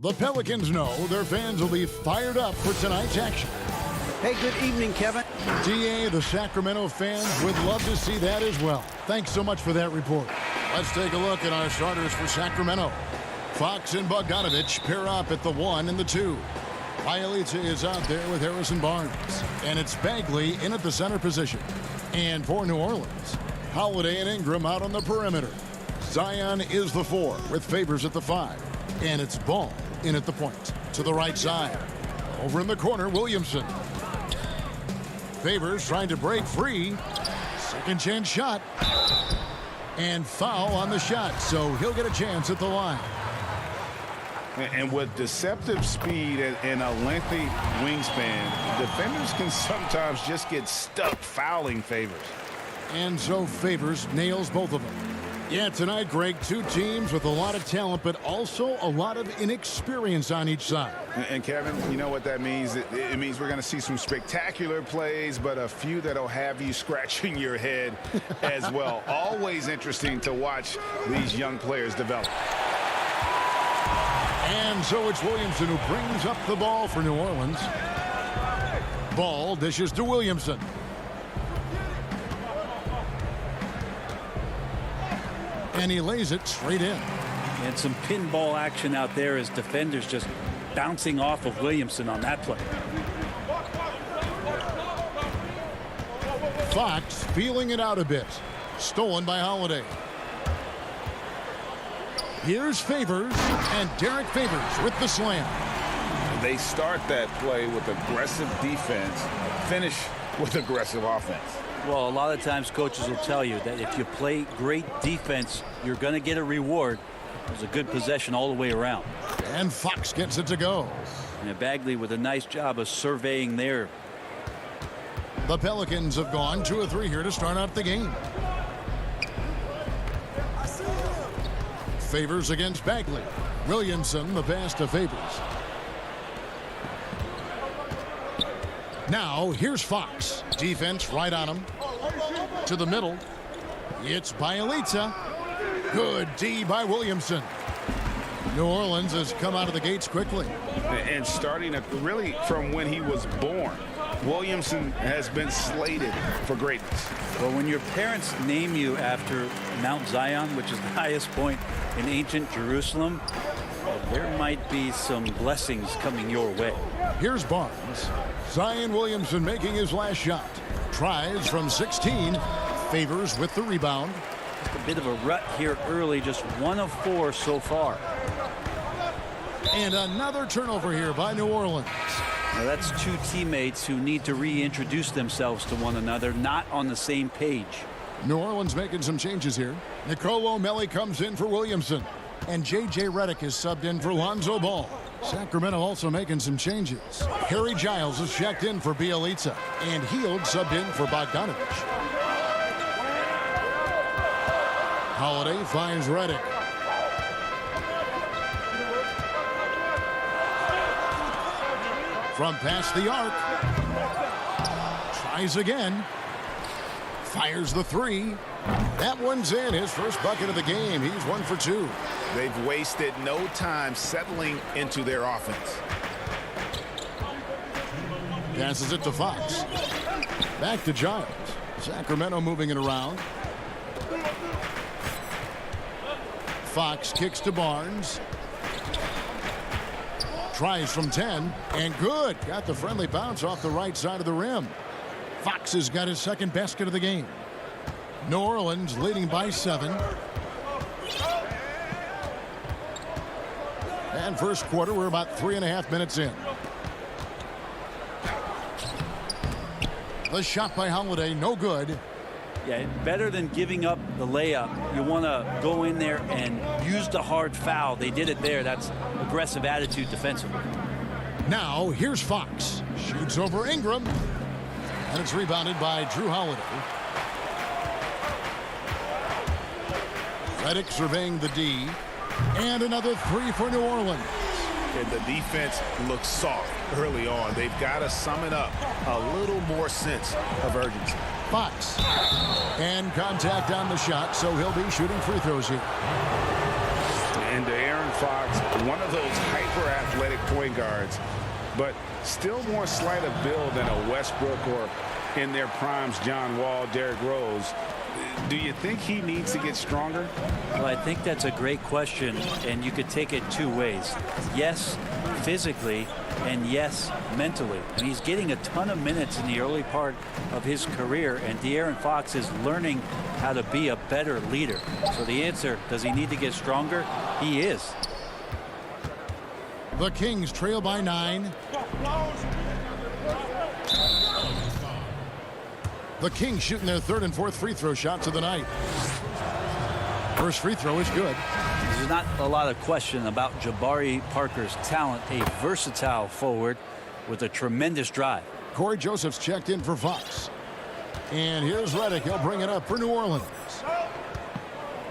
The Pelicans know their fans will be fired up for tonight's action. Hey, good evening, Kevin. DA, the Sacramento fans would love to see that as well. Thanks so much for that report. Let's take a look at our starters for Sacramento. Fox and Bogdanovich pair up at the 1 and the 2. Bielitsa is out there with Harrison Barnes. And it's Bagley in at the center position. And for New Orleans, Holiday and Ingram out on the perimeter. Zion is the 4 with Favors at the 5. And it's Ball in at the point to the right side. Over in the corner, Williamson. Favors trying to break free. Second chance shot. And foul on the shot, so he'll get a chance at the line. And with deceptive speed and a lengthy wingspan, defenders can sometimes just get stuck fouling Favors. And so Favors nails both of them. Yeah, tonight, Greg, two teams with a lot of talent, but also a lot of inexperience on each side. And Kevin, you know what that means? It means we're going to see some spectacular plays, but a few that'll have you scratching your head as well. Always interesting to watch these young players develop. And so it's Williamson who brings up the ball for New Orleans. Ball dishes to Williamson. And he lays it straight in. And some pinball action out there as defenders just bouncing off of Williamson on that play. Fox feeling it out a bit. Stolen by Holiday. Here's Favors, and Derek Favors with the slam. They start that play with aggressive defense, finish with aggressive offense. Well, a lot of times coaches will tell you that if you play great defense, you're going to get a reward. It was a good possession all the way around. And Fox gets it to go. And Bagley with a nice job of surveying there. The Pelicans have gone 2 of 3 here to start out the game. Favors against Bagley. Williamson, the pass to Favors. Now, here's Fox. Defense right on him. To the middle. It's Bielitsa. Good D by Williamson. New Orleans has come out of the gates quickly. And starting really from when he was born, Williamson has been slated for greatness. Well, when your parents name you after Mount Zion, which is the highest point in ancient Jerusalem, well, there might be some blessings coming your way. Here's Barnes. Zion Williamson making his last shot. Tries from 16. Favors with the rebound. Just a bit of a rut here early, just 1 of 4 so far. And another turnover here by New Orleans. Now that's two teammates who need to reintroduce themselves to one another, not on the same page. New Orleans making some changes here. Nicolo Melli comes in for Williamson. And J.J. Redick is subbed in for Lonzo Ball. Sacramento also making some changes. Harry Giles is checked in for Bielitsa. And Hield subbed in for Bogdanovich. Holiday finds Redick. From past the arc. Tries again. Fires the 3. That one's in. His first bucket of the game. He's 1 for 2. They've wasted no time settling into their offense. Passes it to Fox. Back to Giles. Sacramento moving it around. Fox kicks to Barnes. Tries from 10. And good. Got the friendly bounce off the right side of the rim. Fox has got his second basket of the game. New Orleans leading by 7. And first quarter, we're about 3.5 minutes in. The shot by Holiday, no good. Yeah, better than giving up the layup. You want to go in there and use the hard foul. They did it there. That's aggressive attitude defensively. Now, here's Fox. Shoots over Ingram. And it's rebounded by Drew Holiday. Redick surveying the D. And another 3 for New Orleans. And the defense looks soft early on. They've got to sum it up. A little more sense of urgency. Fox. And contact on the shot, so he'll be shooting free throws here. And to Aaron's Fox, one of those hyper-athletic point guards, but still more slight of build than a Westbrook or, in their primes, John Wall, Derrick Rose. Do you think he needs to get stronger? Well, I think that's a great question, and you could take it two ways. Yes, physically, and yes, mentally. And he's getting a ton of minutes in the early part of his career, and De'Aaron Fox is learning how to be a better leader. So the answer, does he need to get stronger? He is. The Kings trail by 9. The Kings shooting their third and fourth free throw shots of the night. First free throw is good. There's not a lot of question about Jabari Parker's talent, a versatile forward with a tremendous drive. Corey Joseph's checked in for Fox. And here's Redick. He'll bring it up for New Orleans.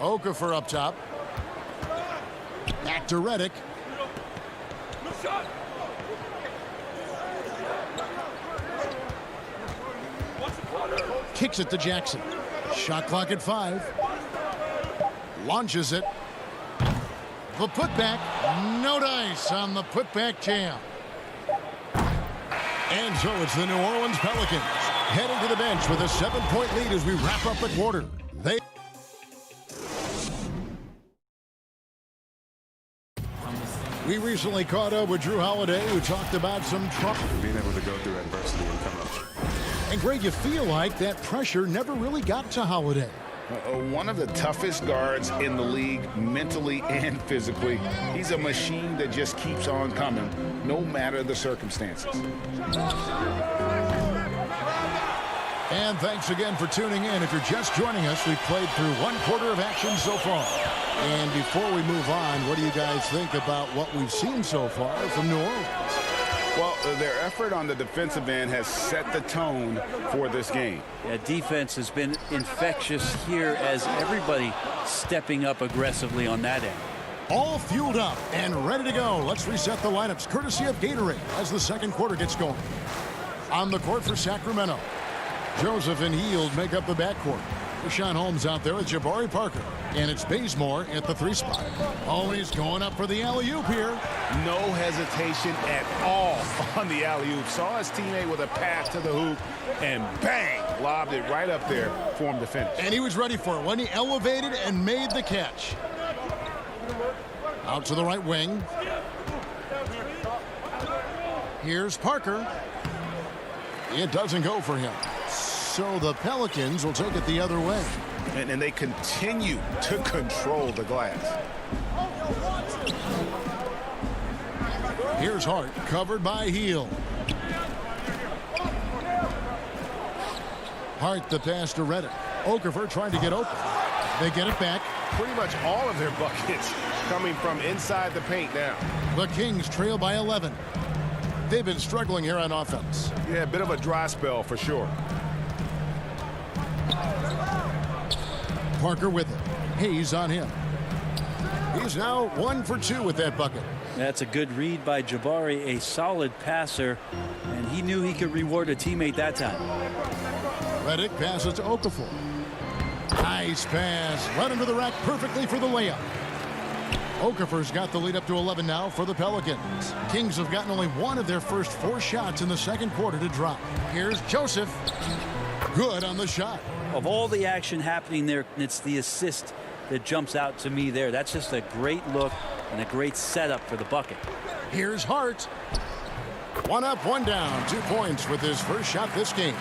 Okafor up top. Back to Redick. Kicks it to Jackson. Shot clock at 5. Launches it. The putback. No dice on the putback jam. And so it's the New Orleans Pelicans heading to the bench with a 7-point lead as we wrap up the quarter. We recently caught up with Drew Holiday, who talked about some trouble. Being able to go through adversity and come up. And Greg, you feel like that pressure never really got to Holiday. One of the toughest guards in the league, mentally and physically. He's a machine that just keeps on coming, no matter the circumstances. And thanks again for tuning in. If you're just joining us, we've played through one quarter of action so far. And before we move on, what do you guys think about what we've seen so far from New Orleans? Well, their effort on the defensive end has set the tone for this game. Yeah, defense has been infectious here as everybody stepping up aggressively on that end. All fueled up and ready to go. Let's reset the lineups courtesy of Gatorade as the second quarter gets going. On the court for Sacramento, Joseph and Hield make up the backcourt. Rashawn Holmes out there with Jabari Parker. And it's Bazemore at the 3 spot. Always going up for the alley-oop here. No hesitation at all on the alley-oop. Saw his teammate with a pass to the hoop, and bang, lobbed it right up there for him to finish. And he was ready for it when he elevated and made the catch. Out to the right wing. Here's Parker. It doesn't go for him. So the Pelicans will take it the other way. And they continue to control the glass. Here's Hart, covered by Hield. Hart the pass to Redick. Okafor trying to get open. They get it back. Pretty much all of their buckets coming from inside the paint now. The Kings trail by 11. They've been struggling here on offense. Yeah, a bit of a dry spell for sure. Parker with it. Hayes on him. He's now 1 for 2 with that bucket. That's a good read by Jabari, a solid passer, and he knew he could reward a teammate that time. Redick passes to Okafor. Nice pass. Right under the rack perfectly for the layup. Okafor's got the lead up to 11 now for the Pelicans. Kings have gotten only one of their first 4 shots in the second quarter to drop. Here's Joseph. Good on the shot. Of all the action happening there, it's the assist that jumps out to me there. That's just a great look and a great setup for the bucket. Here's Hart. 1 up, 1 down. 2 points with his first shot this game.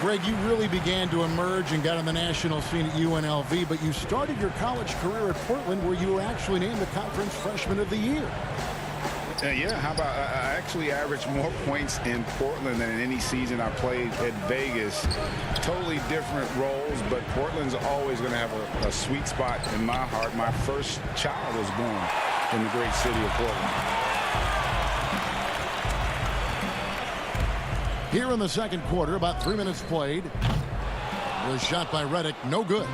Greg, you really began to emerge and got on the national scene at UNLV, but you started your college career at Portland, where you were actually named the Conference Freshman of the Year. Yeah, how about I actually averaged more points in Portland than in any season I played at Vegas. Totally different roles, but Portland's always going to have a sweet spot in my heart. My first child was born in the great city of Portland. Here in the second quarter, about 3 minutes played. Was shot by Redick, no good.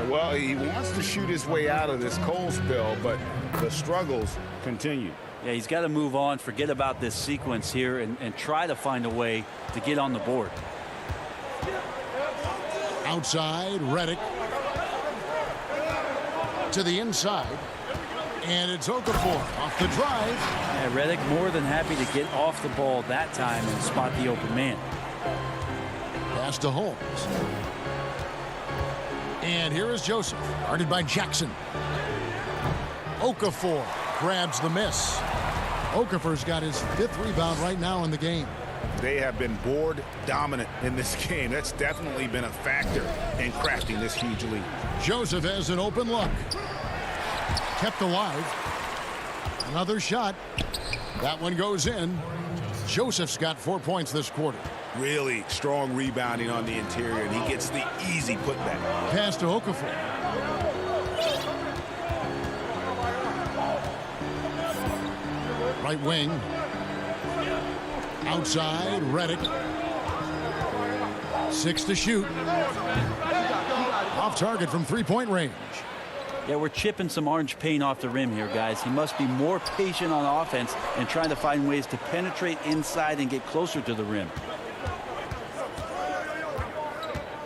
Well, he wants to shoot his way out of this cold spell, but the struggles continue. Yeah, he's got to move on, forget about this sequence here, and try to find a way to get on the board. Outside, Redick. To the inside. And it's Okafor off the drive. Yeah, Redick more than happy to get off the ball that time and spot the open man. Pass to Holmes. And here is Joseph, guarded by Jackson. Okafor grabs the miss. Okafor's got his 5th rebound right now in the game. They have been board dominant in this game. That's definitely been a factor in crafting this huge lead. Joseph has an open look. Kept alive. Another shot. That one goes in. Joseph's got 4 points this quarter. Really strong rebounding on the interior, and he gets the easy putback. Pass to Okafor. Right wing. Outside, Redick. 6 to shoot. Off target from 3-point range. Yeah, we're chipping some orange paint off the rim here, guys. He must be more patient on offense and trying to find ways to penetrate inside and get closer to the rim.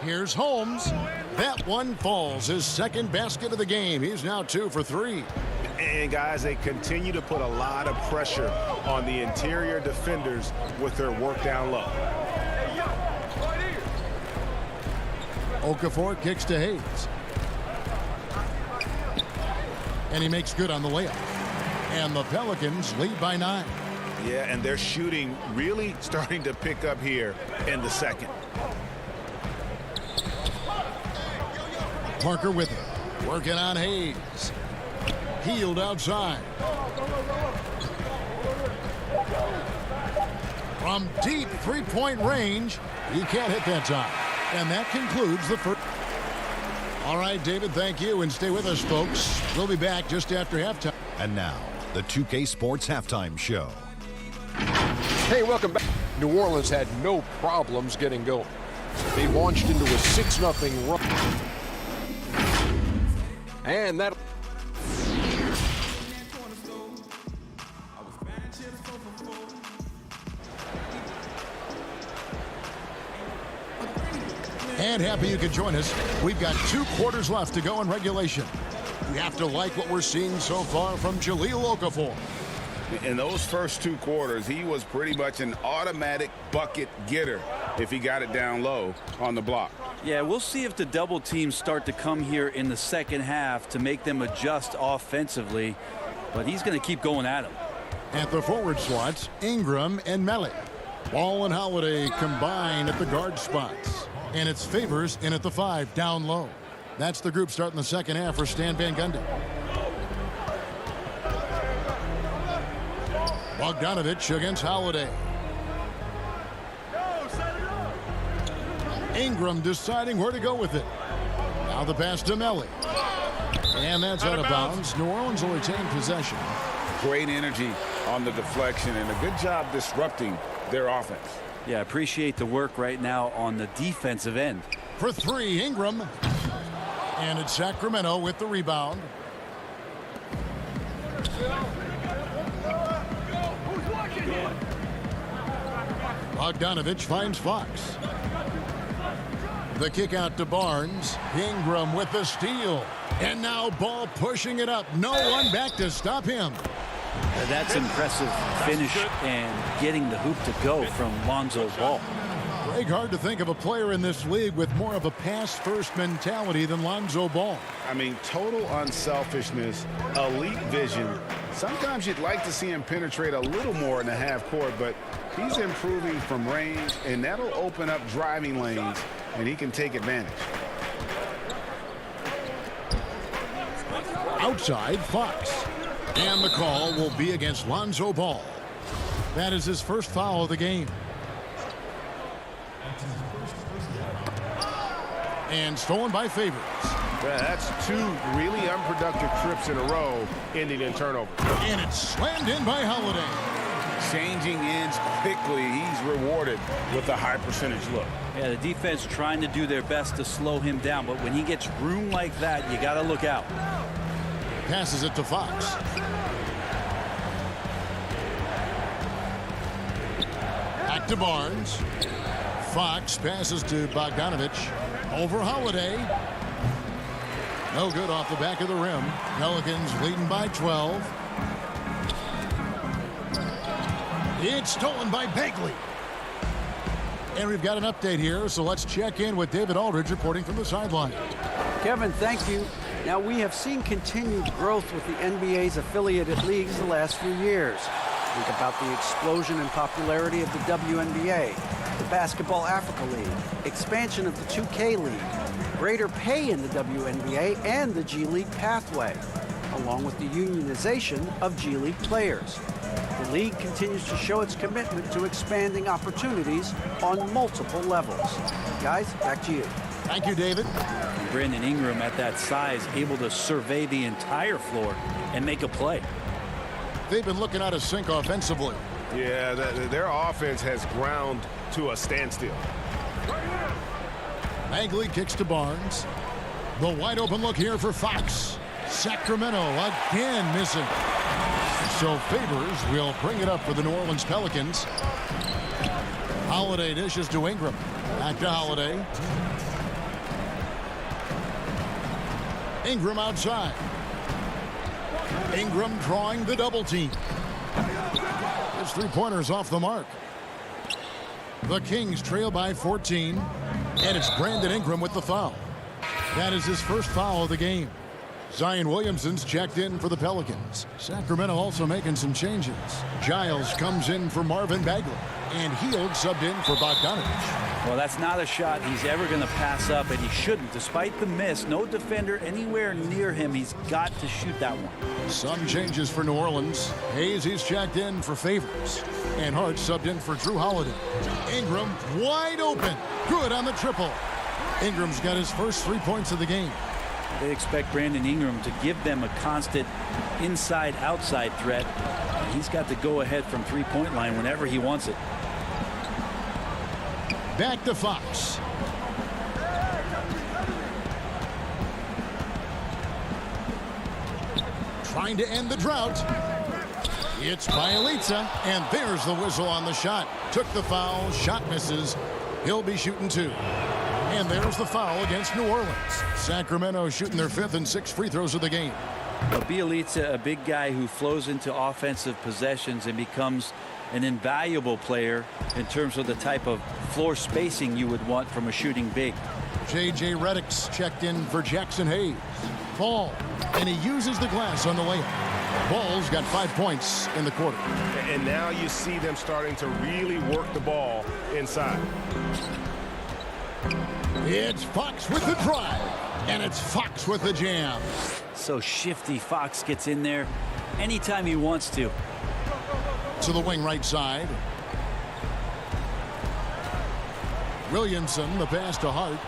Here's Holmes. That one falls. His 2nd basket of the game. He's now 2 for 3. And guys, they continue to put a lot of pressure on the interior defenders with their work down low. Okafor kicks to Hayes. And he makes good on the layup. And the Pelicans lead by 9. Yeah, and their shooting really starting to pick up here in the 2nd. Parker with it. Working on Hayes. Healed outside. From deep 3-point range, he can't hit that time. And that concludes the first. All right, David, thank you. And stay with us, folks. We'll be back just after halftime. And now, the 2K Sports Halftime Show. Hey, welcome back. New Orleans had no problems getting going. They launched into a 6-0 run. And that... And happy you could join us. We've got 2 quarters left to go in regulation. We have to like what we're seeing so far from Jahlil Okafor. In those first 2 quarters, he was pretty much an automatic bucket getter if he got it down low on the block. Yeah, we'll see if the double teams start to come here in the 2nd half to make them adjust offensively. But he's going to keep going at him. At the forward slots, Ingram and Melly. Ball and Holiday combine at the guard spots. And it's Favors in at the 5, down low. That's the group starting the 2nd half for Stan Van Gundy. Bogdanovich against Holiday. Ingram deciding where to go with it. Now the pass to Melly. And that's out of bounds. New Orleans will retain possession. Great energy on the deflection and a good job disrupting their offense. Yeah, appreciate the work right now on the defensive end. For 3, Ingram. And it's Sacramento with the rebound. Bogdanovich finds Fox. The kick out to Barnes. Ingram with the steal. And now Ball pushing it up. No one back to stop him. That's impressive finish and getting the hoop to go from Lonzo Ball. Greg, hard to think of a player in this league with more of a pass-first mentality than Lonzo Ball. I mean, total unselfishness, elite vision. Sometimes you'd like to see him penetrate a little more in the half court, but he's improving from range, and that'll open up driving lanes, and he can take advantage. Outside, Fox. And the call will be against Lonzo Ball. That is his first foul of the game. And stolen by Favors. That's 2 really unproductive trips in a row, ending in turnover. And it's slammed in by Holiday. Changing ends quickly, he's rewarded with a high percentage look. Yeah, the defense trying to do their best to slow him down, but when he gets room like that, you got to look out. Passes it to Fox. Back to Barnes. Fox passes to Bogdanovich. Over Holiday. No good off the back of the rim. Pelicans leading by 12. It's stolen by Bagley. And we've got an update here, so let's check in with David Aldridge reporting from the sideline. Kevin, thank you. Now, we have seen continued growth with the NBA's affiliated leagues the last few years. Think about the explosion in popularity of the WNBA, the Basketball Africa League, expansion of the 2K League, greater pay in the WNBA and the G League pathway, along with the unionization of G League players. The league continues to show its commitment to expanding opportunities on multiple levels. Guys, back to you. Thank you, David. Brandon Ingram at that size, able to survey the entire floor and make a play. They've been looking out of sync offensively. Yeah, their offense has ground to a standstill. Bagley kicks to Barnes. The wide open look here for Fox. Sacramento again missing. So Favors will bring it up for the New Orleans Pelicans. Holiday dishes to Ingram. Back to Holiday. Ingram outside. Ingram drawing the double team. His three-pointers off the mark. The Kings trail by 14. And it's Brandon Ingram with the foul. That is his first foul of the game. Zion Williamson's checked in for the Pelicans. Sacramento also making some changes. Giles comes in for Marvin Bagley. And Hield subbed in for Bogdanovich. Well, that's not a shot he's ever going to pass up, and he shouldn't. Despite the miss, no defender anywhere near him. He's got to shoot that one. Some changes for New Orleans. Hayes, he's checked in for Favors. And Hart subbed in for Drew Holiday. Ingram wide open. Good on the triple. Ingram's got his first 3 points of the game. They expect Brandon Ingram to give them a constant inside-outside threat. And he's got to go ahead from three-point line whenever he wants it. Back to Fox. Trying to end the drought. It's Bielitsa, and there's the whistle on the shot. Took the foul, shot misses. He'll be shooting two. And there's the foul against New Orleans. Sacramento shooting their 5th and 6th free throws of the game. Well, Bielitsa, a big guy who flows into offensive possessions and becomes an invaluable player in terms of the type of floor spacing you would want from a shooting big. J.J. Redick's checked in for Jackson Hayes. Ball, and he uses the glass on the layup. Ball's got 5 points in the quarter. And now you see them starting to really work the ball inside. It's Fox with the drive, and it's Fox with the jam. So shifty. Fox gets in there anytime he wants to. To the wing right side. Williamson, the pass to Hart.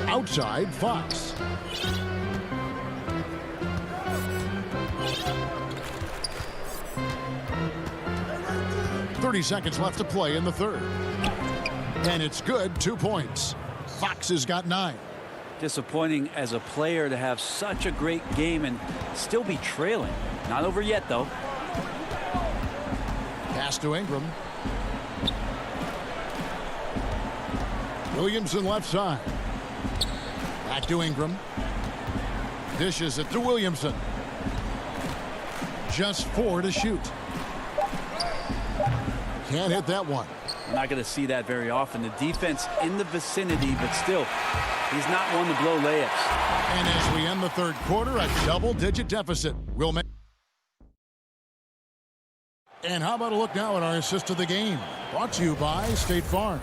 Outside, Fox. .30 seconds left to play in the third. And it's good, 2 points. Fox has got 9. Disappointing as a player to have such a great game and still be trailing. Not over yet, though. Pass to Ingram. Williamson left side. Back to Ingram. Dishes it to Williamson. Just 4 to shoot. Can't hit that one. We're not going to see that very often. The defense in the vicinity, but still, he's not one to blow layups. And as we end the third quarter, a double-digit deficit will make. And how about a look now at our assist of the game? Brought to you by State Farm.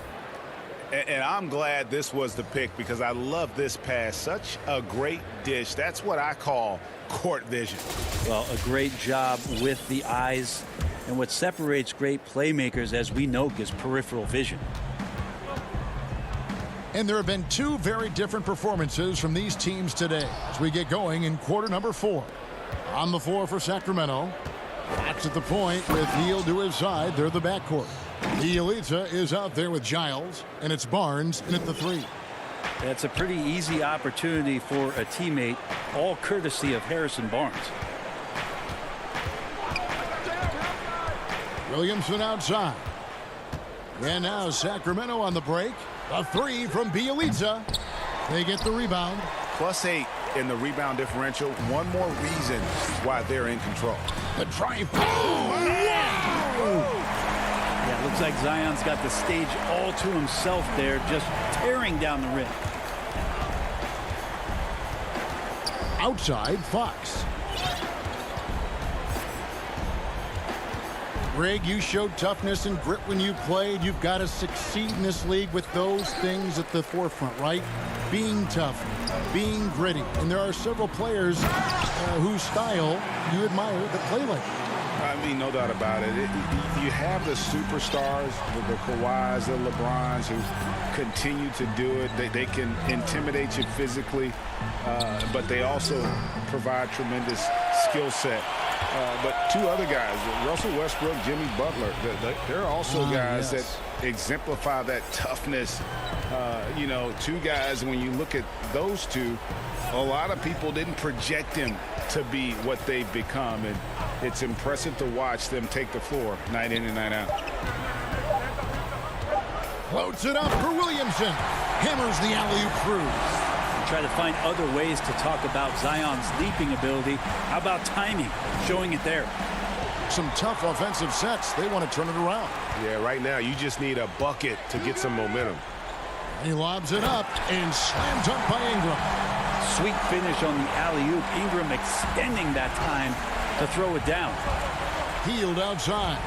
And I'm glad this was the pick because I love this pass. Such a great dish. That's what I call court vision. Well, a great job with the eyes. And what separates great playmakers, as we know, is peripheral vision. And there have been 2 very different performances from these teams today as we get going in quarter number 4. On the floor for Sacramento. Fox at the point with Hield to his side. They're the backcourt. Bielitsa is out there with Giles, and it's Barnes in at the 3. That's a pretty easy opportunity for a teammate, all courtesy of Harrison Barnes. Williamson outside. And now Sacramento on the break. A 3 from Bielitsa. They get the rebound. +8 in the rebound differential. One more reason why they're in control. The drive. Yeah, it looks like Zion's got the stage all to himself there, just tearing down the rim. Outside, Fox. Greg, you showed toughness and grit when you played. You've got to succeed in this league with those things at the forefront, right? Being tough, being gritty. And there are several players whose style you admire that play like it. I mean, no doubt about it. You have the superstars, the Kawhis, the LeBrons, who continue to do it. They can intimidate you physically, but they also provide tremendous skill set. But two other guys, Russell Westbrook, Jimmy Butler, they're also guys that exemplify that toughness. You know, two guys, when you look at those two, a lot of people didn't project them to be what they've become, and it's impressive to watch them take the floor night in and night out. Floats it up for Williamson. Hammers the alley-oop through. Try to find other ways to talk about Zion's leaping ability. How about timing? Showing it there. Some tough offensive sets. They want to turn it around. Yeah, right now you just need a bucket to get some momentum. He lobs it up and slam dunk by Ingram. Sweet finish on the alley-oop. Ingram extending that time to throw it down. Healed outside.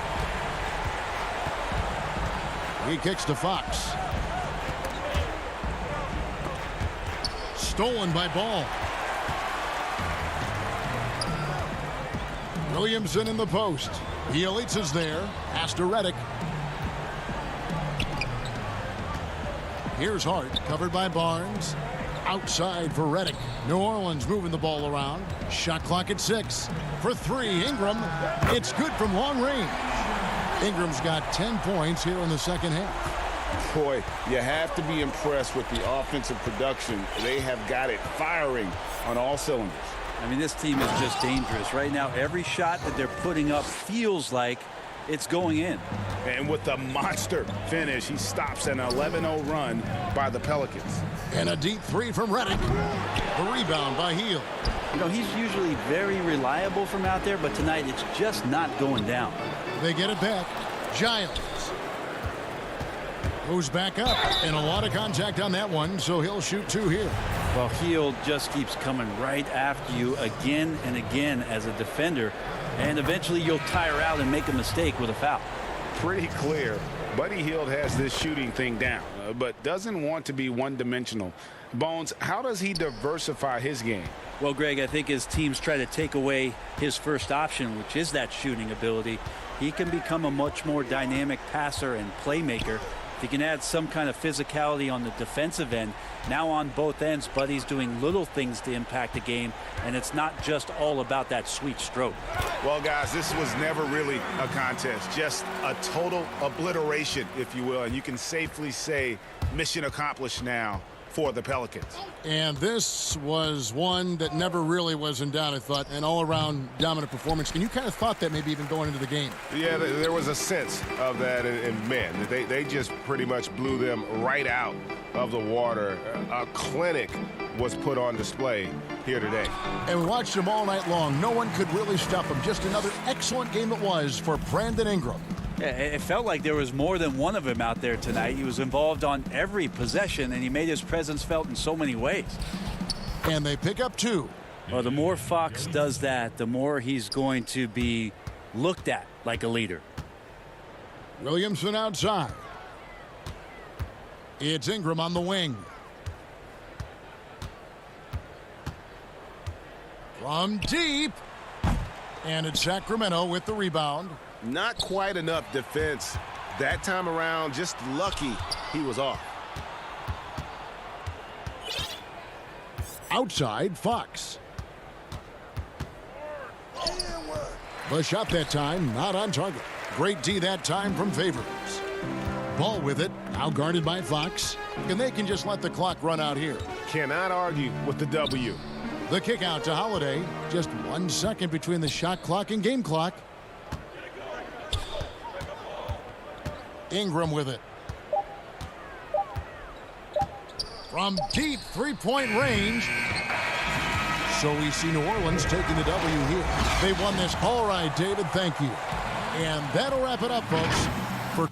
He kicks to Fox. Stolen by Ball. Williamson in the post. Bielitz is there. Pass to Redick. Here's Hart, covered by Barnes. Outside for Redick. New Orleans moving the ball around. Shot clock at 6. For 3, Ingram. It's good from long range. Ingram's got 10 points here in the second half. Boy, you have to be impressed with the offensive production. They have got it firing on all cylinders. I mean, this team is just dangerous. Right now, every shot that they're putting up feels like it's going in. And with the monster finish, he stops an 11-0 run by the Pelicans. And a deep 3 from Redick. The rebound by Hield. You know, he's usually very reliable from out there, but tonight it's just not going down. They get it back. Giles goes back up, and a lot of contact on that one, so he'll shoot 2 here. Well, Hield just keeps coming right after you again and again as a defender, and eventually you'll tire out and make a mistake with a foul. Pretty clear. Buddy Hield has this shooting thing down, but doesn't want to be one-dimensional. Bones, how does he diversify his game? Well, Greg, I think as teams try to take away his first option, which is that shooting ability, he can become a much more dynamic passer and playmaker. If he can add some kind of physicality on the defensive end, now on both ends, Buddy's doing little things to impact the game, and it's not just all about that sweet stroke. Well, guys, this was never really a contest, just a total obliteration, if you will, and you can safely say mission accomplished now for the Pelicans. And this was one that never really was in doubt, I thought, an all-around dominant performance. And you kind of thought that maybe even going into the game. Yeah, there was a sense of that, and man, they just pretty much blew them right out of the water. A clinic was put on display here today. And we watched them all night long. No one could really stop them. Just another excellent game it was for Brandon Ingram. Yeah, it felt like there was more than one of him out there tonight. He was involved on every possession, and he made his presence felt in so many ways. And they pick up 2. Well, the more Fox does that, the more he's going to be looked at like a leader. Williamson outside. It's Ingram on the wing. From deep. And it's Sacramento with the rebound. Not quite enough defense. That time around, just lucky he was off. Outside, Fox. The shot that time, not on target. Great D that time from Favors. Ball with it, now guarded by Fox. And they can just let the clock run out here. Cannot argue with the W. The kick out to Holiday. Just 1 second between the shot clock and game clock. Ingram with it. from deep three-point range. So we see New Orleans taking the W here. They won this. All right, David, thank you. And that'll wrap it up, folks. For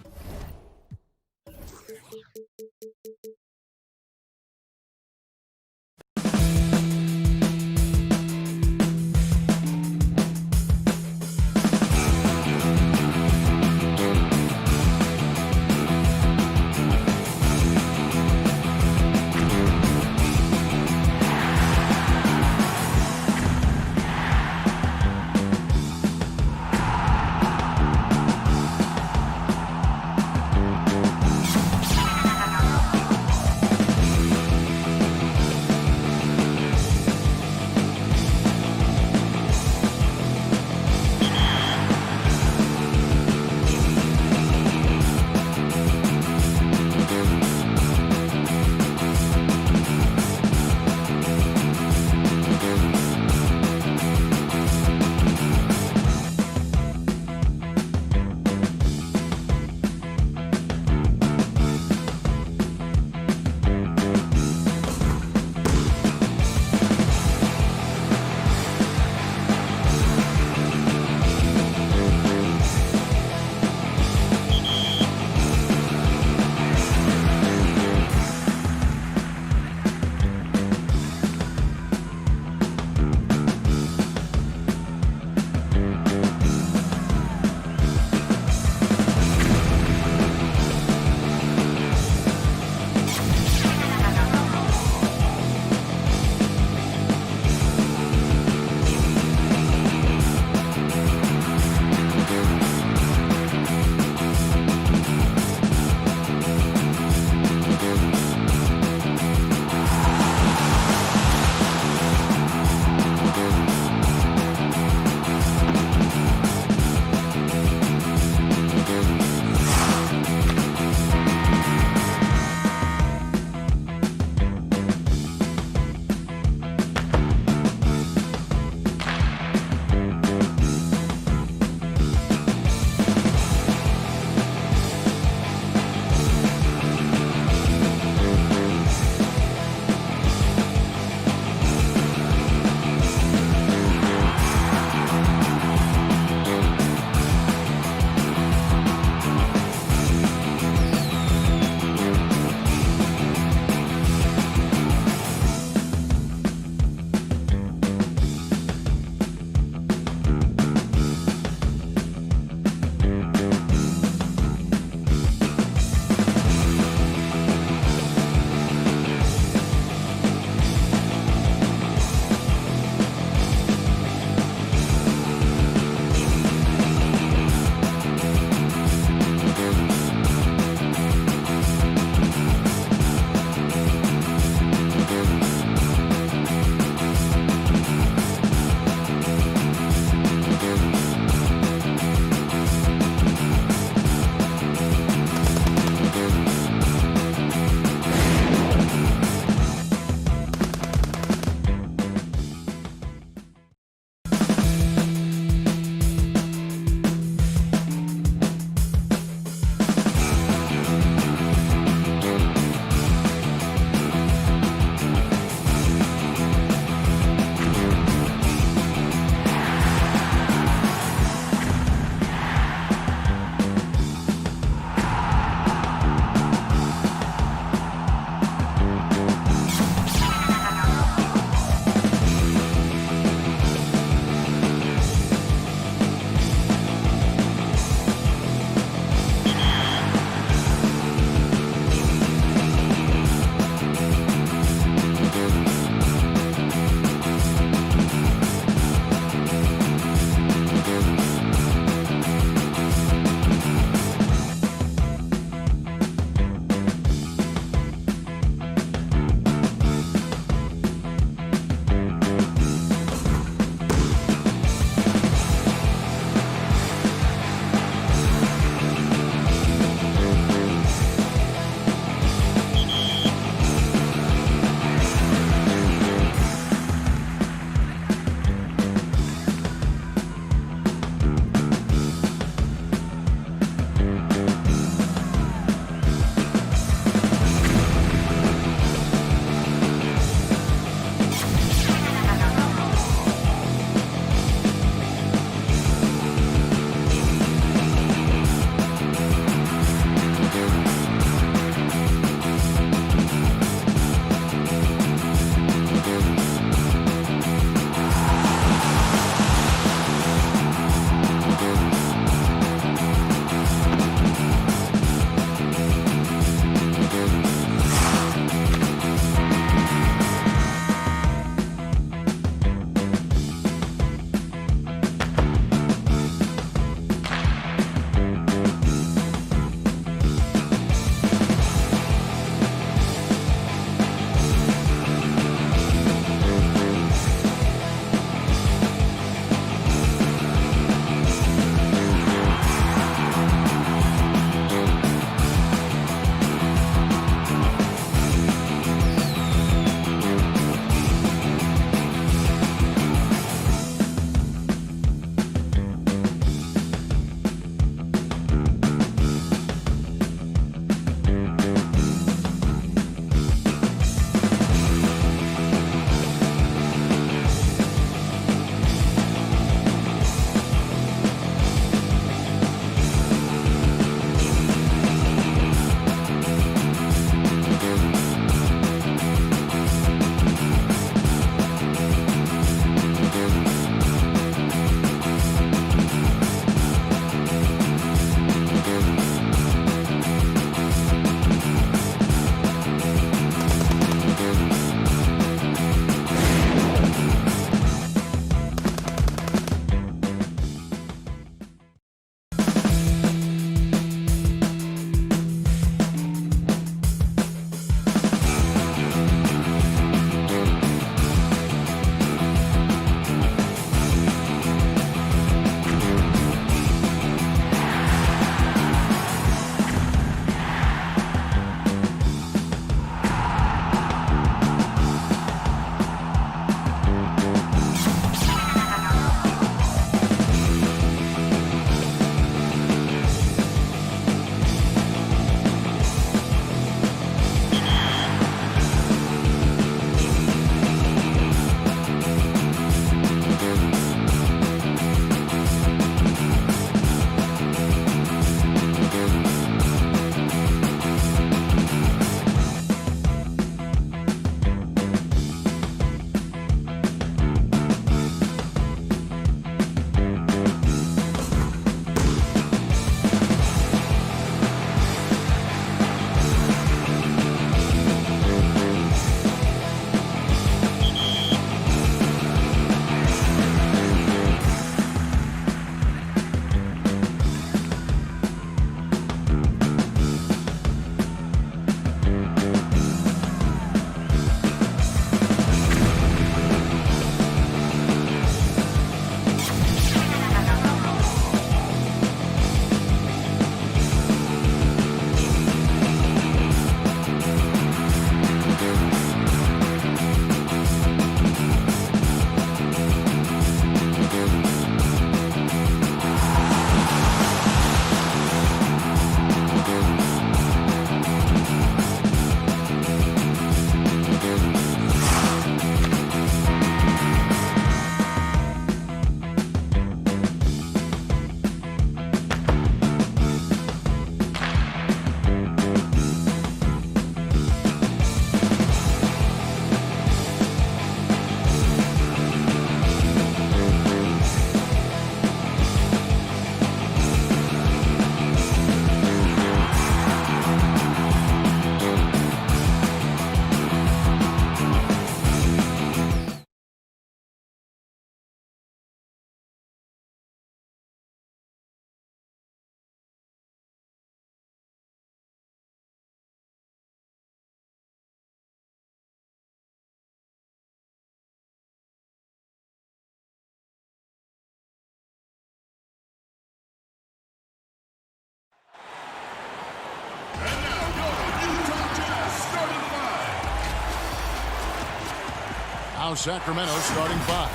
Now Sacramento starting 5.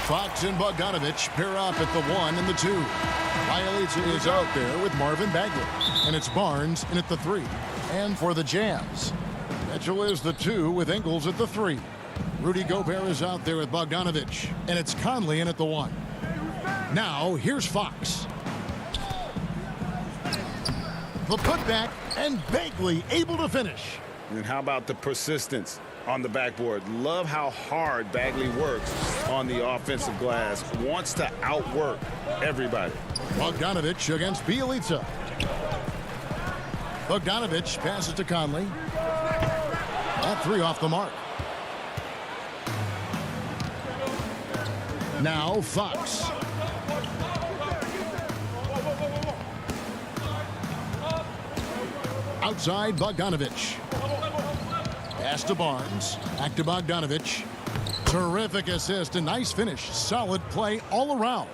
Fox and Bogdanovich pair up at the 1 and the 2. Finalization is out there with Marvin Bagley. And it's Barnes in at the 3. And for the Jazz, Mitchell is the 2 with Ingles at the 3. Rudy Gobert is out there with Bogdanovich. And it's Conley in at the 1. Now here's Fox. The putback, and Bagley able to finish. And how about the persistence on the backboard? Love how hard Bagley works on the offensive glass. Wants to outwork everybody. Bogdanovich against Bielitsa. Bogdanovich passes to Conley. That 3 off the mark. Now Fox. Outside Bogdanovich. Pass to Barnes. Back to Bogdanovich. Terrific assist. A nice finish. Solid play all around.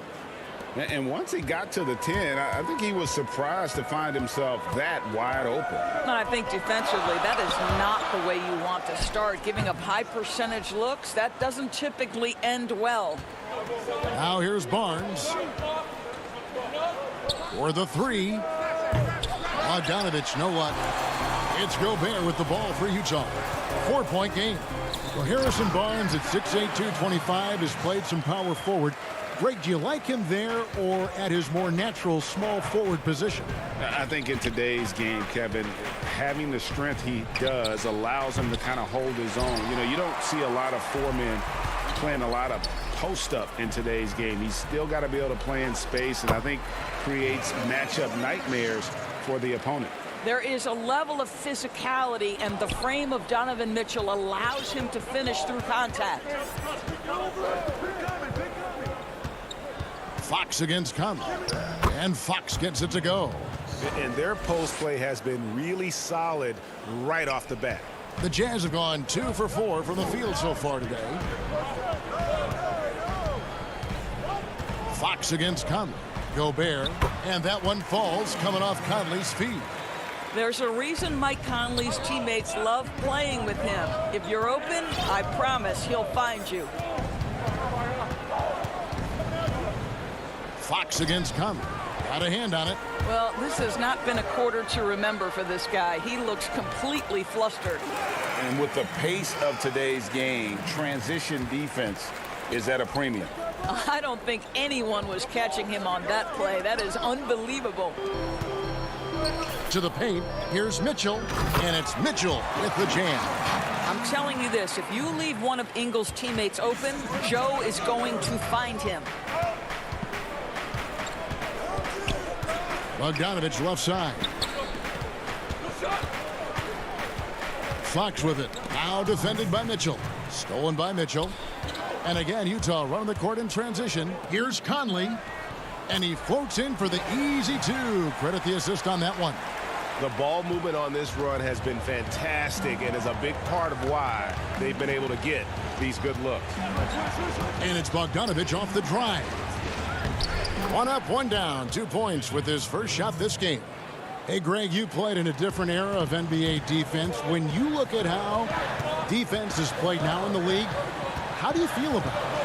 And once he got to the 10, I think he was surprised to find himself that wide open. I think defensively, that is not the way you want to start. Giving up high percentage looks, that doesn't typically end well. Now here's Barnes. For the 3. Bogdanovich, no luck. It's Gobert with the ball for Utah. 4-point game. Well, Harrison Barnes at 6'8", 225 has played some power forward. Greg, do you like him there or at his more natural small forward position? I think in today's game, Kevin, having the strength he does allows him to kind of hold his own. You know, you don't see a lot of 4 men playing a lot of post-up in today's game. He's still got to be able to play in space, and I think creates matchup nightmares for the opponent. There is a level of physicality, and the frame of Donovan Mitchell allows him to finish through contact. Fox against Conley. And Fox gets it to go. And their post play has been really solid right off the bat. The Jazz have gone 2 for 4 from the field so far today. Fox against Conley. Gobert. And that one falls coming off Conley's feet. There's a reason Mike Conley's teammates love playing with him. If you're open, I promise he'll find you. Fox against Conley. Got a hand on it. Well, this has not been a quarter to remember for this guy. He looks completely flustered. And with the pace of today's game, transition defense is at a premium. I don't think anyone was catching him on that play. That is unbelievable. To the paint, here's Mitchell, and it's Mitchell with the jam. I'm telling you this, if you leave one of Ingles' teammates open, Joe is going to find him. Bogdanovich left side. Fox with it. Now defended by Mitchell. Stolen by Mitchell. And again, Utah running the court in transition. Here's Conley. And he floats in for the easy 2. Credit the assist on that one. The ball movement on this run has been fantastic and is a big part of why they've been able to get these good looks. And it's Bogdanovich off the drive. 1 up, 1 down. 2 points with his first shot this game. Hey, Greg, you played in a different era of NBA defense. When you look at how defense is played now in the league, how do you feel about it?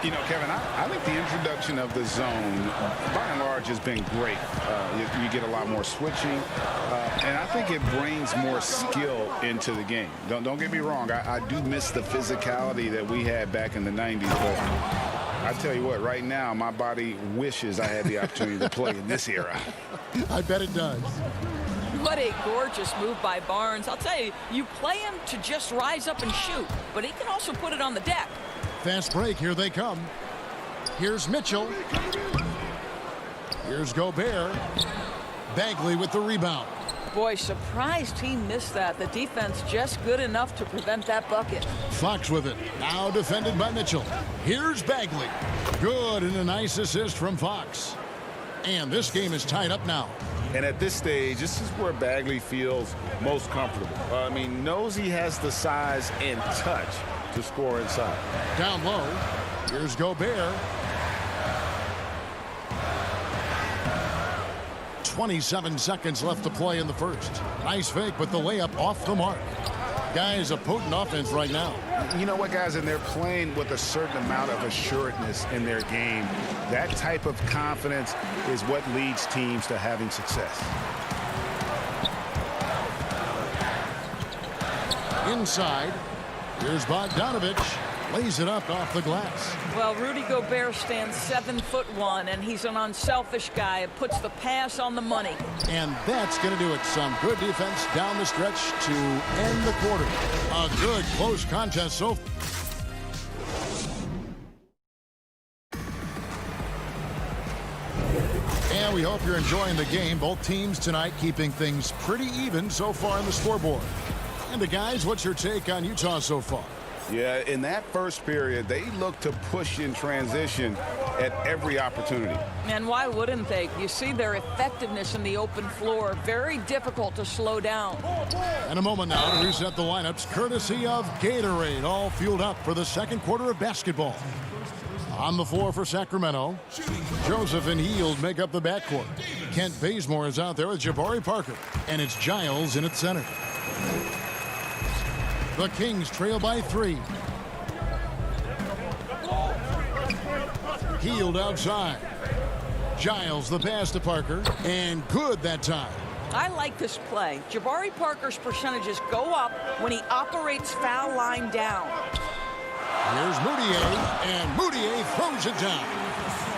You know, Kevin, I think the introduction of the zone, by and large, has been great. You get a lot more switching, and I think it brings more skill into the game. Don't get me wrong. I do miss the physicality that we had back in the 90s, but I tell you what, right now, my body wishes I had the opportunity to play in this era. I bet it does. What a gorgeous move by Barnes. I'll tell you, you play him to just rise up and shoot, but he can also put it on the deck. Fast break. Here they come. Here's Mitchell. Here's Gobert. Bagley with the rebound. Boy, surprised he missed that. The defense just good enough to prevent that bucket. Fox with it. Now defended by Mitchell. Here's Bagley. Good, and a nice assist from Fox. And this game is tied up now. And at this stage, this is where Bagley feels most comfortable. I mean, knows he has the size and touch to score inside. Down low. Here's Gobert. 27 seconds left to play in the first. Nice fake, but the layup off the mark. Guys, a potent offense right now. You know what, guys, and they're playing with a certain amount of assuredness in their game. That type of confidence is what leads teams to having success. Inside, here's Bogdanovich. Lays it up off the glass. Well, Rudy Gobert stands 7'1", and he's an unselfish guy. It puts the pass on the money. And that's going to do it. Some good defense down the stretch to end the quarter. A good close contest so far. And we hope you're enjoying the game. Both teams tonight keeping things pretty even so far on the scoreboard. And guys, what's your take on Utah so far? Yeah, in that first period, they look to push in transition at every opportunity. And why wouldn't they? You see their effectiveness in the open floor. Very difficult to slow down. And a moment now to reset the lineups, courtesy of Gatorade, all fueled up for the second quarter of basketball. On the floor for Sacramento, Joseph and Hield make up the backcourt. Kent Bazemore is out there with Jabari Parker, and it's Giles in at center. The Kings trail by 3. Hield outside. Giles the pass to Parker, and good that time. I like this play. Jabari Parker's percentages go up when he operates foul line down. Here's Moutier, and Moutier throws it down.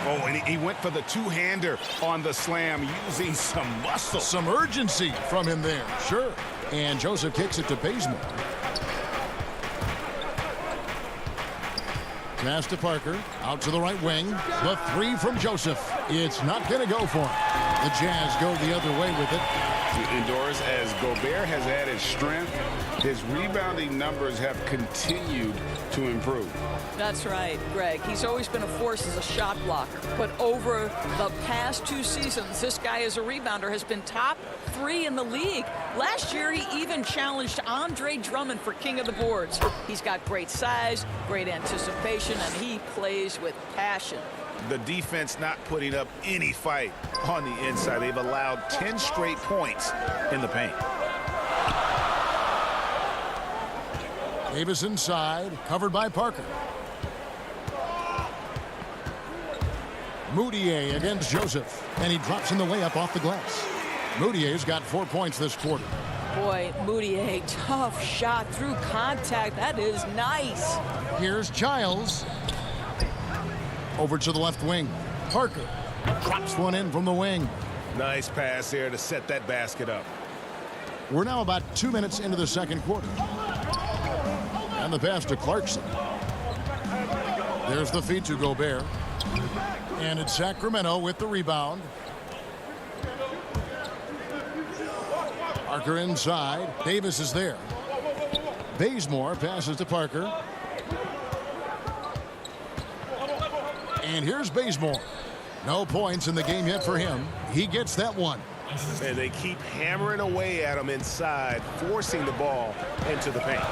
Oh, and he went for the two-hander on the slam, using some muscle. Some urgency from him there, sure. And Joseph kicks it to Bazemore. Pass to Parker, out to the right wing. The 3 from Joseph. It's not going to go for him. The Jazz go the other way with it. Indoors, as Gobert has added strength, his rebounding numbers have continued to improve. That's right, Greg. He's always been a force as a shot blocker. But over the past 2 seasons, this guy as a rebounder has been top 3 in the league. Last year, he even challenged Andre Drummond for king of the boards. He's got great size, great anticipation, and he plays with passion. The defense not putting up any fight on the inside. They've allowed 10 straight points in the paint. Davis inside, covered by Parker. Moutier against Joseph, and he drops in the layup off the glass. Moutier's got 4 points this quarter. Boy, Moutier, tough shot through contact. That is nice. Here's Giles. Over to the left wing. Parker drops one in from the wing. Nice pass here to set that basket up. We're now about 2 minutes into the second quarter. And the pass to Clarkson. There's the feed to Gobert. And it's Sacramento with the rebound. Parker inside. Davis is there. Bazemore passes to Parker. And here's Bazemore. No points in the game yet for him. He gets that one. And they keep hammering away at him inside, forcing the ball into the paint.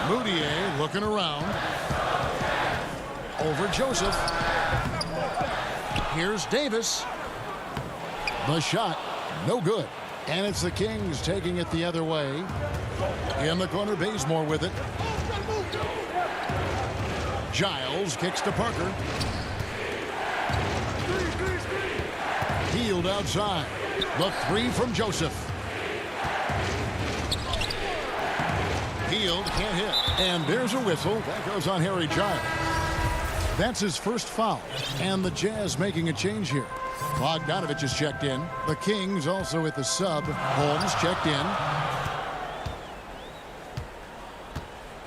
Moutier looking around. Over Joseph. Here's Davis. The shot, no good. And it's the Kings taking it the other way. In the corner, Bazemore with it. Giles kicks to Parker. Hield outside. The 3 from Joseph. Hield can't hit. And there's a whistle. That goes on Harry Giles. That's his first foul. And the Jazz making a change here. Bogdanovich is checked in. The Kings also with the sub. Holmes checked in.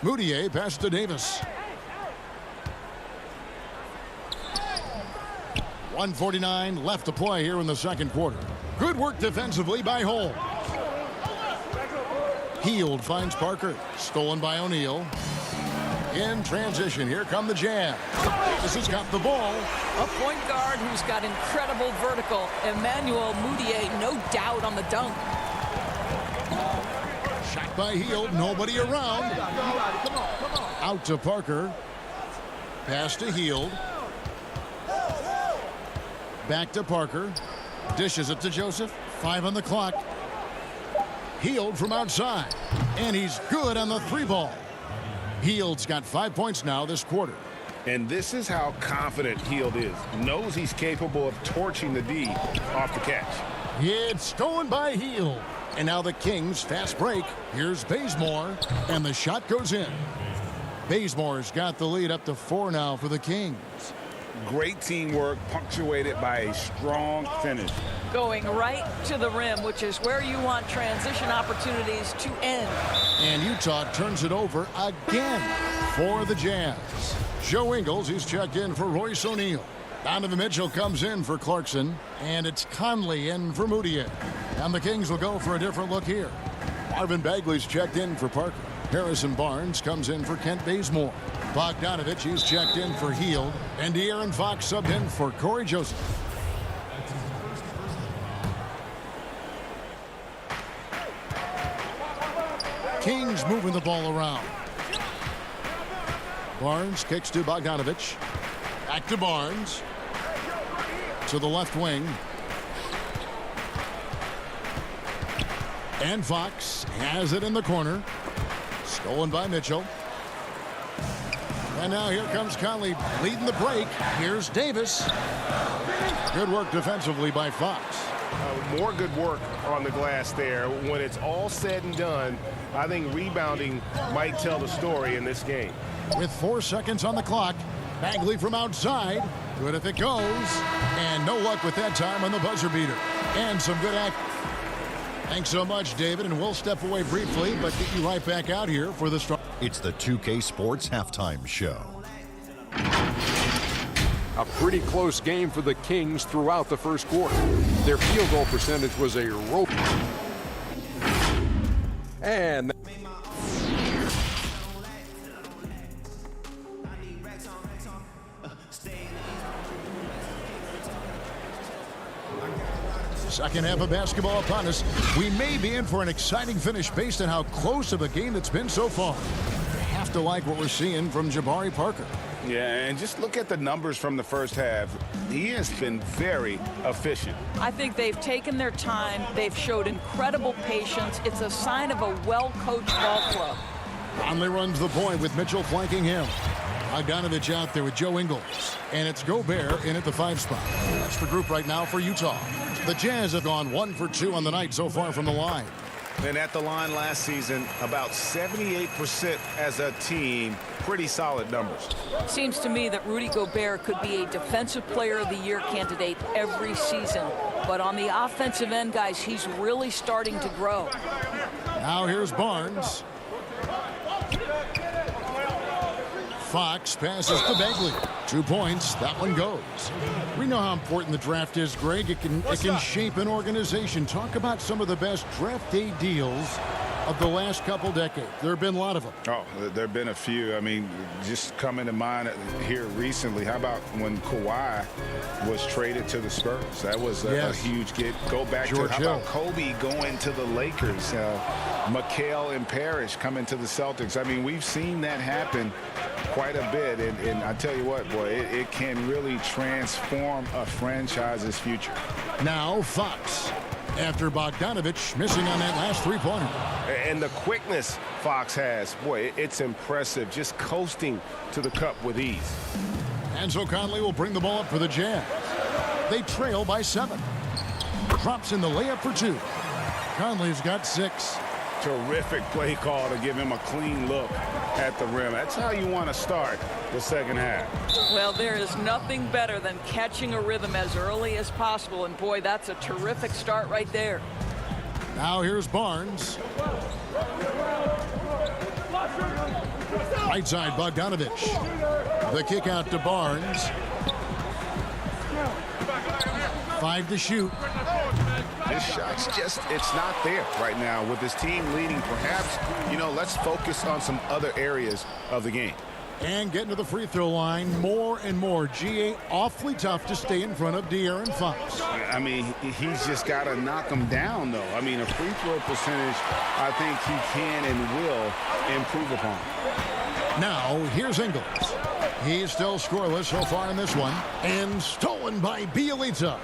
Moutier passes to Davis. 1:49 left to play here in the second quarter. Good work defensively by Holmes. Hield finds Parker. Stolen by O'Neal. In transition, here come the Jazz. Davis has got the ball. A point guard who's got incredible vertical. Emmanuel Moutier, no doubt on the dunk. Shot by Hield, nobody around. Out to Parker. Pass to Hield. Back to Parker. Dishes it to Joseph. 5 on the clock. Hield from outside. And he's good on the 3-ball. Hield's got 5 points now this quarter. And this is how confident Hield is. Knows he's capable of torching the D off the catch. It's stolen by Hield. And now the Kings fast break. Here's Bazemore. And the shot goes in. Bazemore's got the lead up to 4 now for the Kings. Great teamwork punctuated by a strong finish. Going right to the rim, which is where you want transition opportunities to end. And Utah turns it over again for the Jazz. Joe Ingles, he's checked in for Royce O'Neal. Donovan Mitchell comes in for Clarkson. And it's Conley in for Moutier. And the Kings will go for a different look here. Marvin Bagley's checked in for Parker. Harrison Barnes comes in for Kent Bazemore. Bogdanovich, he's checked in for Hield. And De'Aaron Fox subbed in for Corey Joseph. Kings moving the ball around. Barnes kicks to Bogdanovich. Back to Barnes. To the left wing. And Fox has it in the corner. Stolen by Mitchell. And now here comes Conley leading the break. Here's Davis. Good work defensively by Fox. More good work on the glass there. When it's all said and done, I think rebounding might tell the story in this game. With 4 seconds on the clock, Bagley from outside. Good if it goes. And no luck with that time on the buzzer beater. And some good act. Thanks so much, David, and we'll step away briefly, but get you right back out here for the start. It's the 2K Sports Halftime Show. A pretty close game for the Kings throughout the first quarter. Their field goal percentage was a rope. And second half of basketball upon us. We may be in for an exciting finish based on how close of a game it's been so far. You have to like what we're seeing from Jabari Parker. Yeah, and just look at the numbers from the first half. He has been very efficient. I think they've taken their time. They've showed incredible patience. It's a sign of a well-coached ball club. Conley runs the point with Mitchell flanking him. Bogdanovich out there with Joe Ingles. And it's Gobert in at the 5 spot. That's the group right now for Utah. The Jazz have gone 1 for 2 on the night so far from the line. And at the line last season, about 78% as a team. Pretty solid numbers. Seems to me that Rudy Gobert could be a Defensive Player of the Year candidate every season. But on the offensive end, guys, he's really starting to grow. Now here's Barnes. Fox passes to Bagley. 2 points. That one goes. We know how important the draft is, Greg. It can shape an organization. Talk about some of the best draft day deals of the last couple decades. There have been a lot of them. Oh, there have been a few. I mean, just coming to mind here recently. How about when Kawhi was traded to the Spurs? That was a huge get. Go back George to how Hill. about Kobe going to the Lakers? McHale and Parrish coming to the Celtics. I mean, we've seen that happen quite a bit. And I tell you what, boy, it can really transform a franchise's future. Now Fox. After Bogdanovich missing on that last 3-pointer. And the quickness Fox has, boy, it's impressive. Just coasting to the cup with ease. And so Conley will bring the ball up for the Jazz. They trail by 7. Drops in the layup for 2. Conley's got 6. Terrific play call to give him a clean look at the rim. That's how you want to start the second half. Well, there is nothing better than catching a rhythm as early as possible. And, boy, that's a terrific start right there. Now here's Barnes. Right side, Bogdanovich. The kick out to Barnes. 5 to shoot. His shot's just, it's not there right now with his team leading. Perhaps, let's focus on some other areas of the game. And getting to the free throw line more and more. GA awfully tough to stay in front of De'Aaron Fox. I mean, he's just got to knock him down, though. I mean, a free throw percentage, I think he can and will improve upon. Now, here's Ingles. He's still scoreless so far in this one. And stolen by Bielitsa.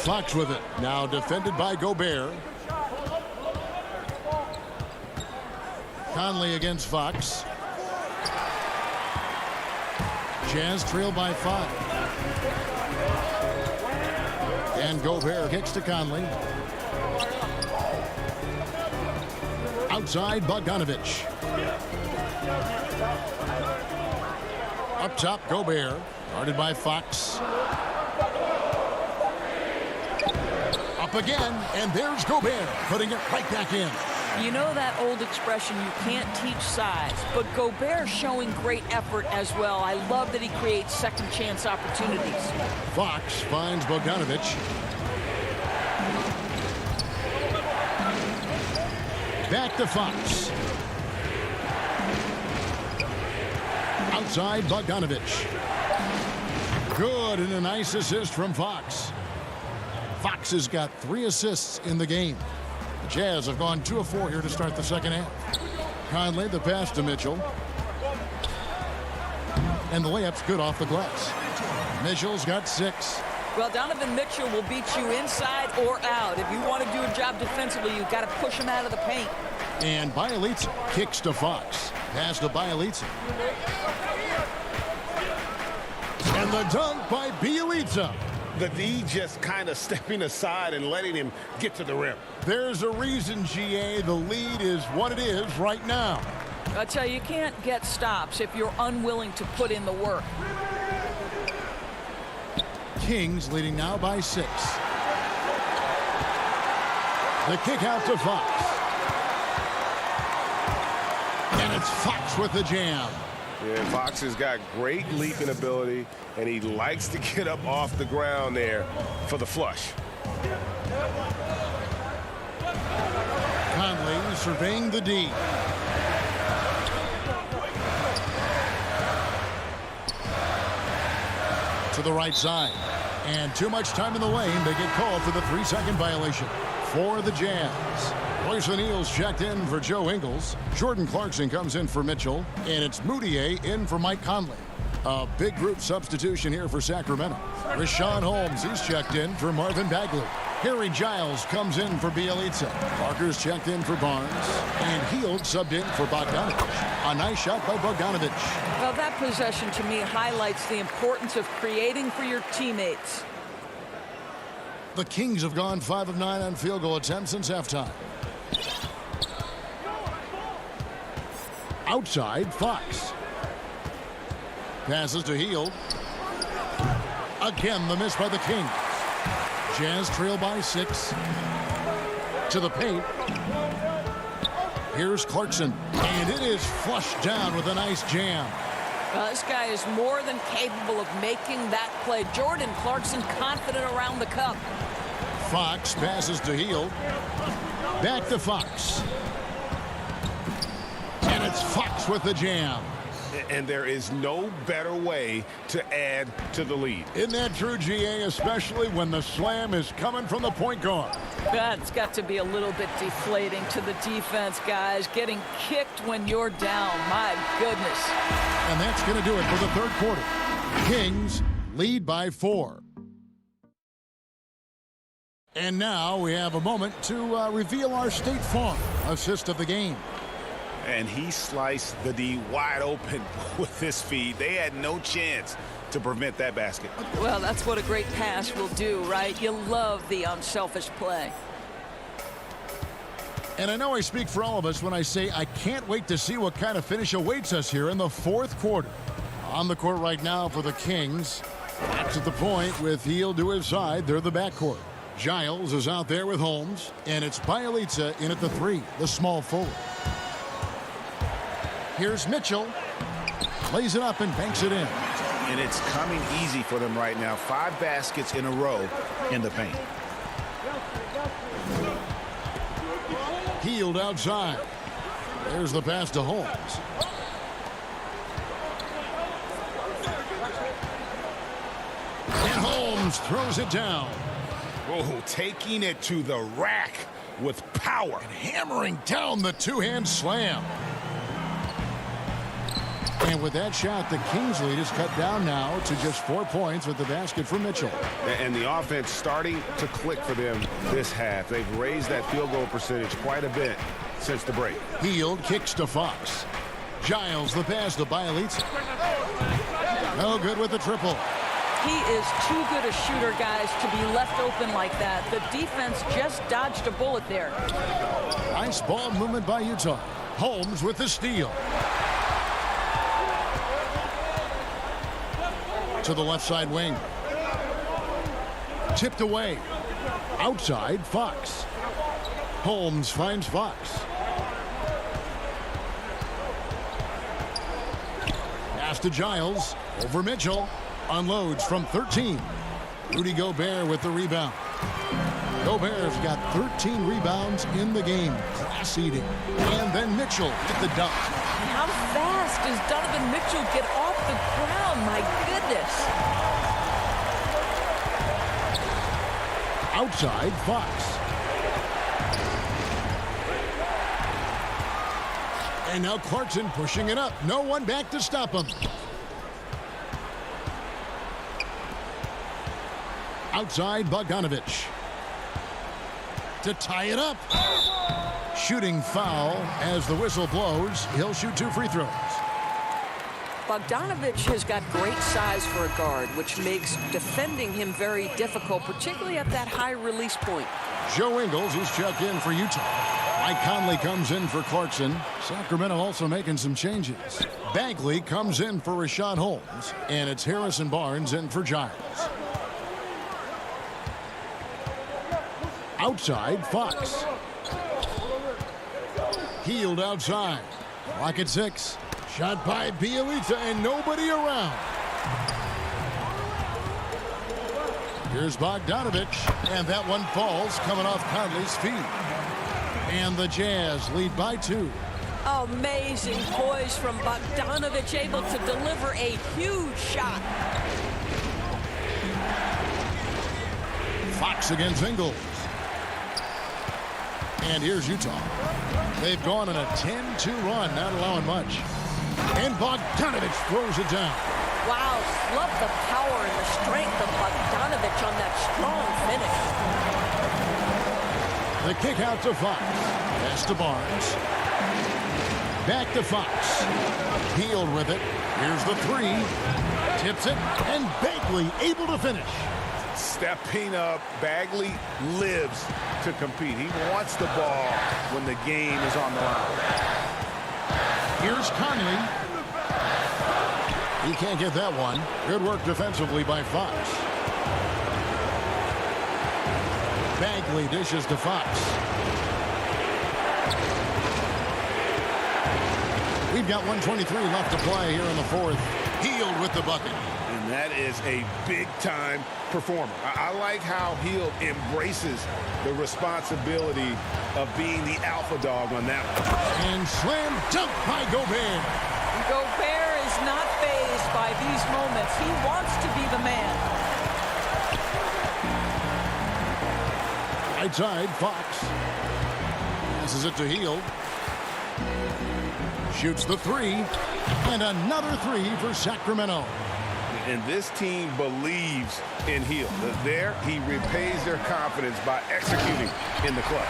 Fox with it. Now defended by Gobert. Conley against Fox. Jazz trail by 5. And Gobert kicks to Conley. Outside, Bogdanovich. Up top, Gobert. Guarded by Fox. Up again, and there's Gobert, putting it right back in. You know that old expression, you can't teach size, but Gobert showing great effort as well. I love that he creates second chance opportunities. Fox finds Bogdanovich. Back to Fox. Outside, Bogdanovich. Good, and a nice assist from Fox. Fox has got 3 assists in the game. The Jazz have gone 2 of 4 here to start the second half. Conley, the pass to Mitchell. And the layup's good off the glass. Mitchell's got 6. Well, Donovan Mitchell will beat you inside or out. If you want to do a job defensively, you've got to push him out of the paint. And Bielitsa kicks to Fox. Pass to Bielitsa. And the dunk by Bielitsa. The D just kind of stepping aside and letting him get to the rim. There's a reason, GA. The lead is what it is right now. I tell you, you can't get stops if you're unwilling to put in the work. Kings leading now by 6. The kick out to Fox. And it's Fox with the jam. Yeah, Fox has got great leaping ability, and he likes to get up off the ground there for the flush. Conley surveying the D. To the right side. And too much time in the lane. They get called for the 3-second violation for the Jazz. Royce O'Neal's checked in for Joe Ingles. Jordan Clarkson comes in for Mitchell. And it's Moutier in for Mike Conley. A big group substitution here for Sacramento. Rashawn Holmes, he's checked in for Marvin Bagley. Harry Giles comes in for Bielitsa. Parker's checked in for Barnes. And Hield subbed in for Bogdanovich. A nice shot by Bogdanovich. Well, that possession to me highlights the importance of creating for your teammates. The Kings have gone 5 of 9 on field goal attempts since halftime. Outside, Fox. Passes to Hield. Again, the miss by the Kings. Jazz trail by 6. To the paint. Here's Clarkson. And it is flushed down with a nice jam. Well, this guy is more than capable of making that play. Jordan Clarkson confident around the cup. Fox passes to Hield. Back to Fox. And it's Fox with the jam. And there is no better way to add to the lead. Isn't that true, GA, especially when the slam is coming from the point guard? That's got to be a little bit deflating to the defense, guys. Getting kicked when you're down. My goodness. And that's going to do it for the third quarter. Kings lead by 4. And now we have a moment to reveal our State Farm assist of the game. And he sliced the D wide open with his feed. They had no chance to prevent that basket. Well, that's what a great pass will do, right? You love the unselfish play. And I know I speak for all of us when I say I can't wait to see what kind of finish awaits us here in the fourth quarter. On the court right now for the Kings. That's at the point with Hield to his side. They're the backcourt. Giles is out there with Holmes. And it's Bielitsa in at the 3, the small forward. Here's Mitchell. Lays it up and banks it in. And it's coming easy for them right now. 5 baskets in a row in the paint. Hield outside. There's the pass to Holmes. And Holmes throws it down. Oh, taking it to the rack with power. And hammering down the two-hand slam. And with that shot, the Kings lead is cut down now to just 4 points with the basket for Mitchell. And the offense starting to click for them this half. They've raised that field goal percentage quite a bit since the break. Hield kicks to Fox. Giles the pass to Bielitsa. No good with the triple. He is too good a shooter, guys, to be left open like that. The defense just dodged a bullet there. Nice ball movement by Utah. Holmes with the steal. To the left side wing. Tipped away. Outside, Fox. Holmes finds Fox. Pass to Giles. Over Mitchell. Unloads from 13. Rudy Gobert with the rebound. Gobert's got 13 rebounds in the game. Class eating. And then Mitchell with the dunk. How fast does Donovan Mitchell get off the ground? My goodness. Outside, Fox. And now Clarkson pushing it up. No one back to stop him. Outside, Bogdanovich. To tie it up. Shooting foul as the whistle blows. He'll shoot 2 free throws. Bogdanovich has got great size for a guard, which makes defending him very difficult, particularly at that high release point. Joe Ingles is checked in for Utah. Mike Conley comes in for Clarkson. Sacramento also making some changes. Bagley comes in for Rashad Holmes. And it's Harrison Barnes in for Giles. Outside, Fox. Hield outside. Clock at 6. Shot by Bielitsa and nobody around. Here's Bogdanovich. And that one falls coming off Conley's feet. And the Jazz lead by 2. Amazing poise from Bogdanovich, able to deliver a huge shot. Fox against Ingles. And here's Utah. They've gone on a 10-2 run, not allowing much. And Bogdanovich throws it down. Wow, love the power and the strength of Bogdanovich on that strong finish. The kick out to Fox. Pass to Barnes. Back to Fox. Hield with it. Here's the 3. Tips it. And Bagley able to finish. Stepping up, Bagley lives to compete. He wants the ball when the game is on the line. Here's Conley. He can't get that one. Good work defensively by Fox. Bagley dishes to Fox. We've got 1:23 left to play here in the 4th. Hield with the bucket. And that is a big-time performer. I like how Hield embraces the responsibility of being the alpha dog on that one. And slam dunk by Gobert. Gobert is not fazed by these moments. He wants to be the man. Right side, Fox. Passes it to Hield. Shoots the 3. And another 3 for Sacramento. And this team believes in Hield. There, he repays their confidence by executing in the clutch.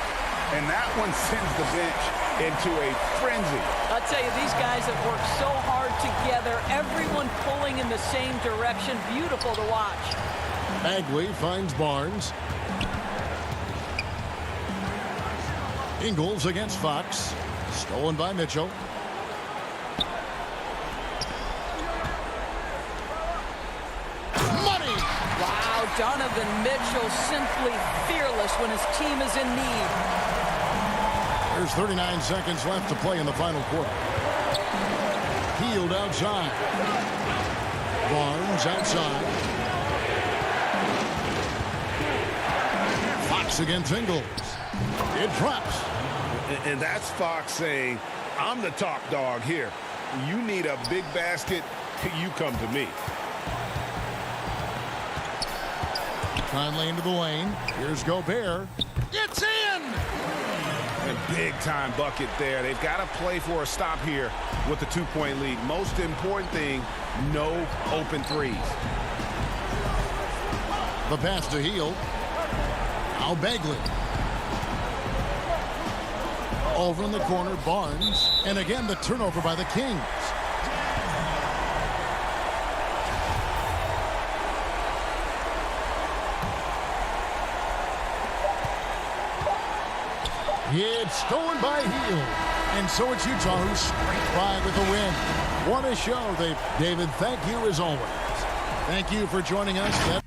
And that one sends the bench into a frenzy. I'll tell you, these guys have worked so hard together. Everyone pulling in the same direction. Beautiful to watch. Bagley finds Barnes. Ingles against Fox. Stolen by Mitchell. Donovan Mitchell simply fearless when his team is in need. There's 39 seconds left to play in the final quarter. Hield outside. Barnes outside. Fox against Ingles. It drops. And that's Fox saying, I'm the top dog here. You need a big basket, you come to me. Conley into the lane. Here's Gobert. It's in! And big-time bucket there. They've got to play for a stop here with the 2-point lead. Most important thing, no open threes. The pass to Heel. Now Bagley. Over in the corner, Barnes. And again, the turnover by the Kings. It's stolen by Heel. And so it's Utah who scraped by with the win. What a show. David, thank you as always. Thank you for joining us.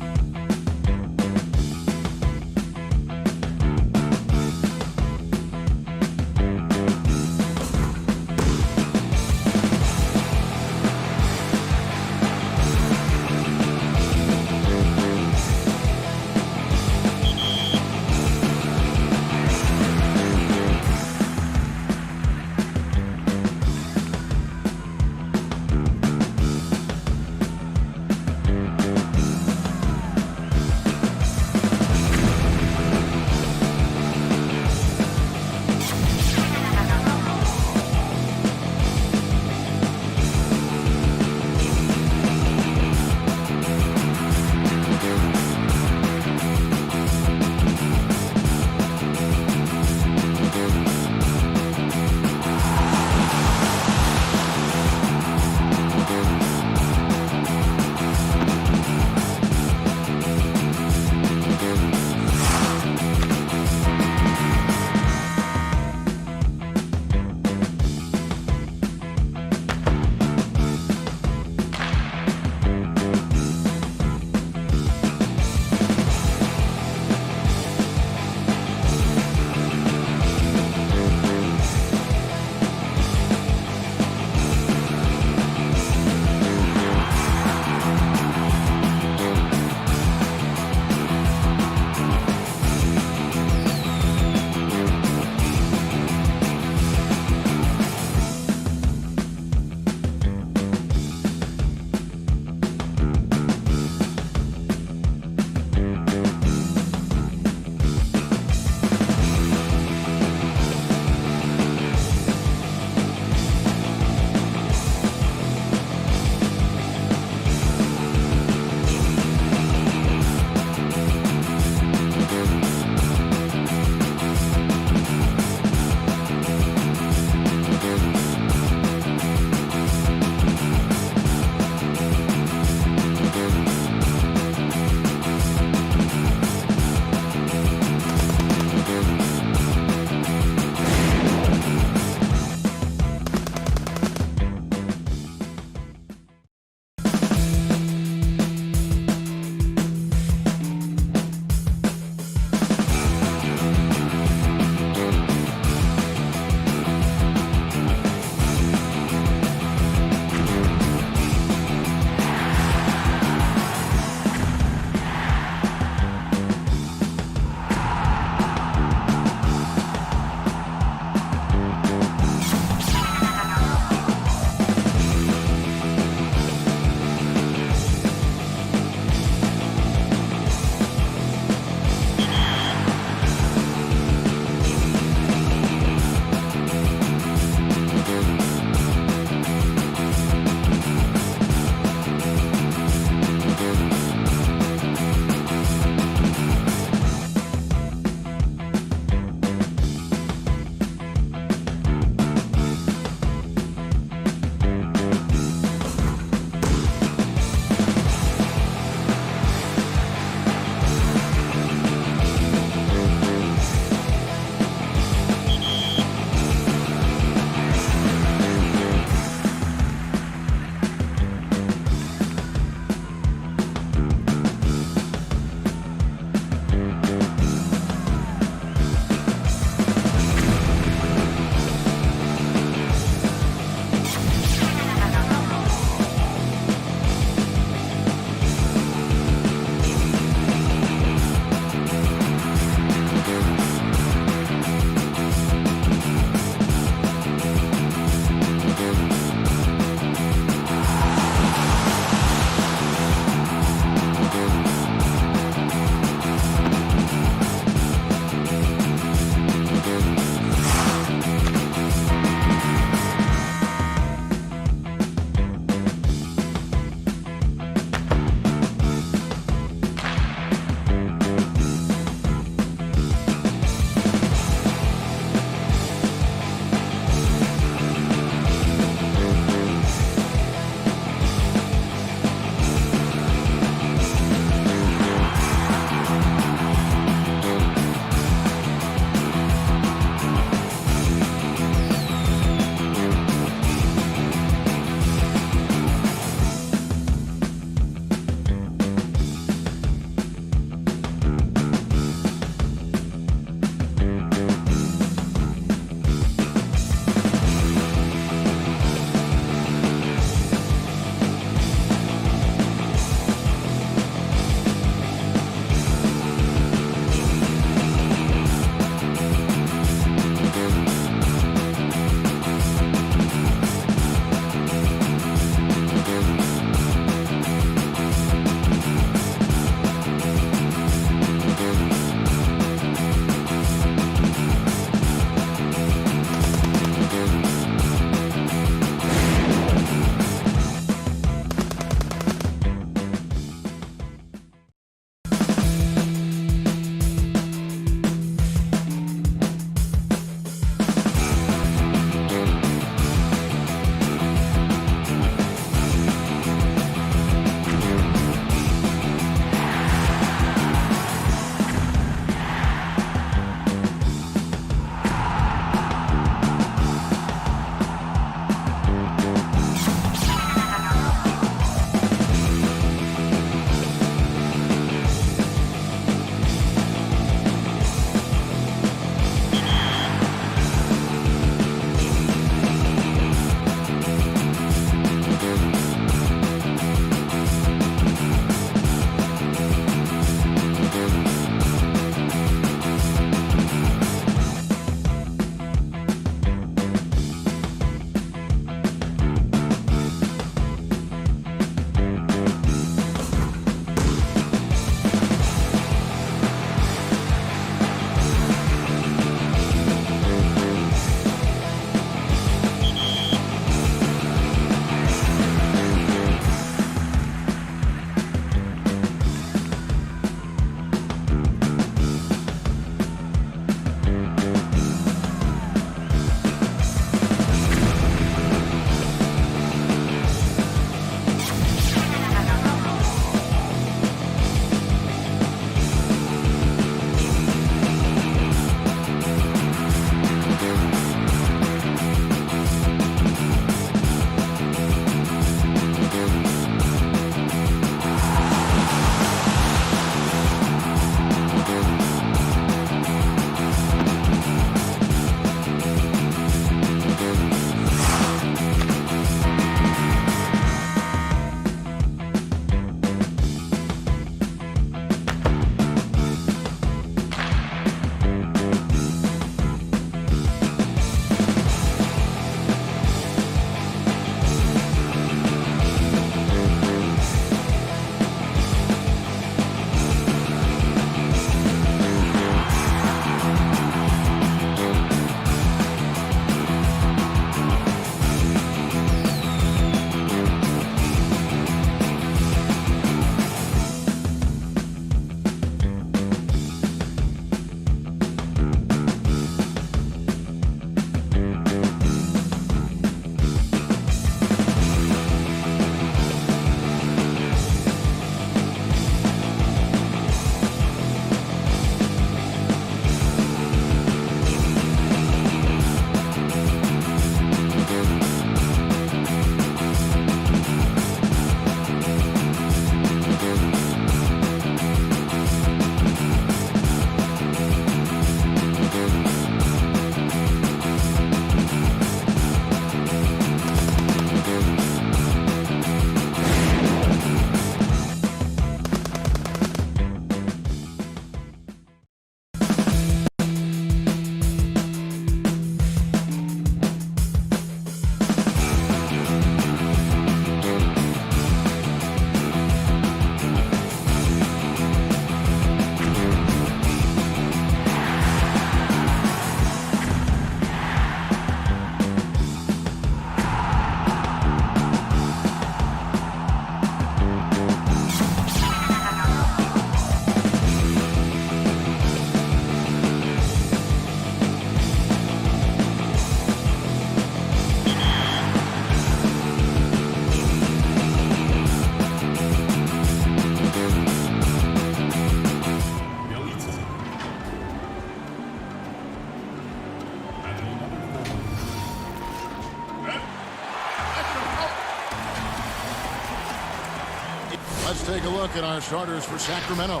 take a look at our starters for Sacramento.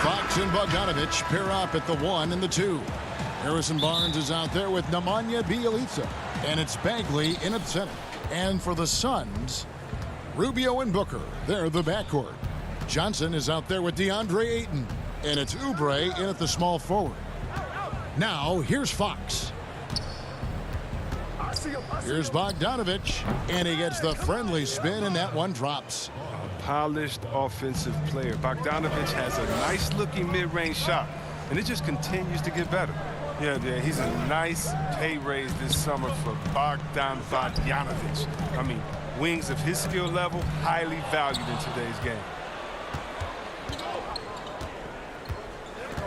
Fox and Bogdanovich pair up at the 1 and the 2. Harrison Barnes is out there with Nemanja Bjelica. And it's Bagley in at center. And for the Suns, Rubio and Booker, they're the backcourt. Johnson is out there with DeAndre Ayton. And it's Oubre in at the small forward. Now, here's Fox. Here's Bogdanovich. And he gets the friendly spin, and that one drops. A polished offensive player. Bogdanovich has a nice-looking mid-range shot, and it just continues to get better. Yeah, he's a nice pay raise this summer for Bogdanovich. I mean, wings of his skill level, highly valued in today's game.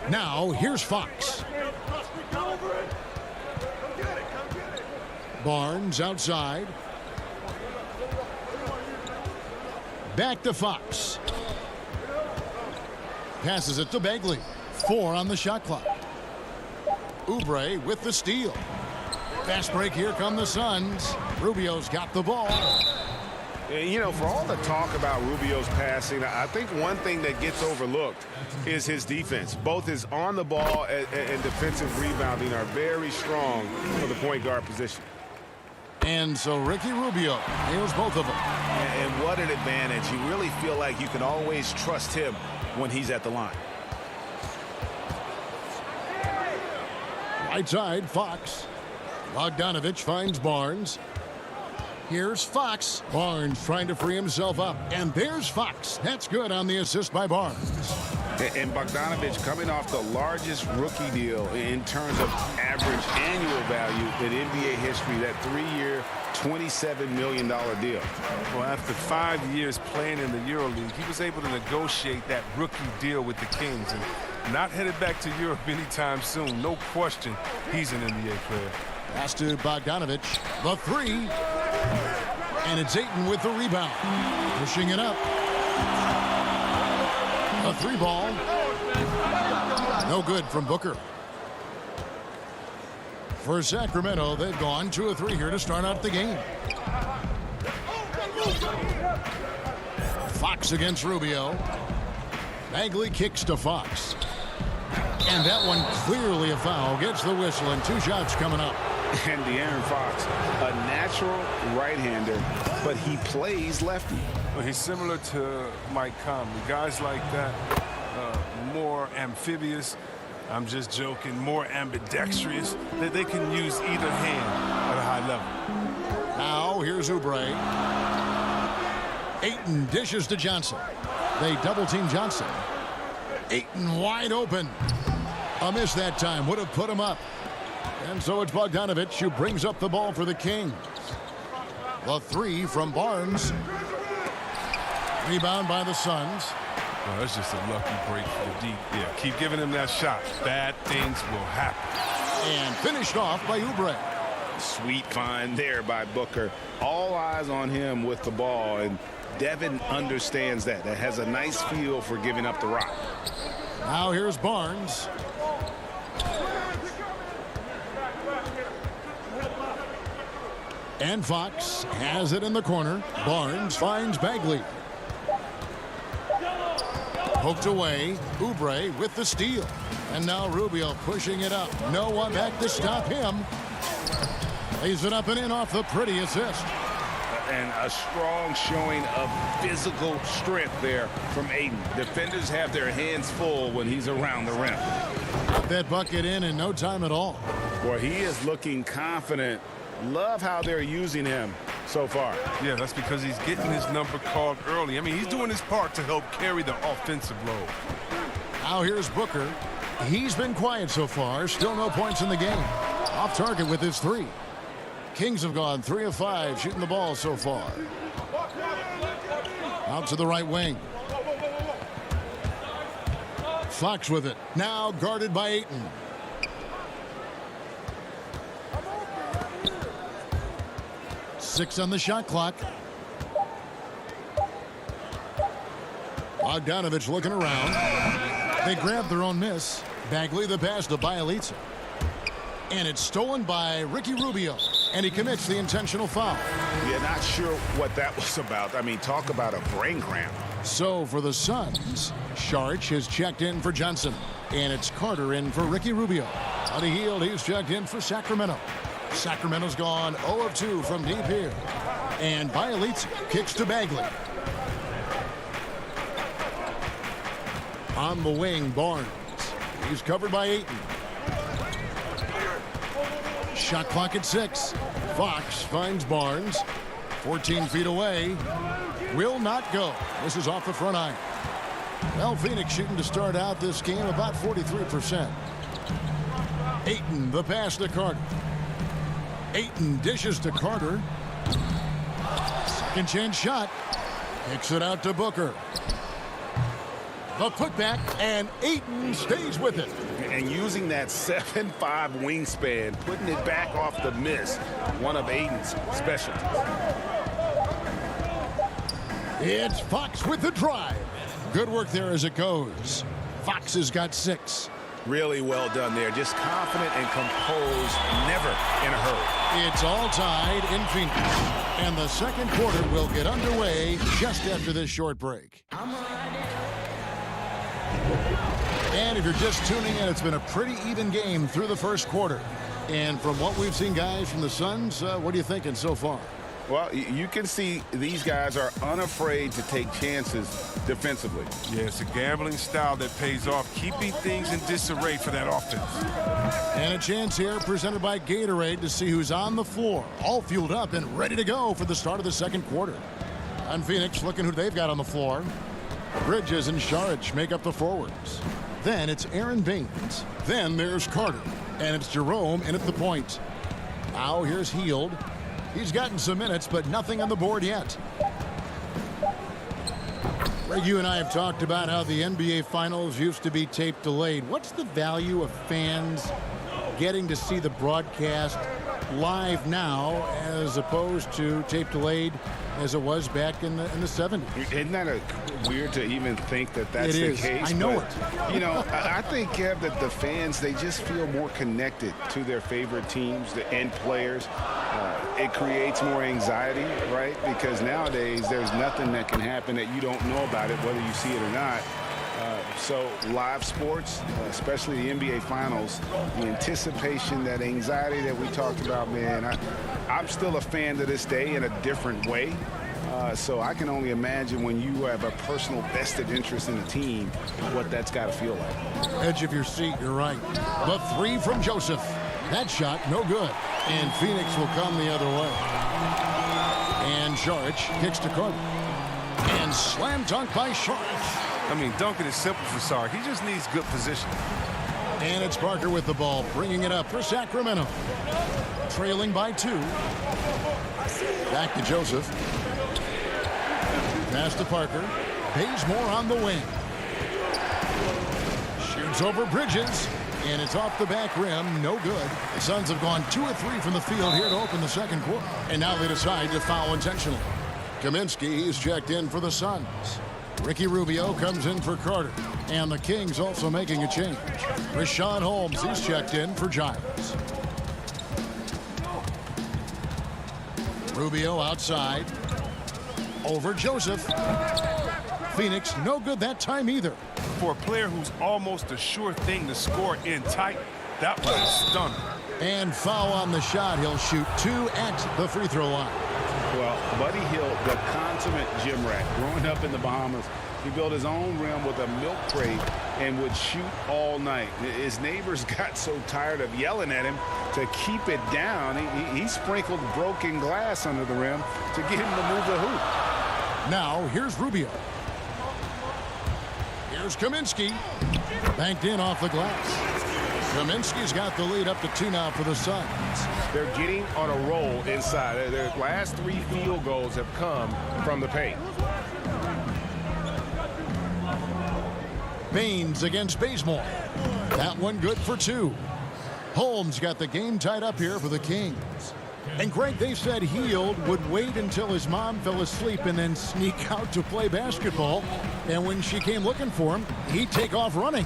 Now, here's Fox. Barnes outside. Back to Fox. Passes it to Bagley. 4 on the shot clock. Oubre with the steal. Fast break, here come the Suns. Rubio's got the ball. You know, for all the talk about Rubio's passing, I think one thing that gets overlooked is his defense. Both his on the ball and defensive rebounding are very strong for the point guard position. And so Ricky Rubio nails both of them. And what an advantage. You really feel like you can always trust him when he's at the line. Right side, Fox. Bogdanovich finds Barnes. Here's Fox. Barnes trying to free himself up. And there's Fox. That's good on the assist by Barnes. And Bogdanovich coming off the largest rookie deal in terms of average annual value in NBA history, that 3-year, $27 million deal. Well, after 5 years playing in the EuroLeague, he was able to negotiate that rookie deal with the Kings and not headed back to Europe anytime soon. No question, he's an NBA player. Pass to Bogdanovich. The 3. And it's Ayton with the rebound. Pushing it up. A 3 ball. No good from Booker. For Sacramento, they've gone 2 of 3 here to start out the game. Fox against Rubio. Bagley kicks to Fox. And that one clearly a foul. Gets the whistle, and 2 shots coming up. And De'Aaron Fox, a natural right-hander, but he plays lefty. Well, he's similar to Mike Conley. Guys like that, more amphibious, I'm just joking, more ambidextrous, that they can use either hand at a high level. Now, here's Oubre. Ayton dishes to Johnson. They double-team Johnson. Ayton wide open. A miss that time. Would have put him up. And so it's Bogdanovich who brings up the ball for the Kings. The 3 from Barnes. Rebound by the Suns. Well, that's just a lucky break for the deep. Yeah, keep giving him that shot. Bad things will happen. And finished off by Oubre. Sweet find there by Booker. All eyes on him with the ball, and Devin understands that. That has a nice feel for giving up the rock. Now here's Barnes. And Fox has it in the corner. Barnes finds Bagley. Poked away. Oubre with the steal. And now Rubio pushing it up. No one back to stop him. Lays it up and in off the pretty assist. And a strong showing of physical strength there from Ayton. Defenders have their hands full when he's around the rim. Got that bucket in no time at all. Boy, he is looking confident. Love how they're using him so far. Yeah, that's because he's getting his number called early. I mean, he's doing his part to help carry the offensive load. Now here's Booker. He's been quiet so far. Still no points in the game. Off target with his 3. Kings have gone 3 of 5 shooting the ball so far. Out to the right wing. Fox with it. Now guarded by Ayton. Six on the shot clock. Bogdanovich looking around. They grab their own miss. Bagley the pass to Bjelica. And it's stolen by Ricky Rubio. And he commits the intentional foul. Yeah, not sure what that was about. I mean, talk about a brain cramp. So for the Suns, Sharch has checked in for Johnson, and it's Carter in for Ricky Rubio. On the heel, he's checked in for Sacramento. Sacramento's gone 0 of 2 from deep here. And Bielitsa kicks to Bagley. On the wing, Barnes. He's covered by Ayton. Shot clock at 6. Fox finds Barnes. 14 feet away. Will not go. This is off the front iron. Well, Phoenix shooting to start out this game about 43%. Ayton, the pass to Carter. Ayton dishes to Carter. Second chance shot. Kicks it out to Booker. The putback, and Ayton stays with it. And using that 7'5" wingspan, putting it back off the miss, one of Ayton's specialties. It's Fox with the drive. Good work there as it goes. Fox has got 6. Really well done there. Just confident and composed, never in a hurry. It's all tied in Phoenix. And the second quarter will get underway just after this short break. And if you're just tuning in, it's been a pretty even game through the first quarter. And from what we've seen, guys, from the Suns, what are you thinking so far? Well, you can see these guys are unafraid to take chances defensively. Yeah, it's a gambling style that pays off, keeping things in disarray for that offense. And a chance here presented by Gatorade to see who's on the floor, all fueled up and ready to go for the start of the second quarter. On Phoenix, looking who they've got on the floor. Bridges and Sharch make up the forwards. Then it's Aaron Baines. Then there's Carter. And it's Jerome in at the point. Now here's Hield. He's gotten some minutes, but nothing on the board yet. Greg, you and I have talked about how the NBA Finals used to be tape delayed. What's the value of fans getting to see the broadcast live now as opposed to tape delayed as it was back in the 70s? Isn't that weird to even think that that's the case? I know but, it. You know, I think, Kev, that the fans, they just feel more connected to their favorite teams and players. It creates more anxiety, right? Because nowadays there's nothing that can happen that you don't know about it, whether you see it or not. So live sports, especially the NBA Finals, the anticipation, that anxiety that we talked about, man, I'm still a fan to this day in a different way. So I can only imagine when you have a personal vested interest in the team, what that's got to feel like. Edge of your seat, you're right. The 3 from Joseph. That shot, no good. And Phoenix will come the other way. And Sharch kicks to Carter. And slam dunk by Sharch. I mean, dunking is simple for Sark. He just needs good position. And it's Parker with the ball, bringing it up for Sacramento. Trailing by 2. Back to Joseph. Pass to Parker. Bazemore on the wing. Shoots over Bridges. And it's off the back rim. No good. The Suns have gone 2 of 3 from the field here to open the second quarter. And now they decide to foul intentionally. Kaminsky is checked in for the Suns. Ricky Rubio comes in for Carter. And the Kings also making a change. Rashawn Holmes, he's checked in for Giles. Rubio outside. Over Joseph. Phoenix, no good that time either. For a player who's almost a sure thing to score in tight, that was stunning. And foul on the shot. He'll shoot 2 at the free throw line. Well, Buddy Hield, the consummate gym rat, growing up in the Bahamas, he built his own rim with a milk crate and would shoot all night. His neighbors got so tired of yelling at him to keep it down. He sprinkled broken glass under the rim to get him to move the hoop. Now, here's Rubio. Here's Kaminsky. Banked in off the glass. Kaminsky's got the lead up to 2 now for the Suns. They're getting on a roll inside. Their last 3 field goals have come from the paint. Baines against Bazemore. That one good for 2. Holmes got the game tied up here for the Kings. And Greg, they said Hield would wait until his mom fell asleep and then sneak out to play basketball. And when she came looking for him, he'd take off running.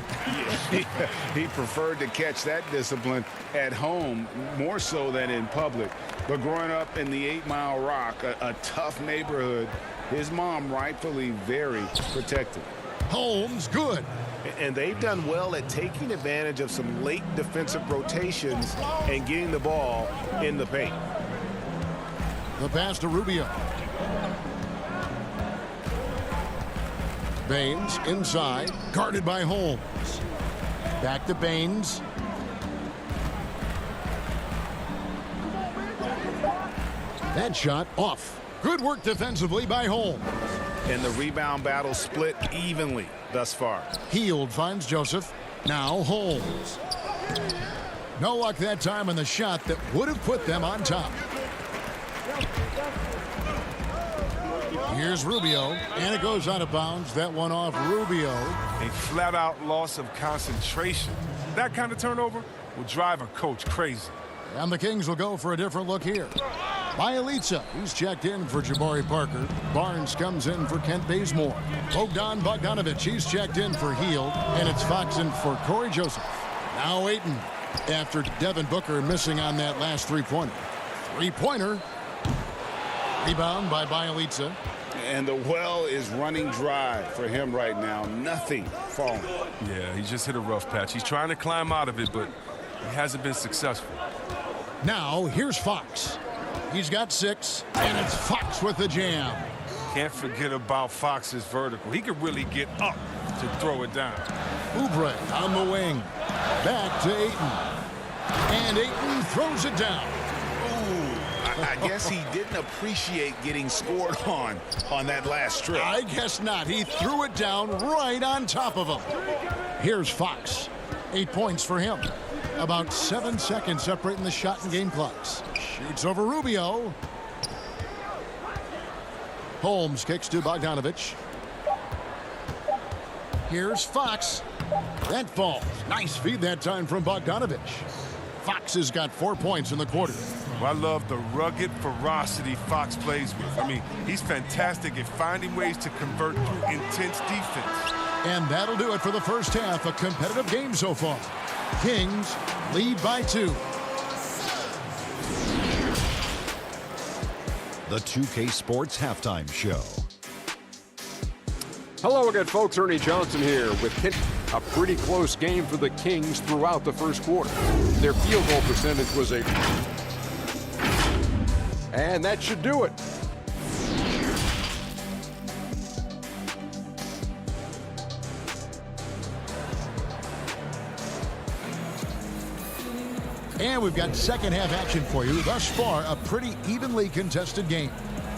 He preferred to catch that discipline at home more so than in public. But growing up in the 8 Mile Rock, a tough neighborhood, His mom rightfully very protective. Holmes, good. And they've done well at taking advantage of some late defensive rotations and getting the ball in the paint. The pass to Rubio. Baines inside, guarded by Holmes. Back to Baines. That shot off. Good work defensively by Holmes. And the rebound battle split evenly thus far. Heald finds Joseph. Now Holmes. No luck that time on the shot that would have put them on top. Here's Rubio, and it goes out of bounds. That one off Rubio. A flat-out loss of concentration. That kind of turnover will drive a coach crazy. And the Kings will go for a different look here. Bielitsa, he's checked in for Jabari Parker. Barnes comes in for Kent Bazemore. Bogdan Bogdanovic, he's checked in for Heald. And it's Fox in for Corey Joseph. Now Ayton, after Devin Booker missing on that last three-pointer. Three-pointer. Rebound by Bielitsa. And the well is running dry for him right now. Nothing falling. Yeah, he just hit a rough patch. He's trying to climb out of it, but he hasn't been successful. Now, here's Fox. He's got 6, and it's Fox with the jam. Can't forget about Fox's vertical. He could really get up to throw it down. Oubre on the wing. Back to Ayton. And Ayton throws it down. I guess he didn't appreciate getting scored on that last trip. I guess not. He threw it down right on top of him. Here's Fox. 8 points for him. About 7 seconds separating the shot and game clocks. Shoots over Rubio. Holmes kicks to Bogdanovic. Here's Fox. That falls. Nice feed that time from Bogdanovic. Fox has got 4 points in the quarter. Well, I love the rugged ferocity Fox plays with. I mean, he's fantastic at finding ways to convert through intense defense. And that'll do it for the first half. A competitive game so far. Kings lead by 2. The 2K Sports Halftime Show. Hello again, folks. Ernie Johnson here with a pretty close game for the Kings throughout the first quarter. Their field goal percentage was and that should do it. And we've got second half action for you. Thus far, a pretty evenly contested game.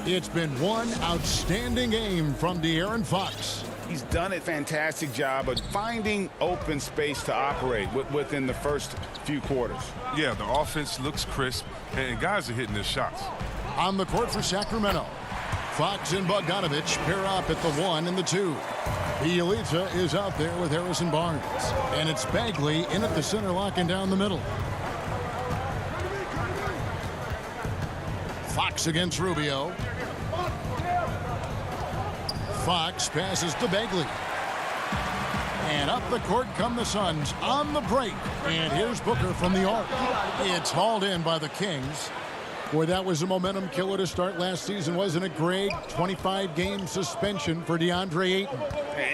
It's been one outstanding game from De'Aaron Fox. He's done a fantastic job of finding open space to operate within the first few quarters. Yeah, the offense looks crisp, and guys are hitting their shots. On the court for Sacramento, Fox and Bogdanovic pair up at the 1 and the 2. Bielitsa is out there with Harrison Barnes. And it's Bagley in at the center, locking down the middle. Fox against Rubio. Fox passes to Bagley. And up the court come the Suns on the break. And here's Booker from the arc. It's hauled in by the Kings. Boy, that was a momentum killer to start last season, wasn't it, Greg? 25-game suspension for DeAndre Ayton.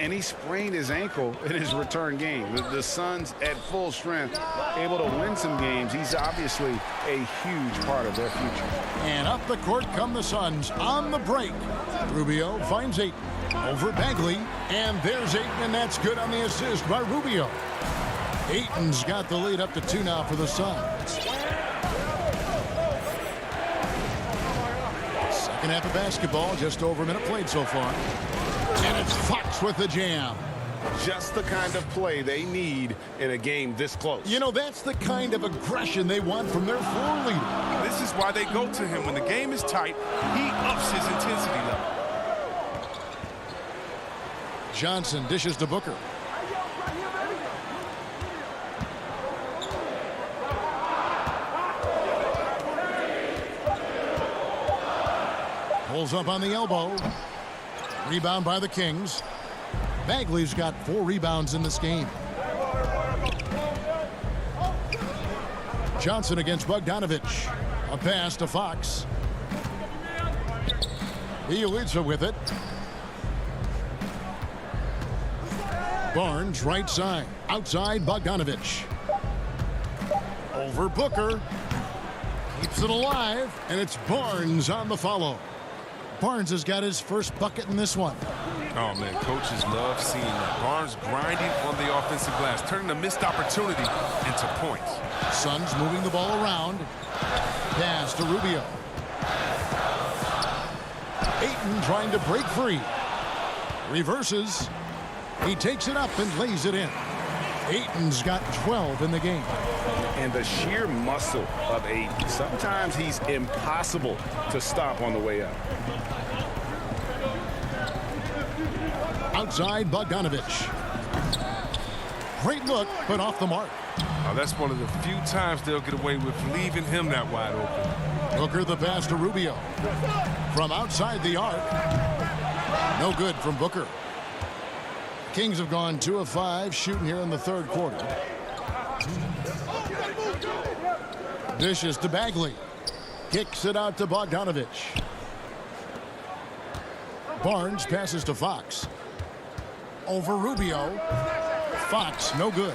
And he sprained his ankle in his return game. The Suns at full strength, able to win some games. He's obviously a huge part of their future. And up the court come the Suns on the break. Rubio finds Ayton over Bagley. And there's Ayton, and that's good on the assist by Rubio. Ayton's got the lead up to 2 now for the Suns. Second half of basketball, just over a minute played so far. And it's Fox with the jam. Just the kind of play they need in a game this close. You know, that's the kind of aggression they want from their floor leader. This is why they go to him. When the game is tight, he ups his intensity level. Johnson dishes to Booker. Pulls up on the elbow. Rebound by the Kings. Bagley's got 4 rebounds in this game. Johnson against Bogdanovic. A pass to Fox. He leads it with it. Barnes right side. Outside Bogdanovich. Over Booker. Keeps it alive, and it's Barnes on the follow. Barnes has got his first bucket in this one. Oh, man, coaches love seeing that. Barnes grinding on the offensive glass, turning a missed opportunity into points. Suns moving the ball around. Pass to Rubio. Ayton trying to break free. Reverses. He takes it up and lays it in. Ayton's got 12 in the game. And the sheer muscle of Ayton. Sometimes he's impossible to stop on the way up. Outside Bogdanovich. Great look, but off the mark. Oh, that's one of the few times they'll get away with leaving him that wide open. Booker the pass to Rubio. From outside the arc. No good from Booker. Kings have gone 2 of 5 shooting here in the third quarter. Dishes to Bagley. Kicks it out to Bogdanovich. Barnes passes to Fox. Over Rubio. Fox, no good.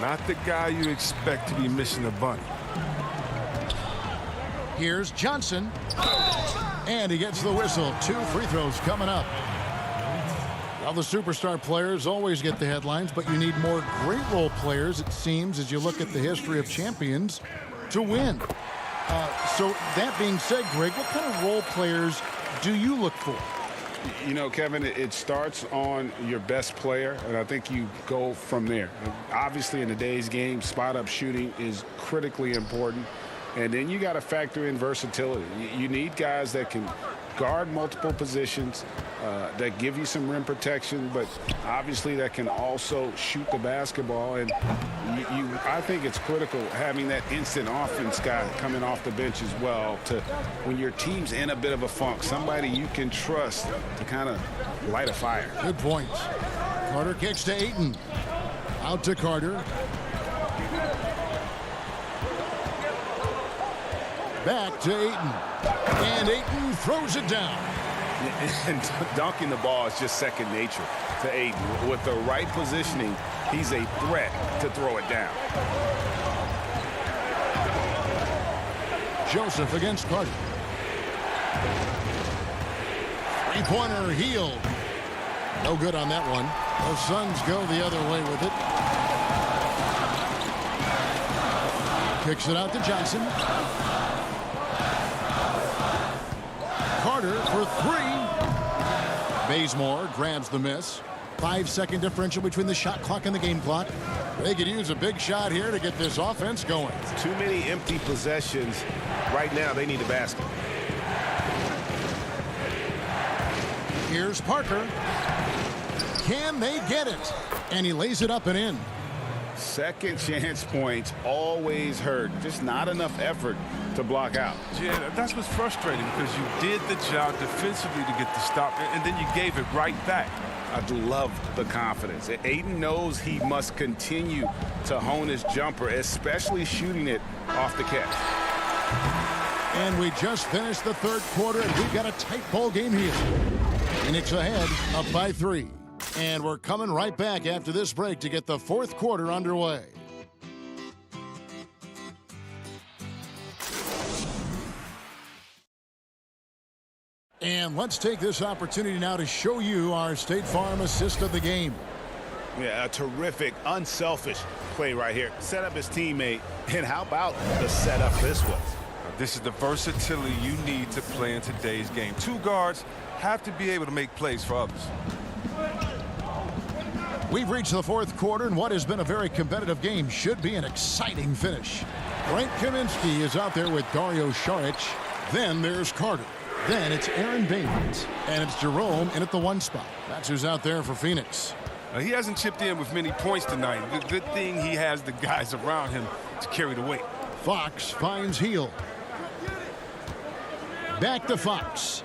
Not the guy you expect to be missing a bunny. Here's Johnson. And he gets the whistle. 2 free throws coming up. Well, the superstar players always get the headlines, but you need more great role players, it seems, as you look at the history of champions, to win. So that being said, Greg, what kind of role players do you look for? You know, Kevin, it starts on your best player, and I think you go from there. Obviously, in today's game, spot-up shooting is critically important, and then you got to factor in versatility. You need guys that can guard multiple positions, that give you some rim protection, but obviously that can also shoot the basketball. And I think it's critical having that instant offense guy coming off the bench as well, to when your team's in a bit of a funk, somebody you can trust to kind of light a fire. Good point. Carter kicks to Ayton. Out to Carter. Back to Ayton. And Ayton throws it down. And dunking the ball is just second nature to Ayton. With the right positioning, he's a threat to throw it down. Joseph against Carter. Three-pointer Hield. No good on that one. The Suns go the other way with it. Kicks it out to Johnson. Carter for 3. Bazemore grabs the miss. 5-second differential between the shot clock and the game clock. They could use a big shot here to get this offense going. Too many empty possessions. Right now, they need a basket. Here's Parker. Can they get it? And he lays it up and in. Second chance points always hurt. Just not enough effort to block out. Yeah, that's what's frustrating, because you did the job defensively to get the stop, and then you gave it right back. I do love the confidence. Ayton knows he must continue to hone his jumper, especially shooting it off the catch. And we just finished the third quarter, and we've got a tight ball game here. Phoenix ahead, up by 3. And we're coming right back after this break to get the fourth quarter underway. And let's take this opportunity now to show you our State Farm assist of the game. Yeah, a terrific, unselfish play right here. Set up his teammate, and how about the setup this was? This is the versatility you need to play in today's game. 2 guards have to be able to make plays for others. We've reached the fourth quarter, and what has been a very competitive game should be an exciting finish. Frank Kaminsky is out there with Dario Saric. Then there's Carter. Then it's Aaron Baines. And it's Jerome in at the 1 spot. That's who's out there for Phoenix. He hasn't chipped in with many points tonight. Good thing he has the guys around him to carry the weight. Fox finds Hield. Back to Fox.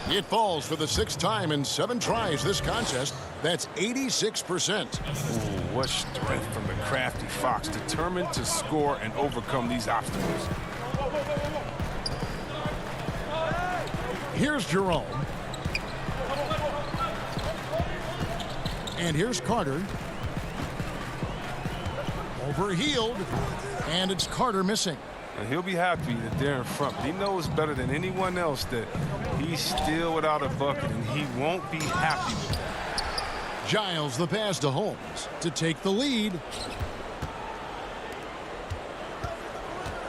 It falls for the 6th time in 7 tries this contest. That's 86%. Ooh, what strength from the crafty Fox, determined to score and overcome these obstacles. Here's Jerome. And here's Carter. Overhealed. And it's Carter missing. And he'll be happy that they're in front. He knows better than anyone else that he's still without a bucket, and he won't be happy with that. Giles the pass to Holmes to take the lead.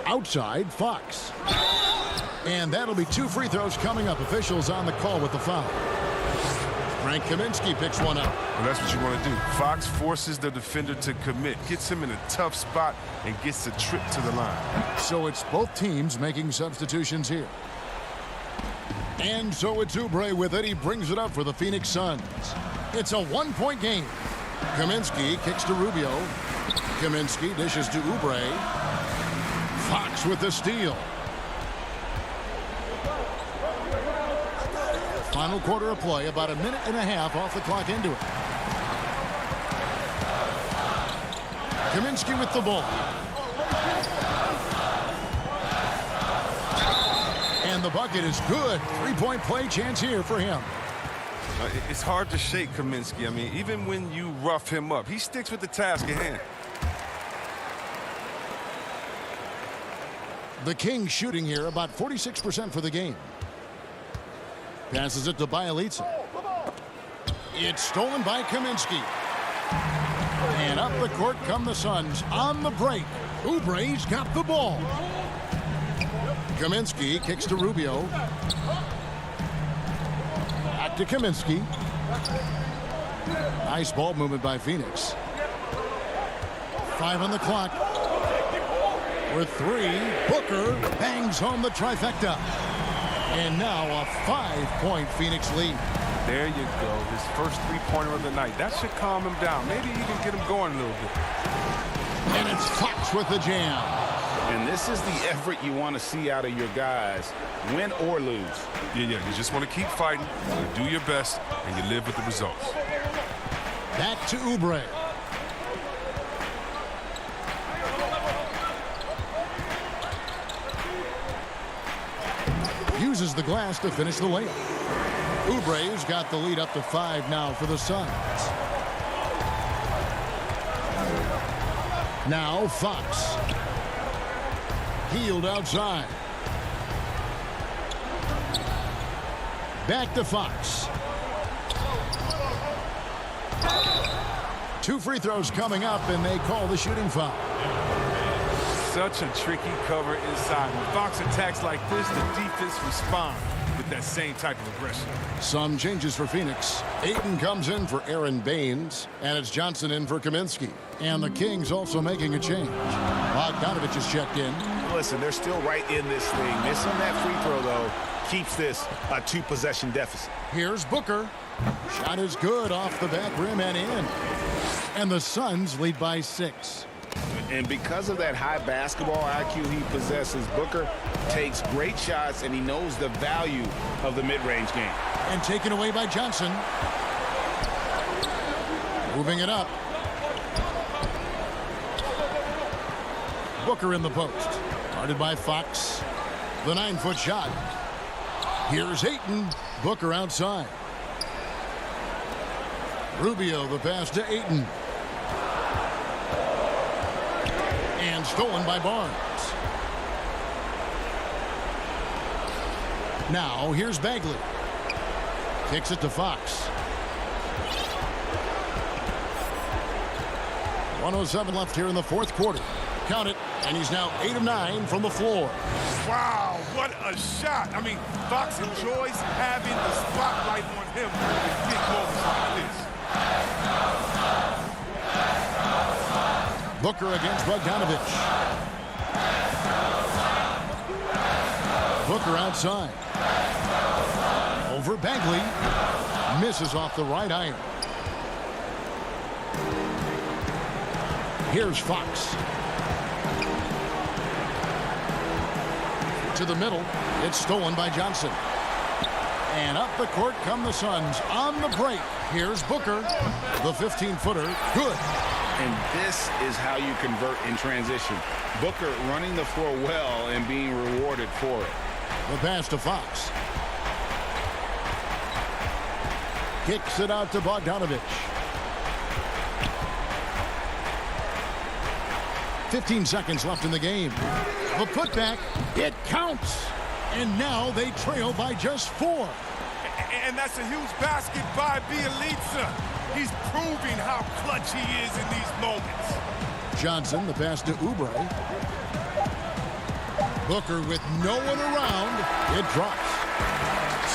Outside, Fox. And that'll be 2 free throws coming up. Officials on the call with the foul. Frank Kaminsky picks one up. Well, that's what you want to do. Fox forces the defender to commit, gets him in a tough spot, and gets a trip to the line. So it's both teams making substitutions here. And so it's Oubre with it. He brings it up for the Phoenix Suns. It's a 1-point game. Kaminsky kicks to Rubio. Kaminsky dishes to Oubre. Fox with the steal. Final quarter of play, about a minute and a half off the clock into it. Kaminsky with the ball. And the bucket is good. 3-point play chance here for him. It's hard to shake Kaminsky. I mean, even when you rough him up, he sticks with the task at hand. The Kings shooting here about 46% for the game. Passes it to Bielitsa. It's stolen by Kaminsky. And up the court come the Suns on the break. Oubre's got the ball. Kaminsky kicks to Rubio. Back to Kaminsky. Nice ball movement by Phoenix. 5 on the clock. With 3, Booker bangs home the trifecta. And now a 5-point Phoenix lead. There you go. His first 3-pointer of the night. That should calm him down. Maybe even get him going a little bit. And it's Fox with the jam. And this is the effort you want to see out of your guys, win or lose. Yeah. You just want to keep fighting, you do your best, and you live with the results. Back to Oubre. Uses the glass to finish the layup. Oubre's got the lead up to 5 now for the Suns. Now Fox. Healed outside. Back to Fox. 2 free throws coming up, and they call the shooting foul. Such a tricky cover inside. When Fox attacks like this, the defense responds with that same type of aggression. Some changes for Phoenix. Ayton comes in for Aaron Baines, and it's Johnson in for Kaminsky. And the Kings also making a change. Bogdanovich is checked in. Listen, they're still right in this thing. Missing that free throw, though, keeps this a 2-possession deficit. Here's Booker. Shot is good off the back rim and in. And the Suns lead by 6. And because of that high basketball IQ he possesses, Booker takes great shots, and he knows the value of the mid-range game. And taken away by Johnson. Moving it up. Booker in the post. Guarded by Fox. The 9-foot shot. Here's Ayton. Booker outside. Rubio the pass to Ayton. And stolen by Barnes. Now here's Bagley. Kicks it to Fox. 1:07 left here in the 4th quarter. Count it, and he's now 8 of 9 from the floor. Wow, what a shot. I mean, Fox enjoys having the spotlight on him in big moments like this. Booker against Bogdanovich. Booker outside. Over Bagley. Misses off the right iron. Here's Fox. To the middle. It's stolen by Johnson. And up the court come the Suns on the break. Here's Booker. The 15-footer. Good. And this is how you convert in transition. Booker running the floor well and being rewarded for it. The pass to Fox. Kicks it out to Bogdanovich. 15 seconds left in the game. The putback, it counts. And now they trail by just 4. And that's a huge basket by Bielitsa. He's proving how clutch he is in these moments. Johnson, the pass to Oubre. Booker with no one around. It drops.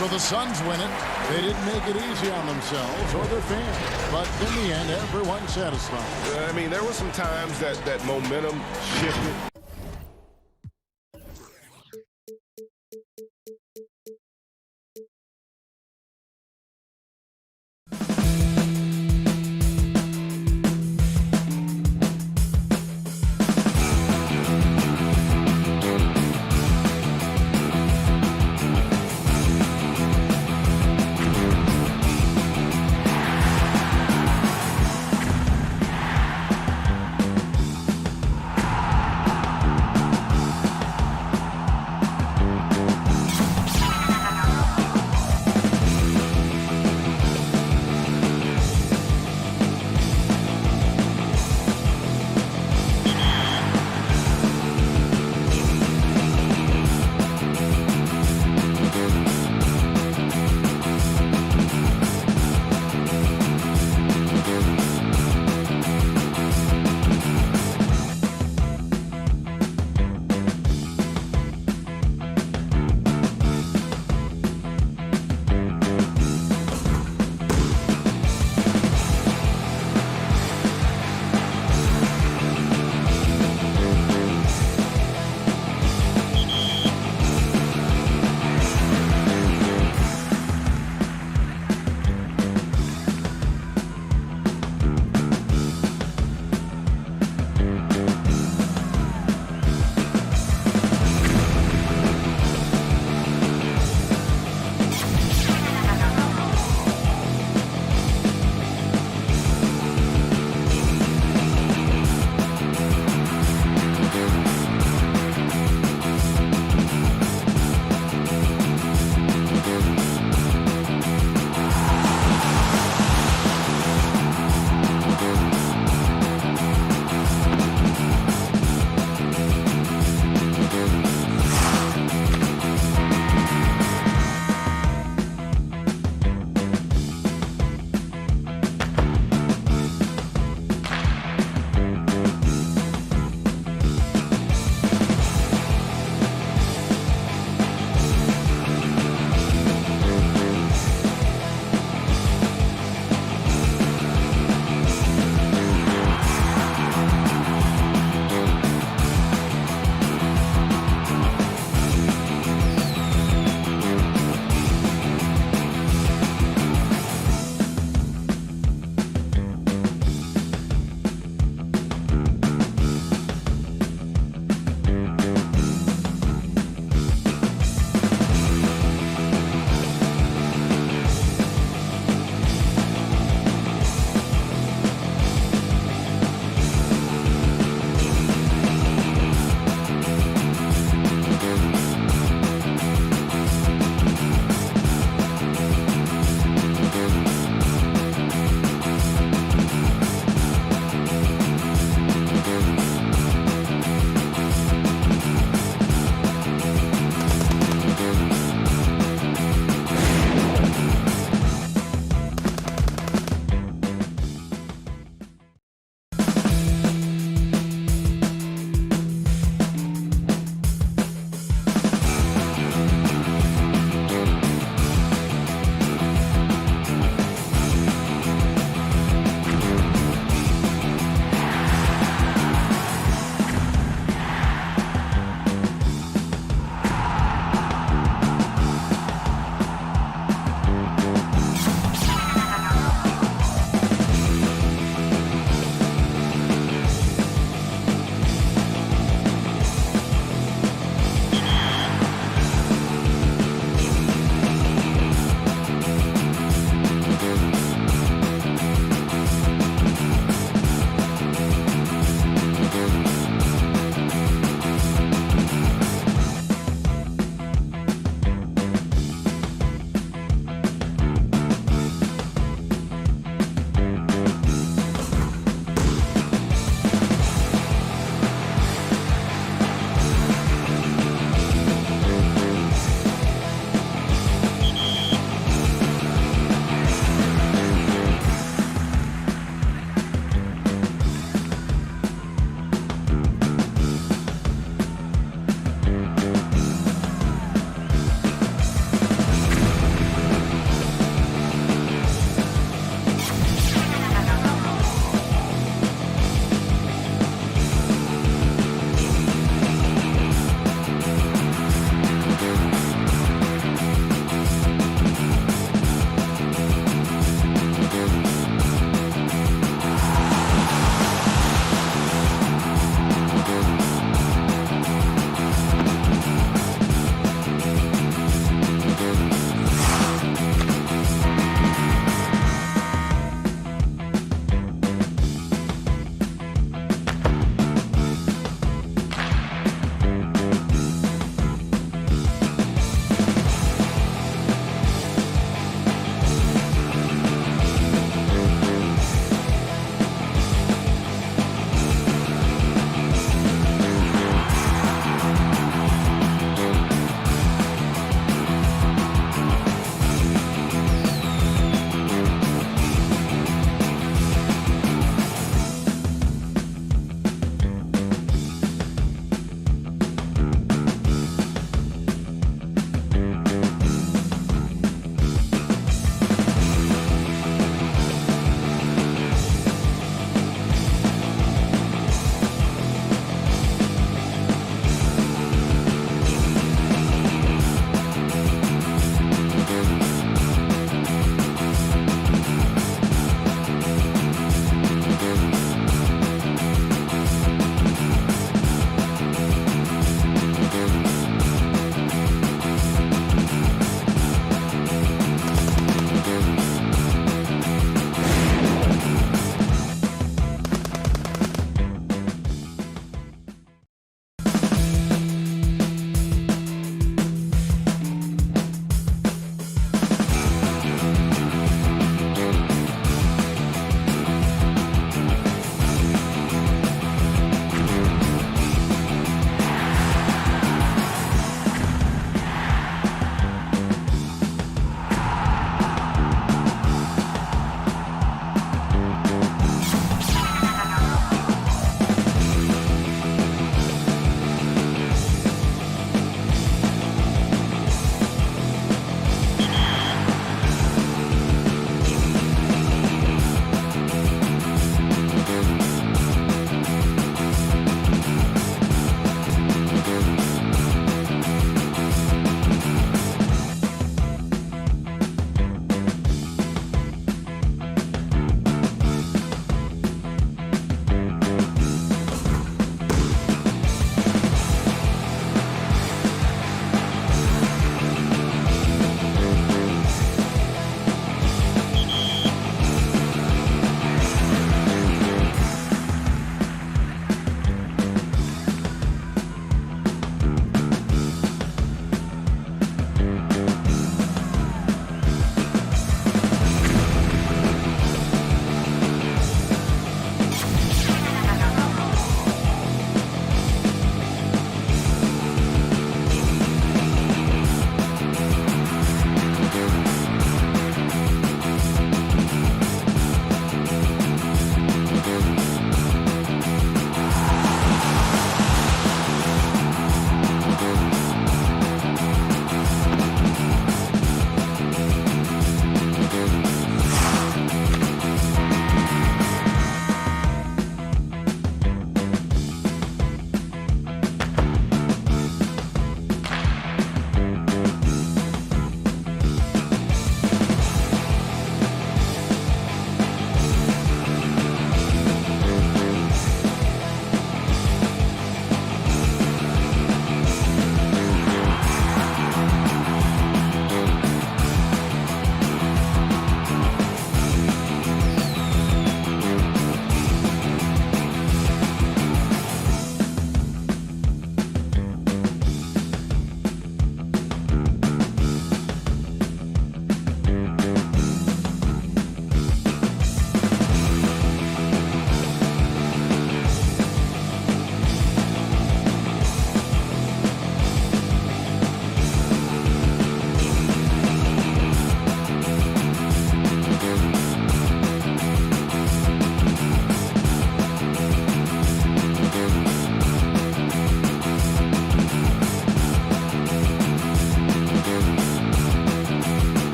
So the Suns win it. They didn't make it easy on themselves or their fans. But in the end, everyone's satisfied. I mean, there were some times that momentum shifted.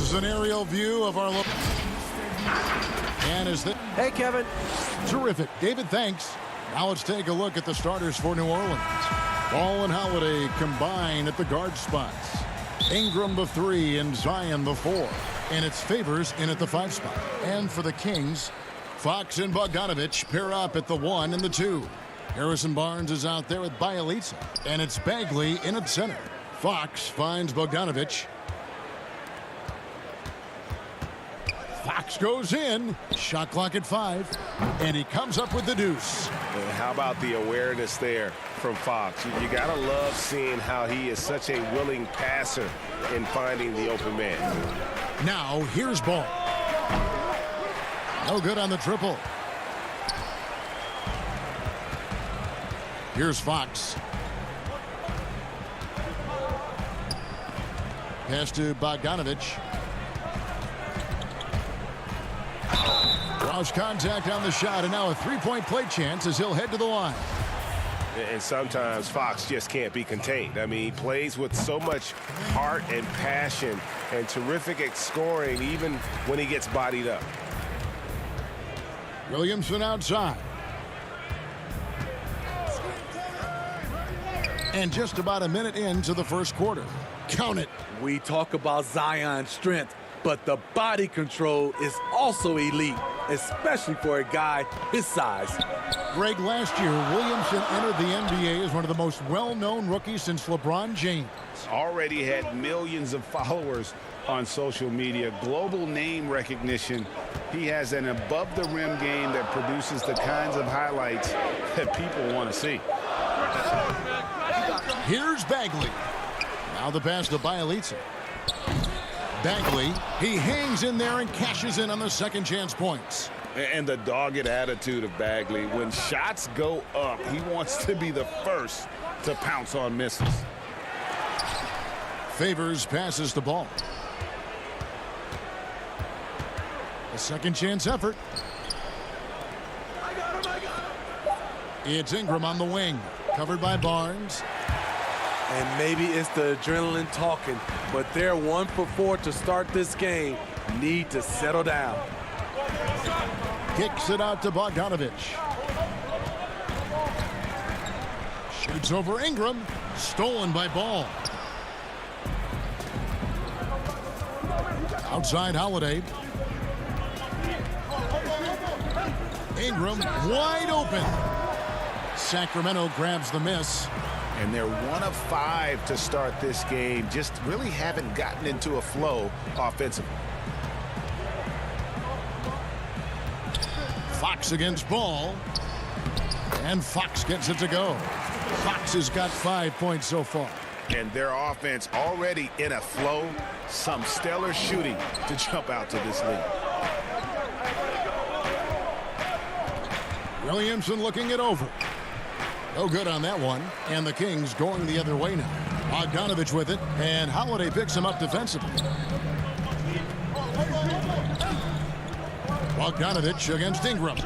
Here's an aerial view of our look. And is that Hey, Kevin. terrific. David, thanks. Now let's take a look at the starters for New Orleans. Ball and Holiday combine at the guard spots. Ingram the 3 and Zion the 4. And it's Favors in at the 5 spot. And for the Kings, Fox and Bogdanovich pair up at the 1 and the 2. Harrison Barnes is out there with Bielitsa. And it's Bagley in at center. Fox finds Bogdanovich. Fox goes in. Shot clock at 5. And he comes up with the deuce. And how about the awareness there from Fox? You got to love seeing how he is such a willing passer in finding the open man. Now, here's Ball. No good on the triple. Here's Fox. Pass to Bogdanovich. Draws contact on the shot, and now a three-point play chance as he'll head to the line. And sometimes Fox just can't be contained. I mean, he plays with so much heart and passion and terrific at scoring even when he gets bodied up. Williamson outside. And just about a minute into the first quarter. Count it. We talk about Zion's strength, but the body control is also elite, especially for a guy his size. Greg, last year, Williamson entered the NBA as one of the most well-known rookies since LeBron James. Already had millions of followers on social media, global name recognition. He has an above-the-rim game that produces the kinds of highlights that people want to see. Here's Bagley. Now the pass to Bielitsa. Bagley, he hangs in there and cashes in on the second chance points. And the dogged attitude of Bagley. When shots go up, he wants to be the first to pounce on misses. Favors passes the ball. A second chance effort. It's Ingram on the wing, covered by Barnes. And maybe it's the adrenaline talking, but they're 1 for 4 to start this game. Need to settle down. Kicks it out to Bogdanovich. Shoots over Ingram. Stolen by Ball. Outside Holiday. Ingram wide open. Sacramento grabs the miss. And they're 1 of 5 to start this game. Just really haven't gotten into a flow offensively. Fox against Ball. And Fox gets it to go. Fox has got 5 points so far. And their offense already in a flow. Some stellar shooting to jump out to this lead. Williamson looking it over. No good on that one. And the Kings going the other way now. Bogdanovich with it. And Holiday picks him up defensively. Bogdanovich against Ingram.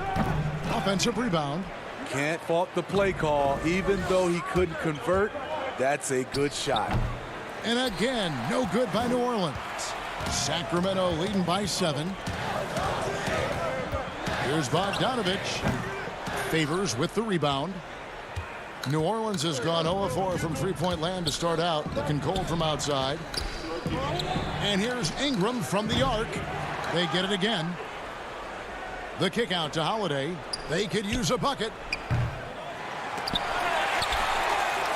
Offensive rebound. Can't fault the play call. Even though he couldn't convert, that's a good shot. And again, no good by New Orleans. Sacramento leading by 7. Here's Bogdanovich. Favors with the rebound. New Orleans has gone 0-4 from three-point land to start out. Looking cold from outside. And here's Ingram from the arc. They get it again. The kick out to Holiday. They could use a bucket.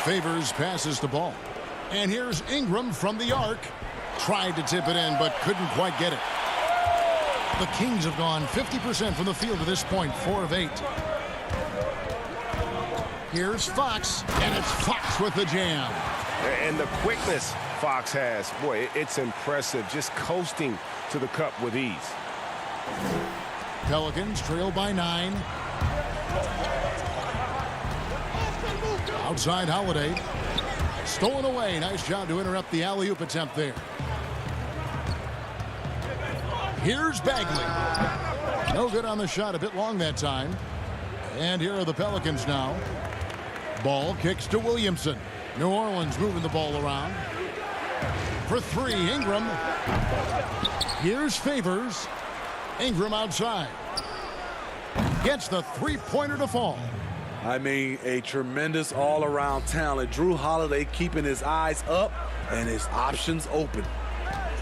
Favors passes the ball. And here's Ingram from the arc. Tried to tip it in, but couldn't quite get it. The Kings have gone 50% from the field to this point, 4 of 8. Here's Fox, and it's Fox with the jam. And the quickness Fox has, boy, it's impressive. Just coasting to the cup with ease. Pelicans trail by 9. Outside Holiday. Stolen away. Nice job to interrupt the alley-oop attempt there. Here's Bagley. No good on the shot. A bit long that time. And here are the Pelicans now. Ball kicks to Williamson. New Orleans moving the ball around. for three. Ingram. Here's Favors. Ingram outside. Gets the three-pointer to fall. I mean, a tremendous all-around talent. Drew Holiday keeping his eyes up and his options open.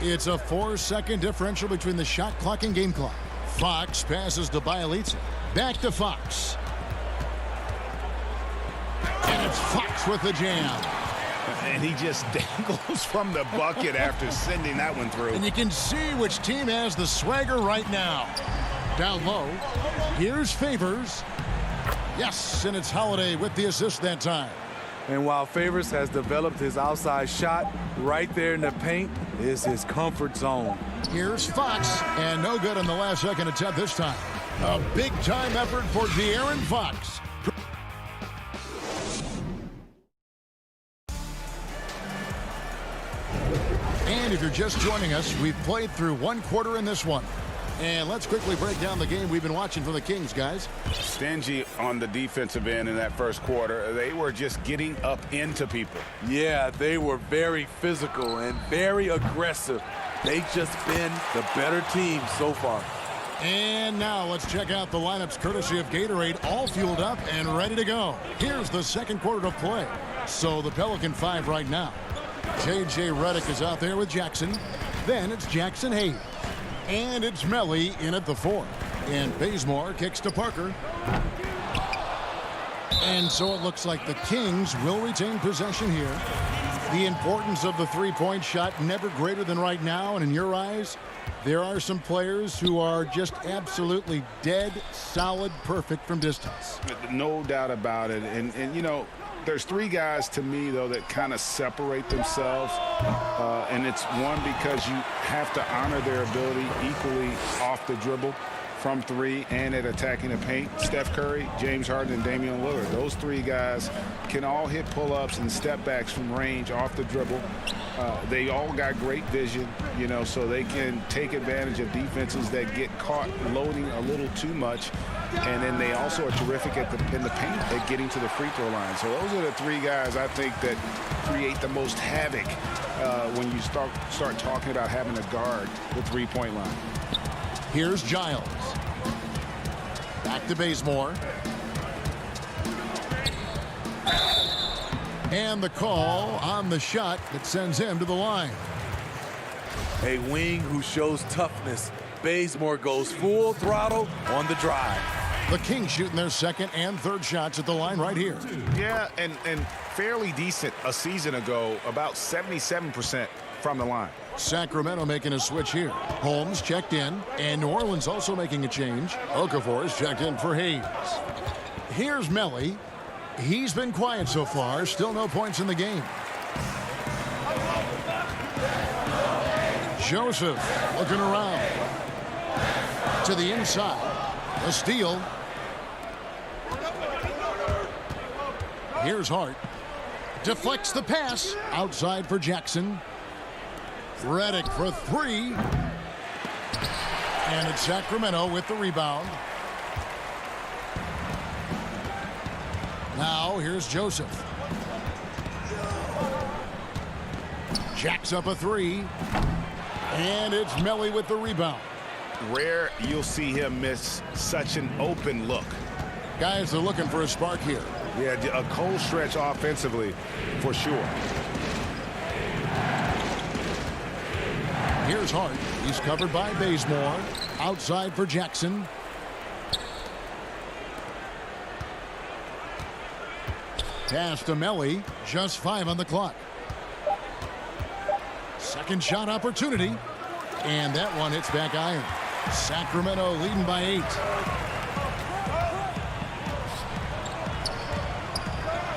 It's a 4-second differential between the shot clock and game clock. Fox passes to Bielitsa. Back to Fox. And it's Fox with the jam. And he just dangles from the bucket after sending that one through. And you can see which team has the swagger right now. Down low. Here's Favors. Yes, and it's Holiday with the assist that time. And while Favors has developed his outside shot, right there in the paint is his comfort zone. Here's Fox, and no good on the last second attempt this time. A big-time effort for De'Aaron Fox. And if you're just joining us, we've played through one quarter in this one. And let's quickly break down the game we've been watching from the Kings, guys. Stingy on the defensive end in that first quarter. They were just getting up into people. Yeah, they were very physical and very aggressive. They've just been the better team so far. And now let's check out the lineups courtesy of Gatorade, all fueled up and ready to go. Here's the second quarter to play. So the Pelican 5 right now. J.J. Redick is out there with Jackson. Then it's Jackson Hayes. And it's Melly in at the 4. And Bazemore kicks to Parker. And so it looks like the Kings will retain possession here. The importance of the three-point shot never greater than right now. And in your eyes, there are some players who are just absolutely dead, solid, perfect from distance. No doubt about it. And you know, there's three guys to me, though, that kind of separate themselves. And it's one, because you have to honor their ability equally off the dribble, from three, and at attacking the paint. Steph Curry, James Harden, and Damian Lillard. Those three guys can all hit pull-ups and step-backs from range off the dribble. They all got great vision, you know, so they can take advantage of defenses that get caught loading a little too much. And then they also are terrific in the paint at getting to the free throw line. So those are the three guys I think that create the most havoc when you start talking about having a guard the three-point line. Here's Giles. Back to Bazemore. And the call on the shot that sends him to the line. A wing who shows toughness. Bazemore goes full throttle on the drive. The Kings shooting their second and third shots at the line right here. Yeah, and fairly decent a season ago, about 77% from the line. Sacramento making a switch here. Holmes checked in, and New Orleans also making a change. Okafor is checked in for Hayes. Here's Melly. He's been quiet so far. Still no points in the game. Joseph looking around. To the inside. A steal. Here's Hart. Deflects the pass. Outside for Jackson. Redick for three. And it's Sacramento with the rebound. Now here's Joseph. Jacks up a three. And it's Melly with the rebound. Rare you'll see him miss such an open look. Guys are looking for a spark here. Yeah, a cold stretch offensively for sure. Here's Hart. He's covered by Bazemore. Outside for Jackson. Pass to Melly. Just 5 on the clock. Second shot opportunity. And that one hits back iron. Sacramento leading by 8.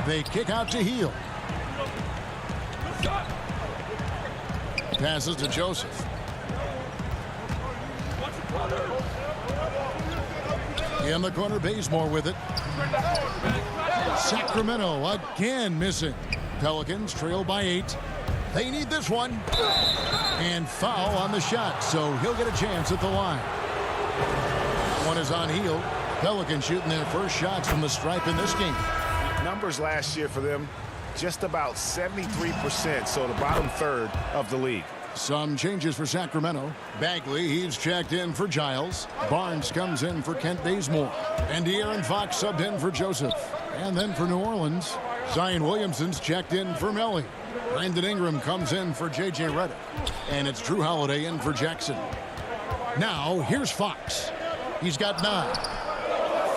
They kick out to Hield. Passes to Joseph. In the corner, Bazemore with it. Sacramento again missing. Pelicans trail by 8. They need this one. And foul on the shot, so he'll get a chance at the line. One is on Hield. Pelicans shooting their first shots from the stripe in this game. Numbers last year for them, just about 73%, so the bottom third of the league. Some changes for Sacramento. Bagley, he's checked in for Giles. Barnes comes in for Kent Bazemore. And De'Aaron Fox subbed in for Joseph. And then for New Orleans, Zion Williamson's checked in for Melly. Brandon Ingram comes in for J.J. Redick. And it's Drew Holiday in for Jackson. Now, here's Fox. He's got 9.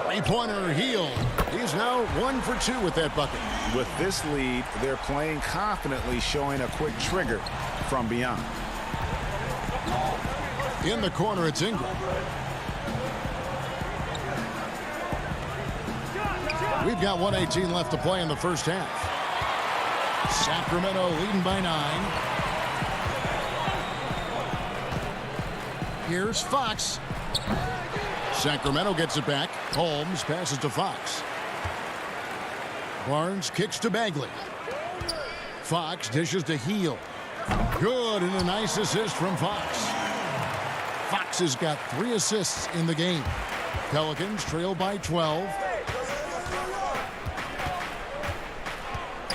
Three-pointer Hield. He's now 1 for 2 with that bucket. With this lead, they're playing confidently, showing a quick trigger from beyond. In the corner, it's Ingram. We've got 1:18 left to play in the first half. Sacramento leading by 9. Here's Fox. Sacramento gets it back. Holmes passes to Fox. Barnes kicks to Bagley. Fox dishes to Hield. Good, and a nice assist from Fox. Fox has got 3 assists in the game. Pelicans trail by 12.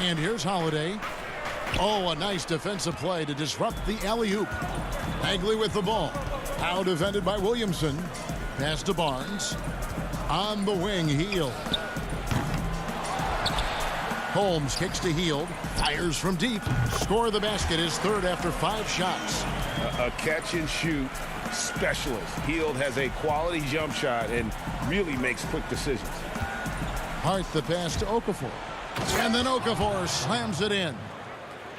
And here's Holiday. Oh, a nice defensive play to disrupt the alley-oop. Bagley with the ball. Now defended by Williamson. Pass to Barnes. On the wing, Hield. Holmes kicks to Hield. Fires from deep. Score the basket, his third after 5 shots. A catch-and-shoot specialist. Hield has a quality jump shot and really makes quick decisions. Hart the pass to Okafor. And then Okafor slams it in.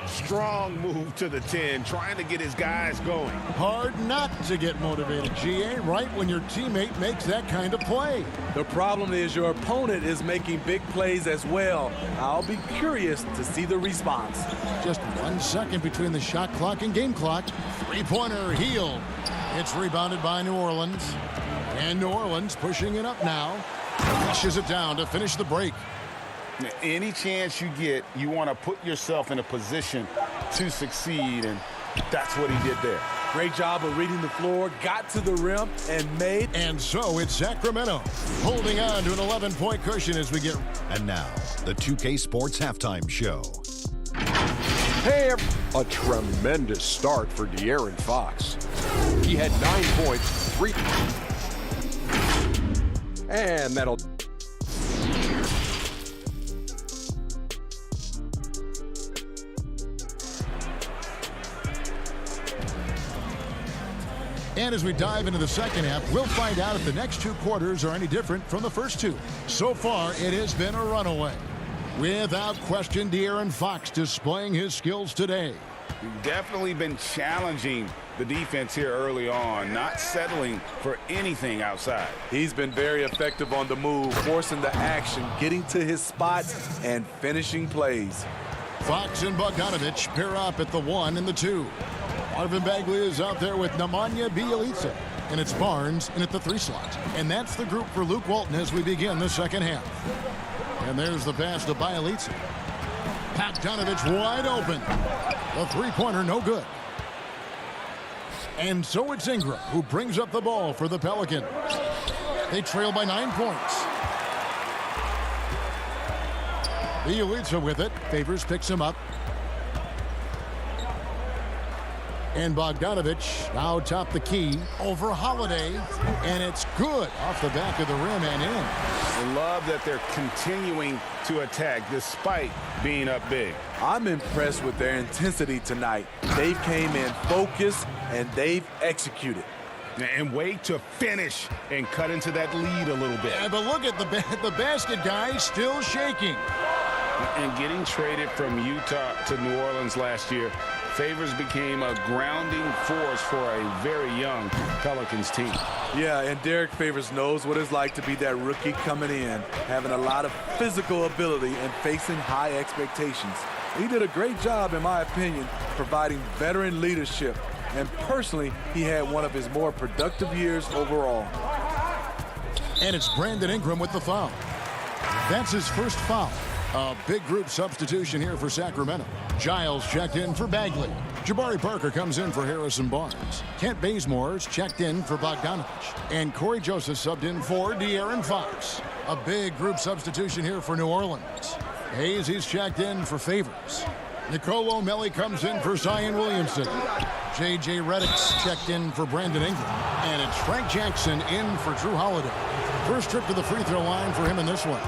Strong move to the 10, trying to get his guys going. Hard not to get motivated, GA, right when your teammate makes that kind of play. The problem is your opponent is making big plays as well. I'll be curious to see the response. Just 1 second between the shot clock and game clock. Three-pointer Hield. It's rebounded by New Orleans. And New Orleans pushing it up now. Pushes it down to finish the break. Any chance you get, you want to put yourself in a position to succeed, and that's what he did there. Great job of reading the floor, got to the rim, and made. And so it's Sacramento holding on to an 11-point cushion as we get. And now, the 2K Sports Halftime Show. Hey, a tremendous start for De'Aaron Fox. He had 9 points, 3. And that'll... And as we dive into the second half, we'll find out if the next 2 quarters are any different from the first 2. So far, it has been a runaway. Without question, De'Aaron Fox displaying his skills today. You've definitely been challenging the defense here early on, not settling for anything outside. He's been very effective on the move, forcing the action, getting to his spots, and finishing plays. Fox and Bogdanovich pair up at the 1 and the 2. Marvin Bagley is out there with Nemanja Bjelica. And it's Barnes in at the 3 slot. And that's the group for Luke Walton as we begin the second half. And there's the pass to Bjelica. Bogdanovich wide open. The three-pointer no good. And so it's Ingram who brings up the ball for the Pelicans. They trail by 9 points. Bjelica with it. Favors picks him up. And Bogdanovich now top the key over Holiday. And it's good off the back of the rim and in. I love that they're continuing to attack despite being up big. I'm impressed with their intensity tonight. They came in focused and they've executed. And way to finish and cut into that lead a little bit. Yeah, but look at the basket guy still shaking. And getting traded from Utah to New Orleans last year, Favors became a grounding force for a very young Pelicans team. Yeah, and Derek Favors knows what it's like to be that rookie coming in, having a lot of physical ability and facing high expectations. He did a great job, in my opinion, providing veteran leadership. And personally, he had one of his more productive years overall. And it's Brandon Ingram with the foul. That's his first foul. A big group substitution here for Sacramento. Giles checked in for Bagley. Jabari Parker comes in for Harrison Barnes. Kent Bazemore's checked in for Bogdanovich. And Corey Joseph subbed in for De'Aaron Fox. A big group substitution here for New Orleans. Hayes, he's checked in for Favors. Nicolo Melli comes in for Zion Williamson. J.J. Redick's checked in for Brandon Ingram. And it's Frank Jackson in for Drew Holiday. First trip to the free throw line for him in this one.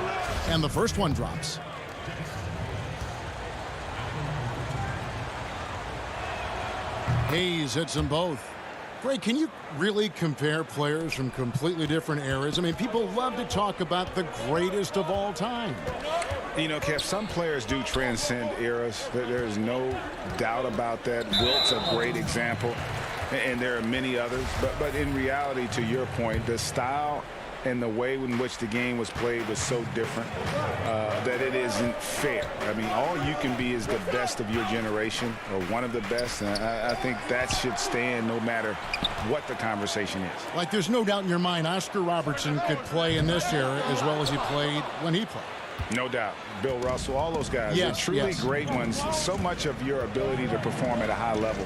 And the first one drops. Hayes hits them both. Greg, can you really compare players from completely different eras? I mean, people love to talk about the greatest of all time. You know, Kev, some players do transcend eras. There's no doubt about that. Wilt's a great example, and there are many others. But in reality, to your point, the style and the way in which the game was played was so different that it isn't fair. I mean, all you can be is the best of your generation, or one of the best, and I think that should stand no matter what the conversation is. Like, there's no doubt in your mind Oscar Robertson could play in this era as well as he played when he played. No doubt. Bill Russell, all those guys, they're truly great ones. So much of your ability to perform at a high level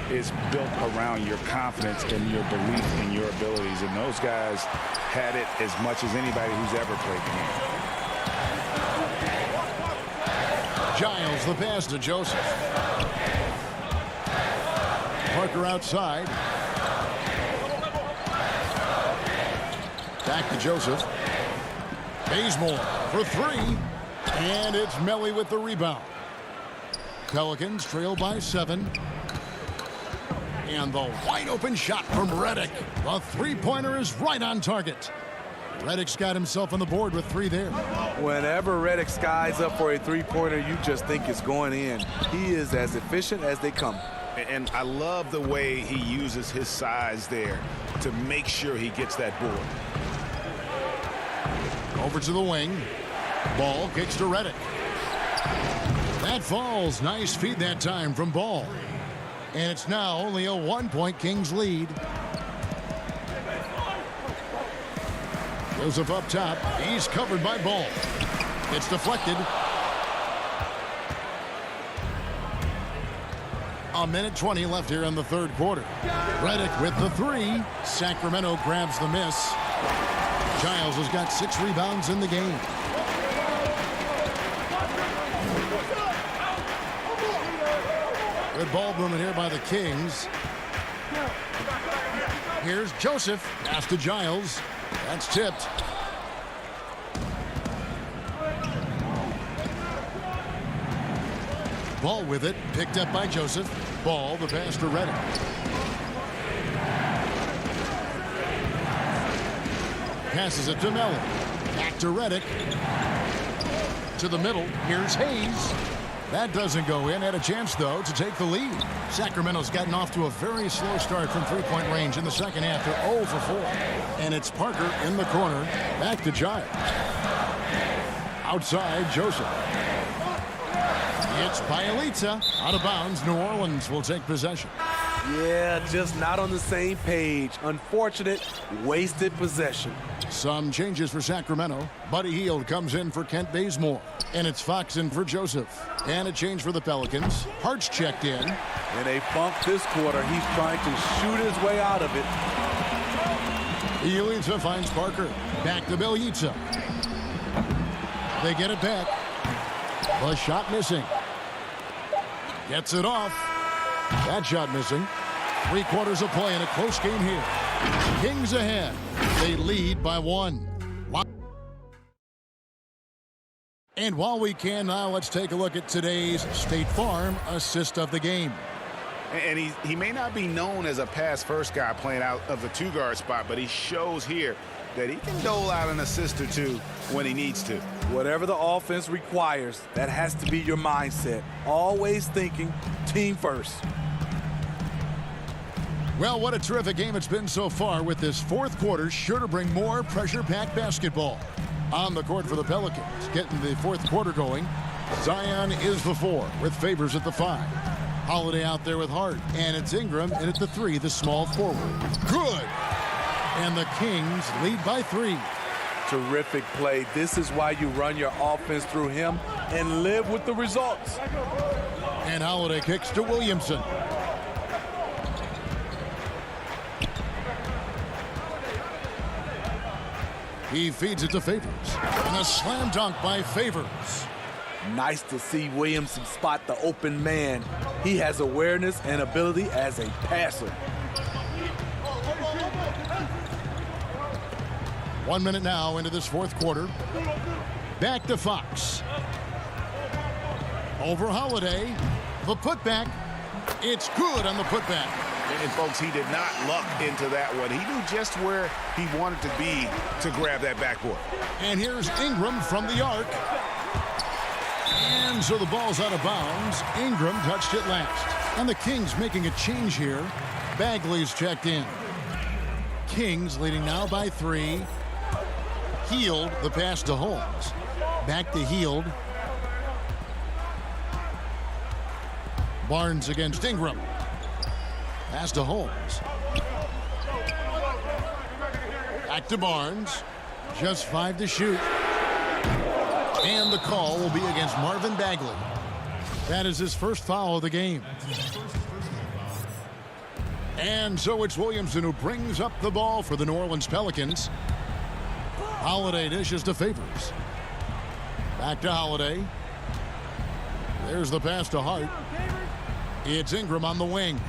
is built around your confidence and your belief in your abilities. And those guys had it as much as anybody who's ever played the game. Giles, the pass to Joseph. Parker outside. Back to Joseph. Bazemore for three. And it's Melli with the rebound. Pelicans trail by 7. And the wide open shot from Redick. The three-pointer is right on target. Redick's got himself on the board with 3 there. Whenever Redick skies up for a three-pointer, you just think it's going in. He is as efficient as they come. And I love the way he uses his size there to make sure he gets that board. Over to the wing. Ball kicks to Redick. That falls. Nice feed that time from Ball. And it's now only a 1-point Kings lead. Joseph up top. He's covered by Ball. It's deflected. A minute 20 left here in the third quarter. Redick with the 3. Sacramento grabs the miss. Giles has got 6 rebounds in the game. Good ball movement here by the Kings. Here's Joseph. Pass to Giles. That's tipped. Ball with it. Picked up by Joseph. Ball, the pass to Redick. Passes it to Melli. Back to Redick. To the middle. Here's Hayes. That doesn't go in. Had a chance, though, to take the lead. Sacramento's gotten off to a very slow start from three-point range in the second half. They're 0 for 4. And it's Parker in the corner. Back to Giles. Outside, Joseph. It's Bielitsa. Out of bounds. New Orleans will take possession. Yeah, just not on the same page. Unfortunate, wasted possession. Some changes for Sacramento. Buddy Hield comes in for Kent Bazemore. And it's Fox in for Joseph. And a change for the Pelicans. Hart's checked in. In a funk this quarter, he's trying to shoot his way out of it. Bielitsa finds Parker. Back to Bielitsa. They get it back. The shot missing. Gets it off. That shot missing. 3 quarters of play in a close game here. Kings ahead. They lead by 1. And while we can now, let's take a look at today's State Farm assist of the game. And he may not be known as a pass-first guy playing out of the 2-guard spot, but he shows here that he can dole out an assist or 2 when he needs to. Whatever the offense requires, that has to be your mindset. Always thinking team first. Well, what a terrific game it's been so far, with this fourth quarter sure to bring more pressure-packed basketball. On the court for the Pelicans, getting the fourth quarter going. Zion is the 4 with Favors at the 5. Holiday out there with Hart, and it's Ingram in at the 3, the small forward. Good! And the Kings lead by 3. Terrific play. This is why you run your offense through him and live with the results. And Holiday kicks to Williamson. He feeds it to Favors. And a slam dunk by Favors. Nice to see Williamson spot the open man. He has awareness and ability as a passer. 1 minute now into this fourth quarter. Back to Fox. Over Holiday. The putback. It's good on the putback. And folks, he did not luck into that one. He knew just where he wanted to be to grab that backboard. And here's Ingram from the arc. And so the ball's out of bounds. Ingram touched it last. And the Kings making a change here. Bagley's checked in. Kings leading now by 3. Healed the pass to Holmes. Back to Healed. Barnes against Ingram. Pass to Holmes. Back to Barnes. Just 5 to shoot. And the call will be against Marvin Bagley. That is his first foul of the game. And so it's Williamson who brings up the ball for the New Orleans Pelicans. Holiday dishes to Favors. Back to Holiday. There's the pass to Hart. It's Ingram on the wing.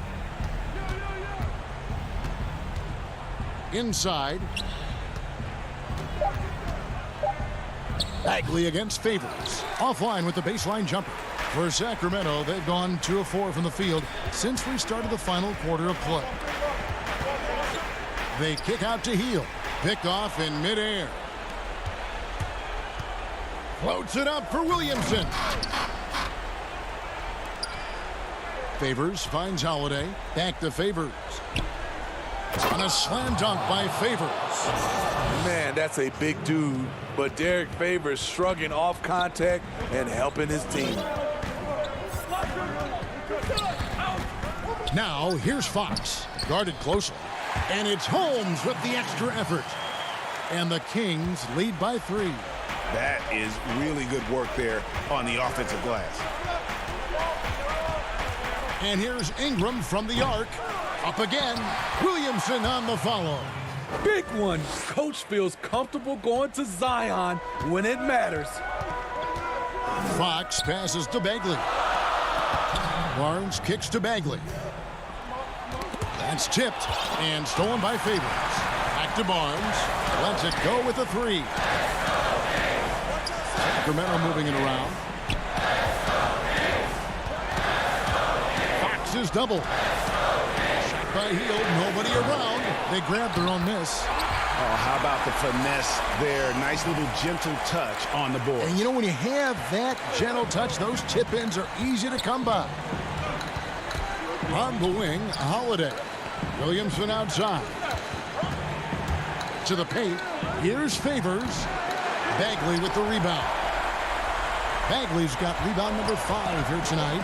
Inside. Bagley against Favors. Offline with the baseline jumper. For Sacramento, they've gone 2 of 4 from the field since we started the final quarter of play. They kick out to Hield. Picked off in midair. Floats it up for Williamson. Favors finds Holiday. Back to Favors. On a slam dunk by Favors. Man, that's a big dude. But Derek Favors shrugging off contact and helping his team. Now, here's Fox. Guarded closely. And it's Holmes with the extra effort. And the Kings lead by 3. That is really good work there on the offensive glass. And here's Ingram from the arc. Up again. Williamson on the follow. Big one. Coach feels comfortable going to Zion when it matters. Fox passes to Bagley. Barnes kicks to Bagley. That's tipped and stolen by Favors. Back to Barnes. Lets it go with a 3. Sacramento moving it around. Fox is double. Shot by Hield. Nobody around. They grab their own miss. Oh, how about the finesse there? Nice little gentle touch on the board. And you know, when you have that gentle touch, those tip-ins are easy to come by. On the wing, Holiday. Williamson outside. To the paint. Here's Favors. Bagley with the rebound. Bagley's got rebound number 5 here tonight.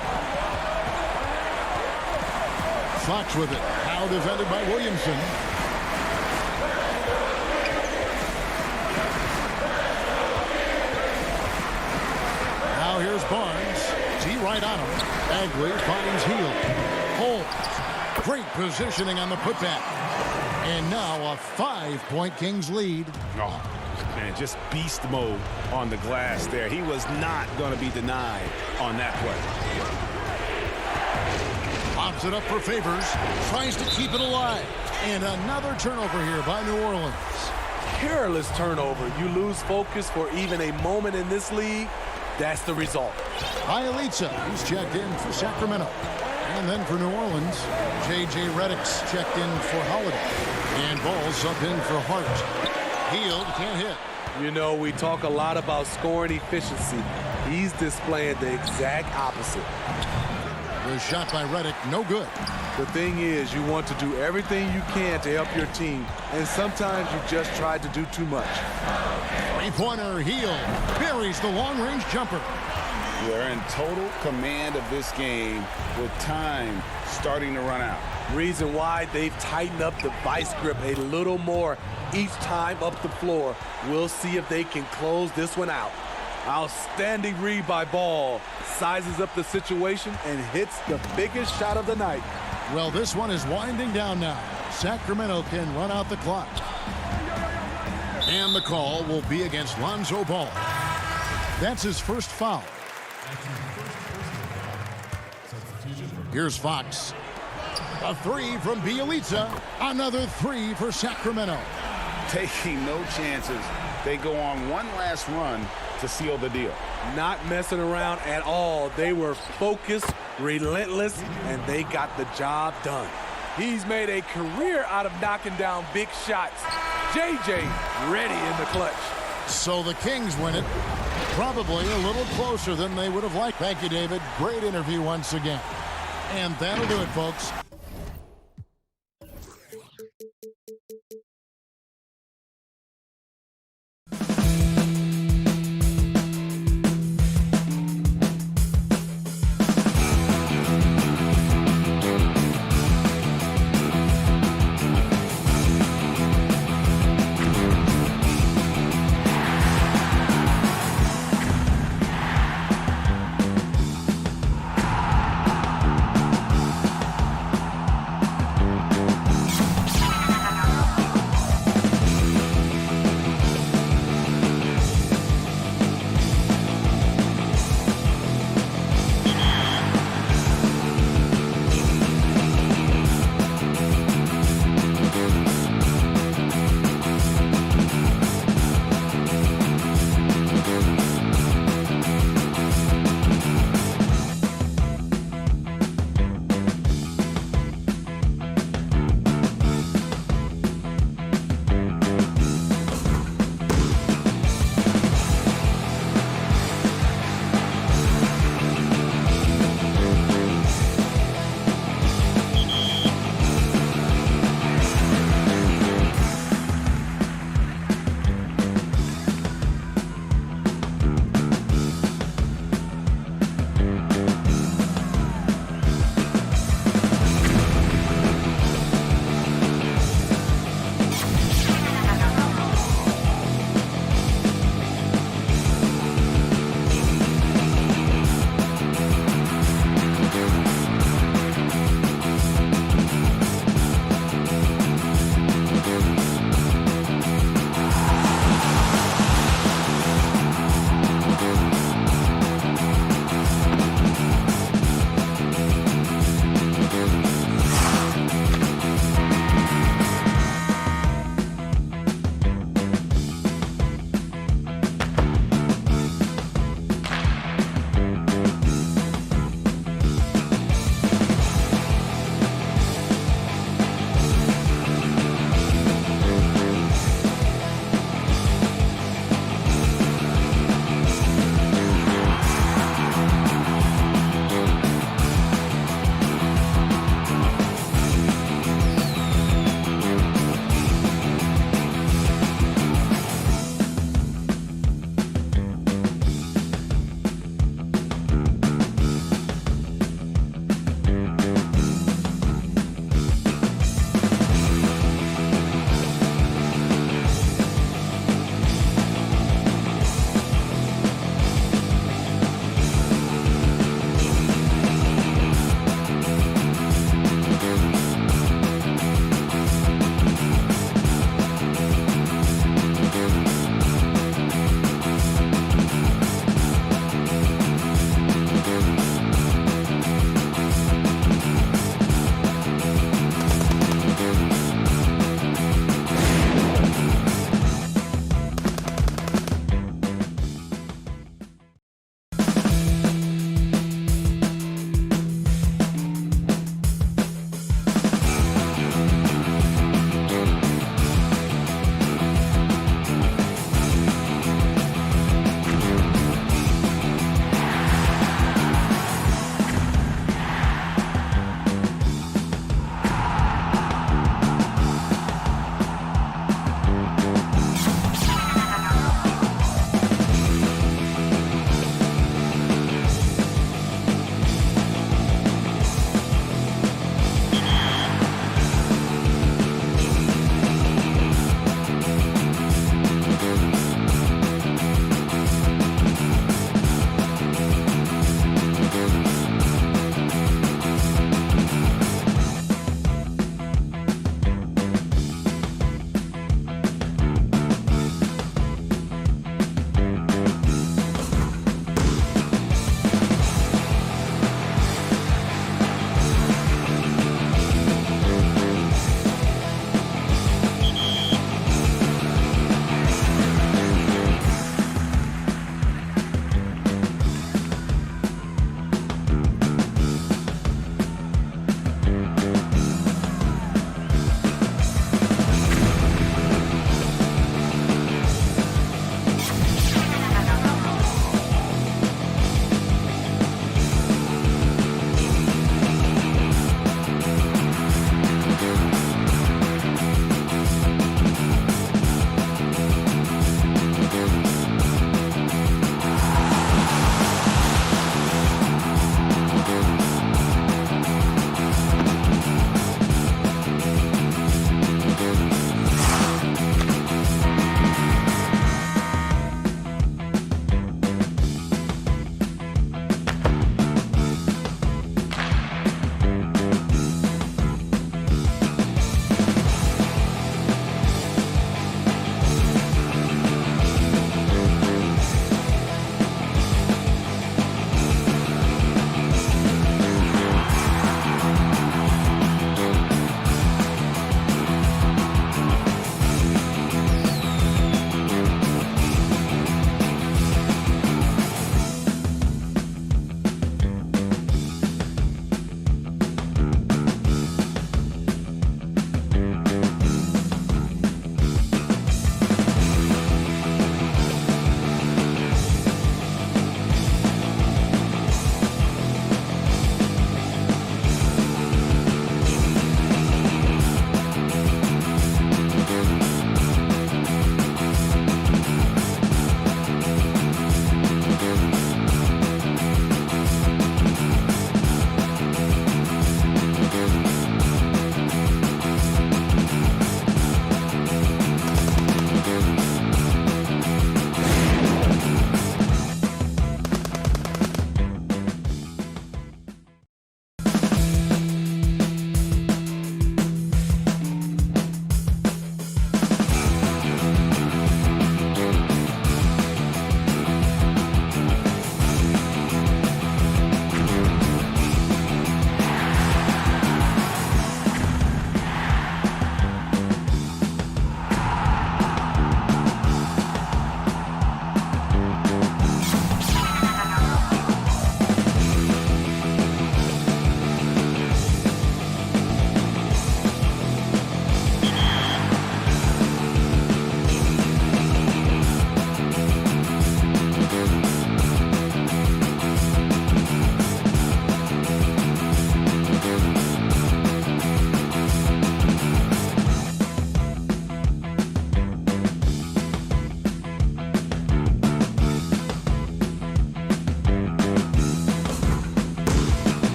Fox with it. Now defended by Williamson. Now here's Barnes. T right on him. Bagley finds Hield. Holmes. Great positioning on the putback. And now a 5-point Kings lead. Oh, man, just beast mode on the glass there. He was not going to be denied on that play. Pops it up for Favors. Tries to keep it alive. And another turnover here by New Orleans. Careless turnover. You lose focus for even a moment in this league. That's the result. Bielitsa, he's checked in for Sacramento. And then for New Orleans, J.J. Redick's checked in for Holiday. And Ball's up in for Hart. Hield can't hit. You know, we talk a lot about scoring efficiency. He's displaying the exact opposite. The shot by Redick, no good. The thing is, you want to do everything you can to help your team, and sometimes you just try to do too much. Three-pointer, Hield buries the long-range jumper. They're in total command of this game with time starting to run out. Reason why they've tightened up the vice grip a little more each time up the floor. We'll see if they can close this one out. Outstanding read by Ball. Sizes up the situation and hits the biggest shot of the night. Well, this one is winding down now. Sacramento can run out the clock. And the call will be against Lonzo Ball. That's his first foul. Here's Fox. A three from Bielitsa. Another three for Sacramento. Taking no chances. They go on one last run to seal the deal. Not messing around at all. They were focused, relentless, and they got the job done. He's made a career out of knocking down big shots. JJ ready in the clutch. So the Kings win it. Probably a little closer than they would have liked. Thank you, David. Great interview once again. And that'll do it, folks.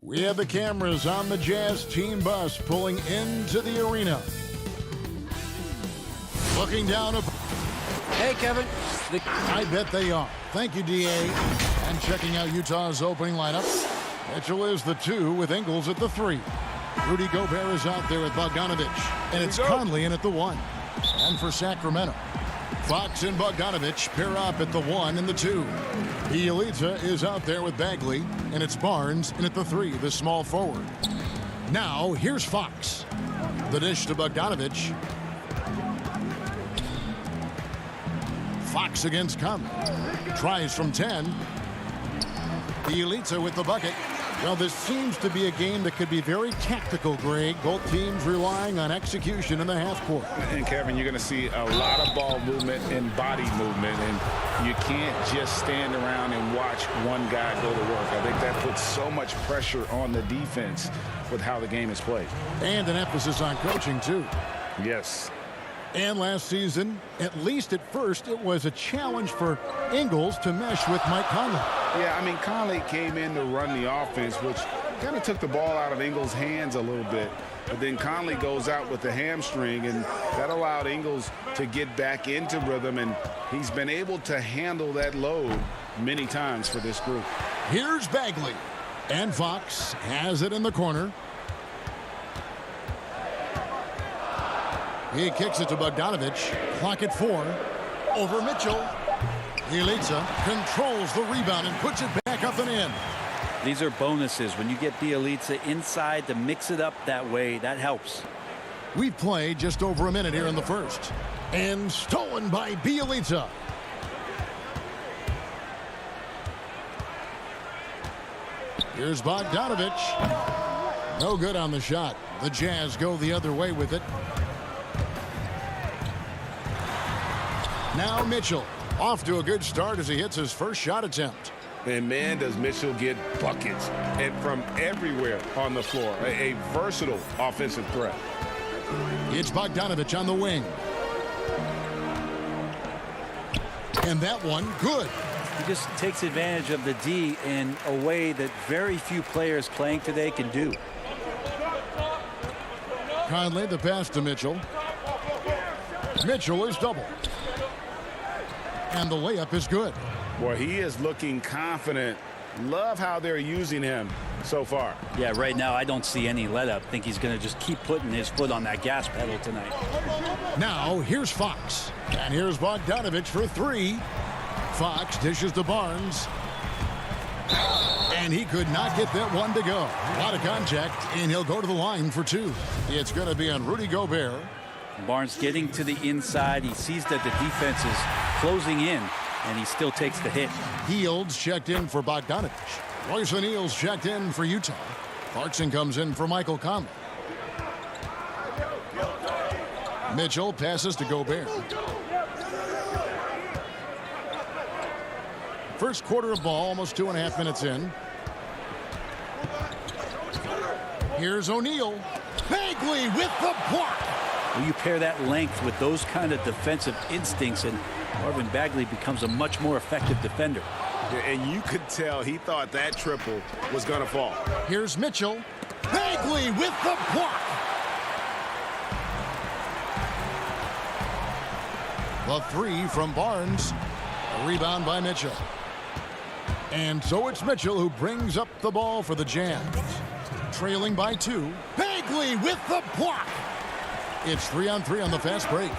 We have the cameras on the Jazz team bus pulling into the arena. Looking down. Hey, Kevin. I bet they are. Thank you, D.A. And checking out Utah's opening lineup. Mitchell is the 2 with Ingles at the 3. Rudy Gobert is out there with Bogdanovich. And it's Conley in at the 1. And for Sacramento, Fox and Bogdanovich pair up at the 1 and the 2. Bielitsa is out there with Bagley. And it's Barnes in at the 3, the small forward. Now, here's Fox. The dish to Bogdanovich. Fox against Conley. Tries from 10. Bielitsa with the bucket. Well, this seems to be a game that could be very tactical, Greg. Both teams relying on execution in the half court. And, Kevin, you're going to see a lot of ball movement and body movement, and you can't just stand around and watch one guy go to work. I think that puts so much pressure on the defense with how the game is played. And an emphasis on coaching, too. Yes. And last season, at least at first, it was a challenge for Ingles to mesh with Mike Conley. Yeah, I mean, Conley came in to run the offense, which kind of took the ball out of Ingles' hands a little bit. But then Conley goes out with the hamstring, and that allowed Ingles to get back into rhythm, and he's been able to handle that load many times for this group. Here's Bagley. And Fox has it in the corner. He kicks it to Bogdanovich. Clock at 4. Over Mitchell. Bielitsa controls the rebound and puts it back up and in. These are bonuses. When you get Bielitsa inside to mix it up that way, that helps. We've played just over a minute here in the first. And stolen by Bielitsa. Here's Bogdanovich. No good on the shot. The Jazz go the other way with it. Now Mitchell off to a good start as he hits his first shot attempt. And man, does Mitchell get buckets and from everywhere on the floor. A versatile offensive threat. It's Bogdanovich on the wing. And that one good. He just takes advantage of the D in a way that very few players playing today can do. Conley the pass to Mitchell. Mitchell is doubled. And the layup is good. Boy, he is looking confident. Love how they're using him so far. Yeah, right now I don't see any let up. I think he's going to just keep putting his foot on that gas pedal tonight. Now here's Fox. And here's Bogdanovich for 3. Fox dishes to Barnes. And he could not get that one to go. A lot of contact, and he'll go to the line for 2. It's going to be on Rudy Gobert. Barnes getting to the inside. He sees that the defense is closing in, and he still takes the hit. Fields checked in for Bogdanovich. Royce O'Neal's checked in for Utah. Clarkson comes in for Michael Conley. Mitchell passes to Gobert. First quarter of ball, almost 2.5 minutes in. Here's O'Neal. Bagley with the block. When you pair that length with those kind of defensive instincts, and Marvin Bagley becomes a much more effective defender. And you could tell he thought that triple was going to fall. Here's Mitchell. Bagley with the block. The 3 from Barnes. A rebound by Mitchell. And so it's Mitchell who brings up the ball for the Jazz. Trailing by 2. Bagley with the block. It's 3-on-3 on the fast break.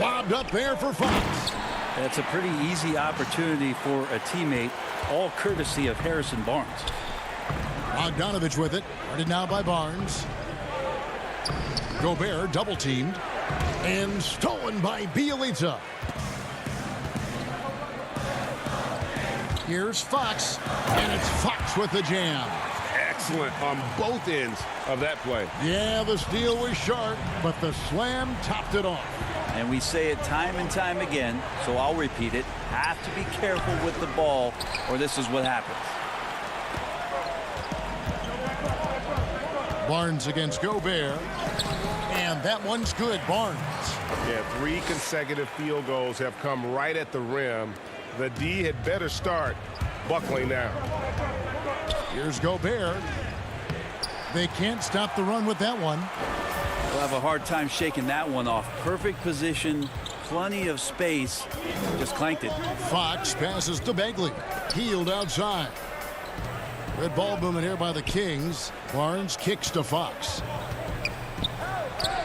Lobbed up there for Fox. That's a pretty easy opportunity for a teammate, all courtesy of Harrison Barnes. Bogdanovich with it. Guarded now by Barnes. Gobert double teamed. And stolen by Bielitsa. Here's Fox. And it's Fox with the jam. Excellent on both ends of that play. Yeah, the steal was sharp, but the slam topped it off. And we say it time and time again, so I'll repeat it. Have to be careful with the ball, or this is what happens. Barnes against Gobert. And that one's good, Barnes. Yeah, 3 consecutive field goals have come right at the rim. The D had better start buckling now. Here's Gobert. They can't stop the run with that one. We'll have a hard time shaking that one off. Perfect position, plenty of space, just clanked it. Fox passes to Begley. Healed outside. Red ball movement here by the Kings. Barnes kicks to Fox.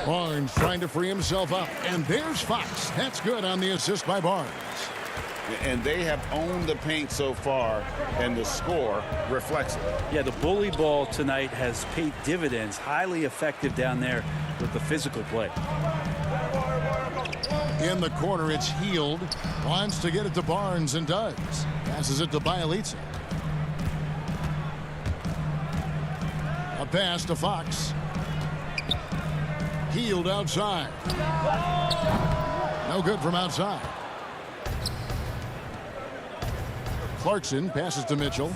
Barnes trying to free himself up. And there's Fox. That's good on the assist by Barnes. And they have owned the paint so far, and the score reflects it. Yeah, the bully ball tonight has paid dividends. Highly effective down there with the physical play. In the corner, it's Healed. Wants to get it to Barnes and does. Passes it to Bielitsa. A pass to Fox. Healed outside. No good from outside. Clarkson passes to Mitchell.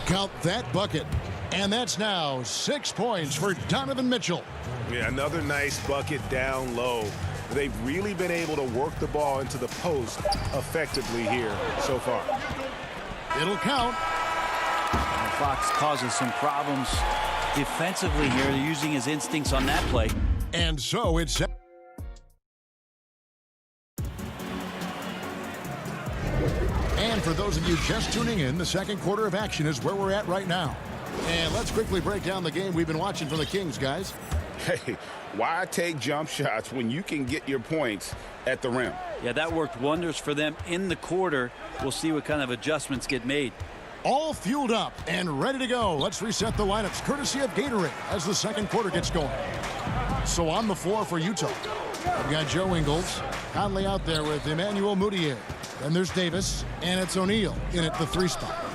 Count that bucket. And that's now 6 points for Donovan Mitchell. Yeah, another nice bucket down low. They've really been able to work the ball into the post effectively here so far. It'll count. And Fox causes some problems defensively here, using his instincts on that play. And so it's... And for those of you just tuning in, the second quarter of action is where we're at right now. And let's quickly break down the game we've been watching from the Kings, guys. Hey, why take jump shots when you can get your points at the rim? Yeah, that worked wonders for them in the quarter. We'll see what kind of adjustments get made. All fueled up and ready to go. Let's reset the lineups courtesy of Gatorade as the second quarter gets going. So on the floor for Utah, we've got Joe Ingles. Conley out there with Emmanuel Mudiay. Then there's Davis, and it's O'Neal in at the 3 spot.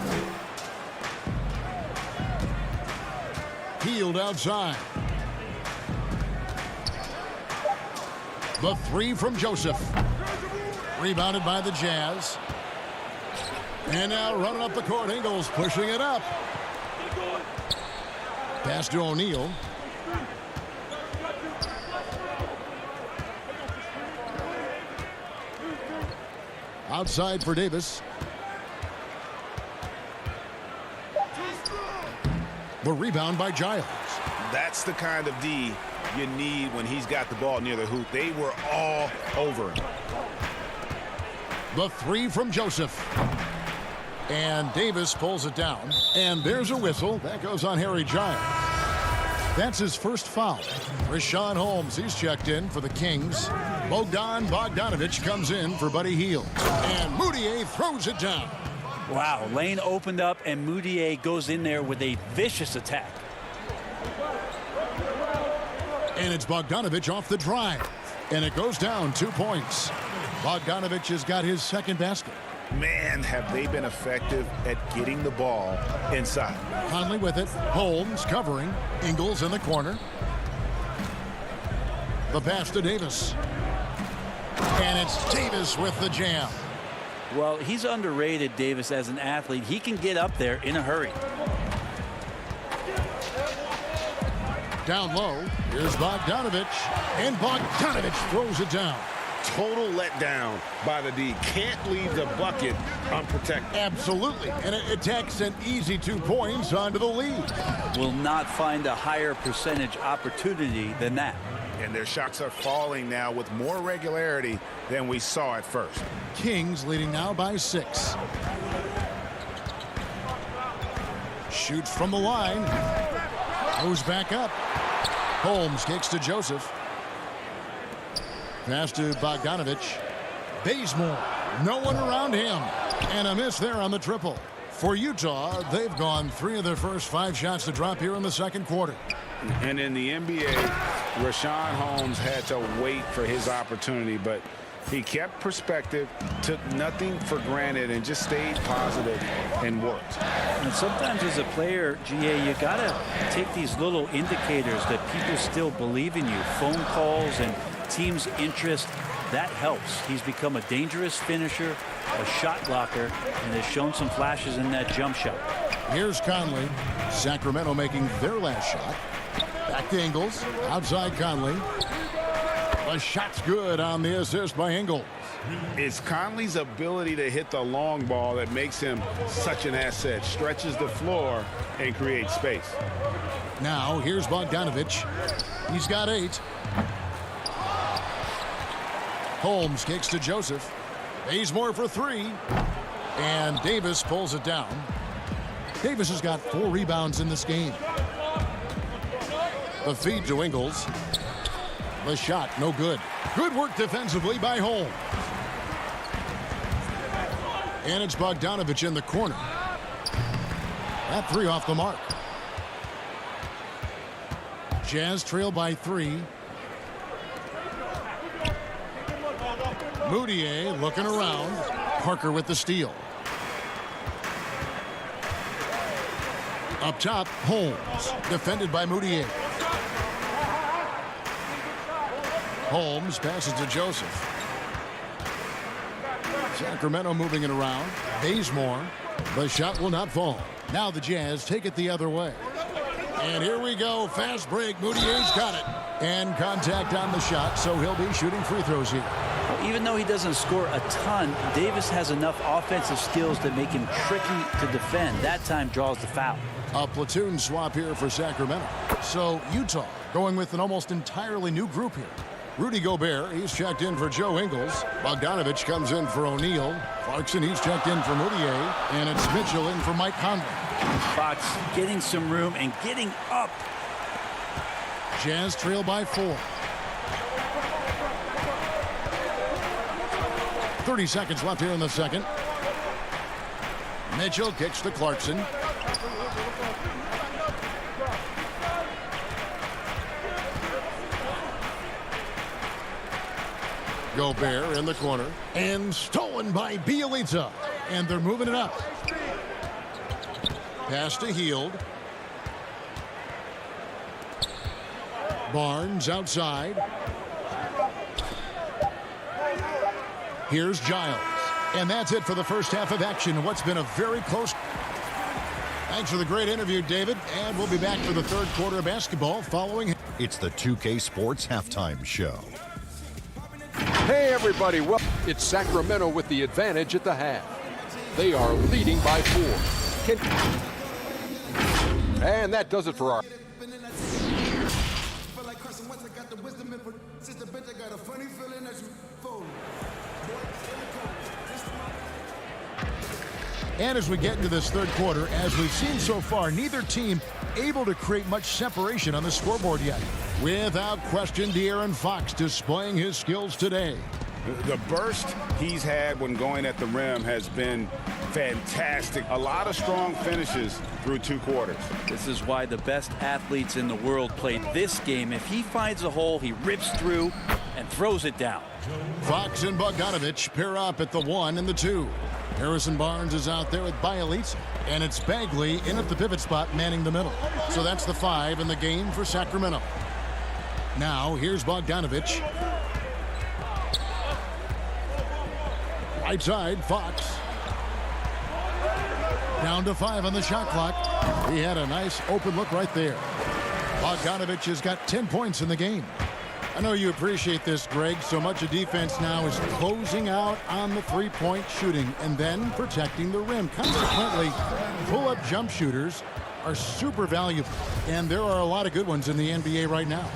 Healed outside. The 3 from Joseph. Rebounded by the Jazz. And now running up the court, Ingles pushing it up. Pass to O'Neal. Outside for Davis. The rebound by Giles. That's the kind of D you need when he's got the ball near the hoop. They were all over him. The 3 from Joseph. And Davis pulls it down. And there's a whistle. That goes on Harry Giles. That's his first foul. Richaun Holmes, he's checked in for the Kings. Bogdan Bogdanovic comes in for Buddy Hield. And Mudiay throws it down. Wow, lane opened up and Mudiay goes in there with a vicious attack. And it's Bogdanovic off the drive. And it goes down 2 points. Bogdanovic has got his second basket. Man, have they been effective at getting the ball inside. Conley with it. Holmes covering. Ingles in the corner. The pass to Davis. And it's Davis with the jam. Well, he's underrated, Davis, as an athlete. He can get up there in a hurry. Down low. Here's Bogdanovic. And Bogdanovic throws it down. Total letdown by the D. Can't leave the bucket unprotected. Absolutely. And it takes an easy 2 points onto the lead. Will not find a higher percentage opportunity than that. And their shots are falling now with more regularity than we saw at first. Kings leading now by 6. Shoots from the line. Goes back up. Holmes kicks to Joseph. Pass to Bogdanovic. Bazemore. No one around him. And a miss there on the triple. For Utah, they've gone 3 of their first 5 shots to drop here in the second quarter. And in the NBA, Richaun Holmes had to wait for his opportunity, but he kept perspective, took nothing for granted, and just stayed positive and worked. And sometimes as a player, GA, you got to take these little indicators that people still believe in you. Phone calls and team's interest, that helps. He's become a dangerous finisher, a shot blocker, and has shown some flashes in that jump shot. Here's Conley. Sacramento making their last shot. Back to Ingles. Outside Conley. The shot's good on the assist by Ingles. It's Conley's ability to hit the long ball that makes him such an asset. Stretches the floor and creates space. Now, here's Bogdanovich. He's got 8. Holmes kicks to Joseph. Bazemore for 3. And Davis pulls it down. Davis has got 4 rebounds in this game. The feed to Ingles. The shot, no good. Good work defensively by Holmes. And it's Bogdanovich in the corner. That 3 off the mark. Jazz trail by 3. Moutier looking around. Parker with the steal. Up top, Holmes. Defended by Moutier. Holmes passes to Joseph. Sacramento moving it around. Bazemore. The shot will not fall. Now the Jazz take it the other way. And here we go. Fast break. Moutier's got it. And contact on the shot, so he'll be shooting free throws here. Even though he doesn't score a ton, Davis has enough offensive skills to make him tricky to defend. That time draws the foul. A platoon swap here for Sacramento. So Utah going with an almost entirely new group here. Rudy Gobert, he's checked in for Joe Ingles. Bogdanovich comes in for O'Neal. Clarkson, he's checked in for Moutier. And it's Mitchell in for Mike Conley. Fox getting some room and getting up. Jazz trail by 4. 30 seconds left here in the second. Mitchell kicks to Clarkson. Gobert in the corner. And stolen by Bielitsa. And they're moving it up. Pass to Hield. Barnes outside. Here's Giles. And that's it for the first half of action. What's been a very close. Thanks for the great interview, David. And we'll be back for the third quarter of basketball following. It's the 2K Sports Halftime Show. Hey, everybody. Well, it's Sacramento with the advantage at the half. They are leading by 4. And that does it for our. And as we get into this third quarter, as we've seen so far, neither team able to create much separation on the scoreboard yet. Without question, De'Aaron Fox displaying his skills today. The burst he's had when going at the rim has been fantastic. A lot of strong finishes through 2 quarters. This is why the best athletes in the world play this game. If he finds a hole, he rips through and throws it down. Fox and Bogdanovich pair up at the 1 and the 2. Harrison Barnes is out there with Bielitsa. And it's Bagley in at the pivot spot, manning the middle. So that's the 5 in the game for Sacramento. Now, here's Bogdanovich. Right side, Fox. Down to 5 on the shot clock. He had a nice open look right there. Bogdanovich has got 10 points in the game. I know you appreciate this, Greg. So much of defense now is closing out on the three-point shooting and then protecting the rim. Consequently, pull-up jump shooters are super valuable, and there are a lot of good ones in the NBA right now.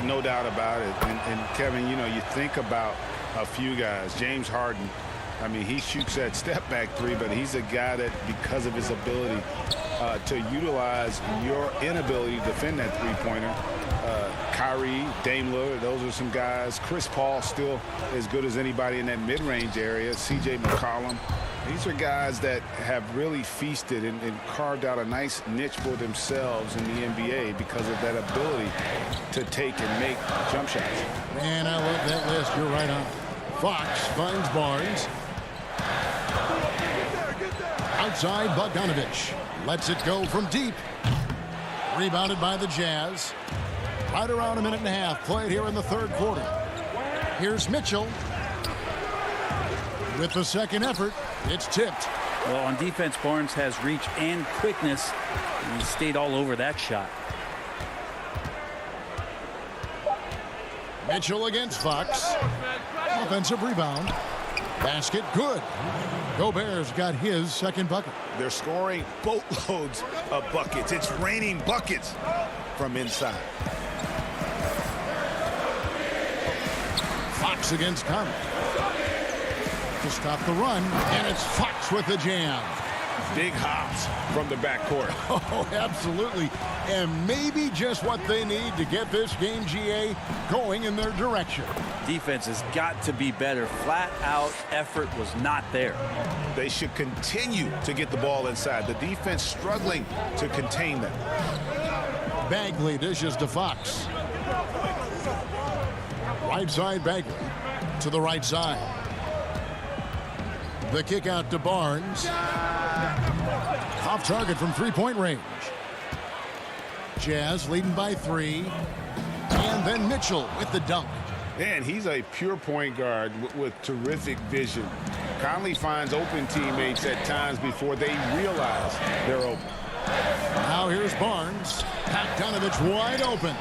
No doubt about it. And Kevin, you know, you think about a few guys. James Harden, I mean, he shoots that step-back 3, but he's a guy that, because of his ability to utilize your inability to defend that three-pointer, Kyrie, Dame Lillard, those are some guys. Chris Paul still as good as anybody in that mid-range area. C.J. McCollum. These are guys that have really feasted and carved out a nice niche for themselves in the NBA because of that ability to take and make jump shots. Man, I love that list. You're right on. Fox finds Barnes. Outside, Bogdanovich lets it go from deep. Rebounded by the Jazz. Right around a minute and a half played here in the third quarter. Here's Mitchell. With the second effort, it's tipped. Well, on defense, Barnes has reach and quickness, and he stayed all over that shot. Mitchell against Fox. Offensive rebound. Basket good. Gobert's got his second bucket. They're scoring boatloads of buckets. It's raining buckets from inside. Fox against Conley. To stop the run, and it's Fox with the jam. Big hops from the backcourt. Oh, absolutely. And maybe just what they need to get this game, GA, going in their direction. Defense has got to be better. Flat out effort was not there. They should continue to get the ball inside. The defense struggling to contain them. Bagley dishes to Fox. Right side Bagley to the right side. The kick out to Barnes. Off target from three-point range. Jazz leading by 3. And then Mitchell with the dunk. And he's a pure point guard with terrific vision. Conley finds open teammates at times before they realize they're open. Now here's Barnes. Bogdanovich wide open.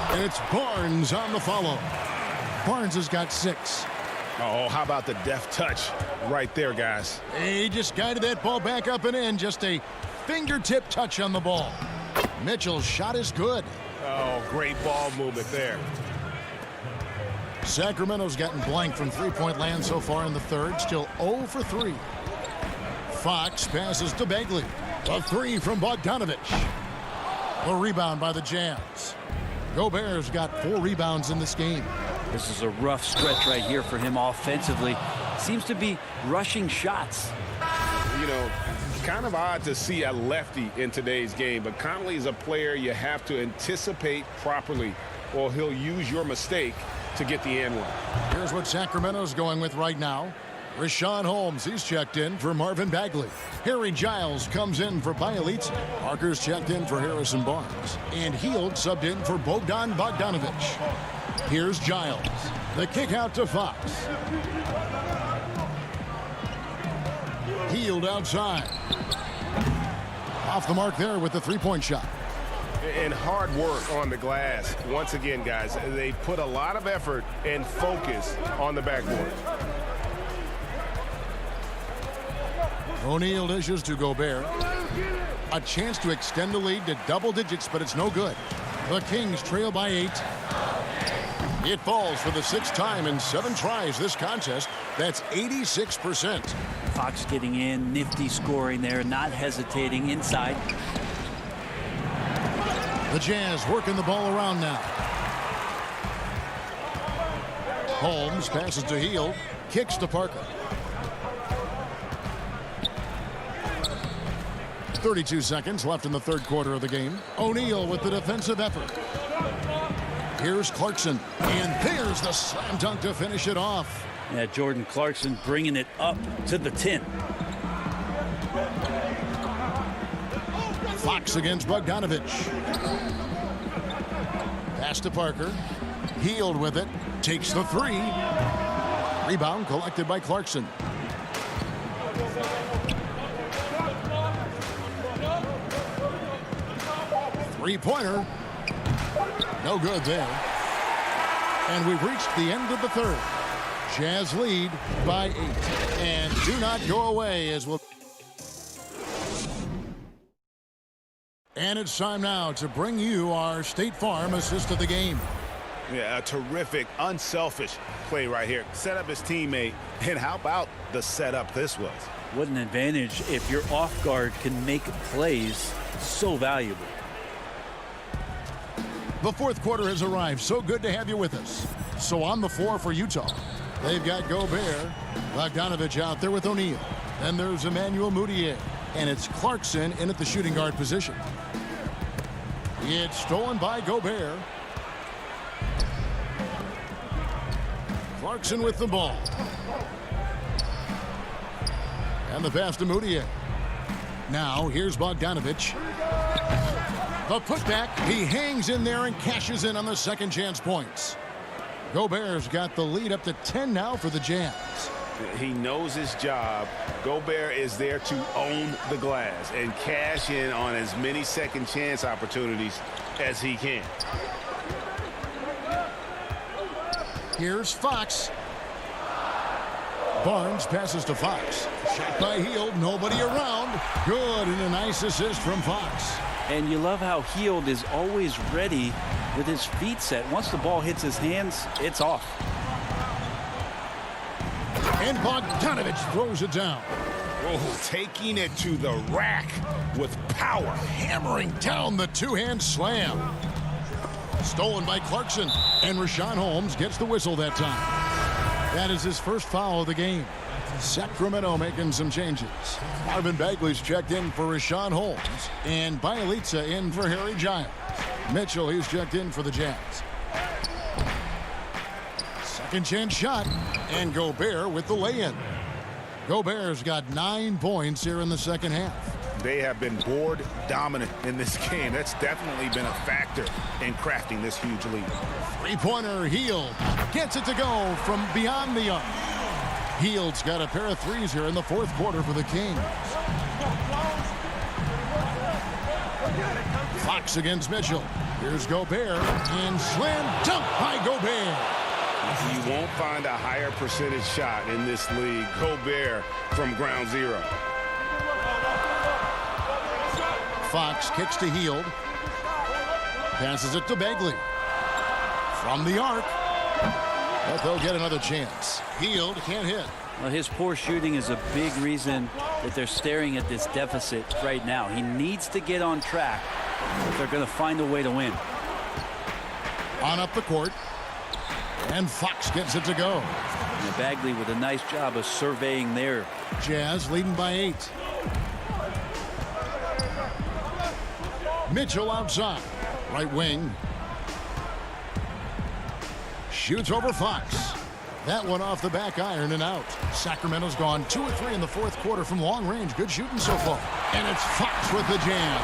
And it's Barnes on the follow. Barnes has got 6. Oh, how about the deft touch right there, guys? He just guided that ball back up and in. Just a fingertip touch on the ball. Mitchell's shot is good. Oh, great ball movement there. Sacramento's gotten blank from three-point land so far in the third. Still 0 for 3. Fox passes to Bagley. A 3 from Bogdanovich. A rebound by the Jazz. Gobert's got 4 rebounds in this game. This is a rough stretch right here for him offensively. Seems to be rushing shots. You know, kind of odd to see a lefty in today's game, but Conley is a player you have to anticipate properly, or he'll use your mistake to get the and one. Here's what Sacramento's going with right now. Rashawn Holmes, he's checked in for Marvin Bagley. Harry Giles comes in for Bielitsa. Parker's checked in for Harrison Barnes. And Hield subbed in for Bogdan Bogdanovich. Here's Giles. The kick out to Fox. Hield outside. Off the mark there with the three-point shot. And hard work on the glass. Once again, guys, they put a lot of effort and focus on the backboard. O'Neal dishes to Gobert. A chance to extend the lead to double digits, but it's no good. The Kings trail by 8. It falls for the 6th time in 7 tries this contest. That's 86%. Fox getting in, nifty scoring there, not hesitating inside. The Jazz working the ball around now. Holmes passes to Hield, kicks to Parker. 32 seconds left in the third quarter of the game. O'Neal with the defensive effort. Here's Clarkson, and there's the slam dunk to finish it off. Yeah, Jordan Clarkson bringing it up to the 10. Fox against Bogdanovich. Pass to Parker. Hield with it. Takes the 3. Rebound collected by Clarkson. Three-pointer. No good there. And we've reached the end of the third. Jazz lead by 8. And do not go away as we'll... And it's time now to bring you our State Farm assist of the game. Yeah, a terrific, unselfish play right here. Set up his teammate, and how about the setup this was? What an advantage if your off guard can make plays so valuable. The fourth quarter has arrived. So good to have you with us. So on the floor for Utah, they've got Gobert, Bogdanovich out there with O'Neal. Then there's Emmanuel Mudiay, and it's Clarkson in at the shooting guard position. It's stolen by Gobert. Clarkson with the ball. And the pass to Mudiay. Now here's Bogdanovich. The putback, he hangs in there and cashes in on the second chance points. Gobert's got the lead up to 10 now for the Jazz. He knows his job. Gobert is there to own the glass and cash in on as many second chance opportunities as he can. Here's Fox. Barnes passes to Fox. Shot by Hield, nobody around. Good, and a nice assist from Fox. And you love how Hield is always ready with his feet set. Once the ball hits his hands, it's off. And Bogdanovich throws it down. Oh, taking it to the rack with power. Hammering down the two-hand slam. Stolen by Clarkson. And Rashawn Holmes gets the whistle that time. That is his first foul of the game. Sacramento making some changes. Marvin Bagley's checked in for Rashawn Holmes. And Bielitsa in for Harry Giles. Mitchell, he's checked in for the Jazz. Second chance shot. And Gobert with the lay-in. Gobert's got 9 points here in the second half. They have been board dominant in this game. That's definitely been a factor in crafting this huge lead. Three-pointer, Hield gets it to go from beyond the arc. Hield's got a pair of threes here in the fourth quarter for the Kings. Fox against Mitchell. Here's Gobert, and slam dunk by Gobert. You won't find a higher percentage shot in this league. Gobert from ground zero. Fox kicks to Hield. Passes it to Bagley. From the arc. But they'll get another chance. Hield can't hit. Well, his poor shooting is a big reason that they're staring at this deficit right now. He needs to get on track if they're going to find a way to win. On up the court. And Fox gets it to go. And Bagley with a nice job of surveying there. Jazz leading by 8. Mitchell outside. Right wing. Shoots over Fox. That one off the back iron and out. Sacramento's gone 2 or 3 in the fourth quarter from long range. Good shooting so far. And it's Fox with the jam.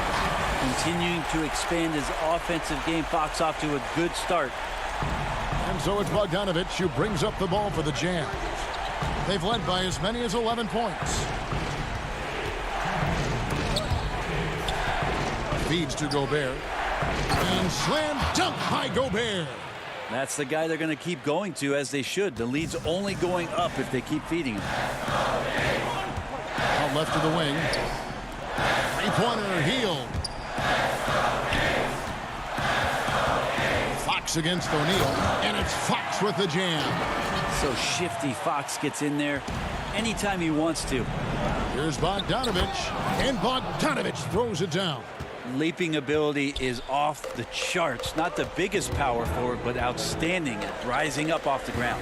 Continuing to expand his offensive game. Fox off to a good start. And so it's Bogdanovich who brings up the ball for the Jazz. They've led by as many as 11 points. Feeds to Gobert. And slam dunk by Gobert. That's the guy they're going to keep going to, as they should. The lead's only going up if they keep feeding him. Out left to the wing. Three-pointer, Hield. Fox against O'Neal. And it's Fox with the jam. So shifty. Fox gets in there anytime he wants to. Here's Bogdanovich. And Bogdanovich throws it down. Leaping ability is off the charts. Not the biggest power forward, but outstanding at rising up off the ground.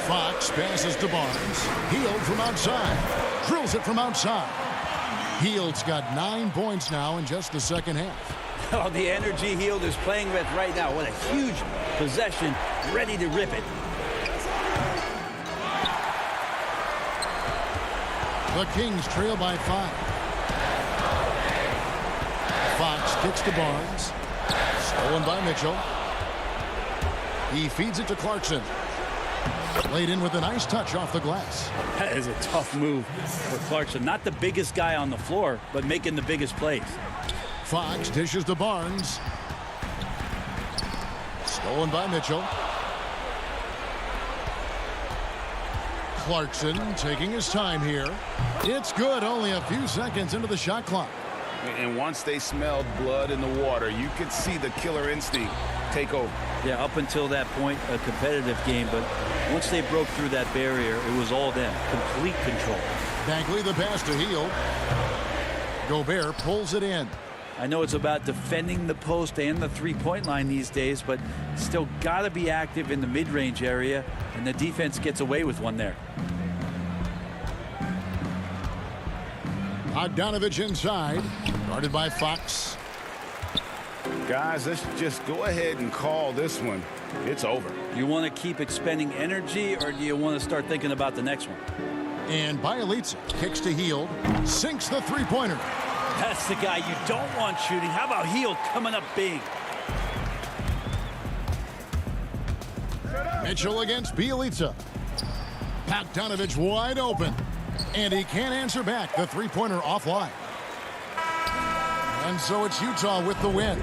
Fox passes to Barnes. Hield from outside. Drills it from outside. Hield's got 9 points now in just the second half. Oh, the energy Hield is playing with right now. What a huge possession, ready to rip it. The Kings trail by 5. Fox kicks to Barnes. Stolen by Mitchell. He feeds it to Clarkson. Laid in with a nice touch off the glass. That is a tough move for Clarkson. Not the biggest guy on the floor, but making the biggest plays. Fox dishes to Barnes. Stolen by Mitchell. Clarkson taking his time here. It's good, only a few seconds into the shot clock. And once they smelled blood in the water, you could see the killer instinct take over. Yeah, up until that point, a competitive game, but once they broke through that barrier, it was all them. Complete control. Bagley the pass to Hield. Gobert pulls it in. I know it's about defending the post and the three-point line these days, but still got to be active in the mid-range area, and the defense gets away with one there. Bogdanovich inside, guarded by Fox. Guys, let's just go ahead and call this one. It's over. You want to keep expending energy, or do you want to start thinking about the next one? And Bielitsa kicks to Hield, sinks the three-pointer. That's the guy you don't want shooting. How about Hield coming up big? Mitchell against Bielitsa. Bogdanovich wide open. And he can't answer back. The three-pointer offline. And so it's Utah with the win.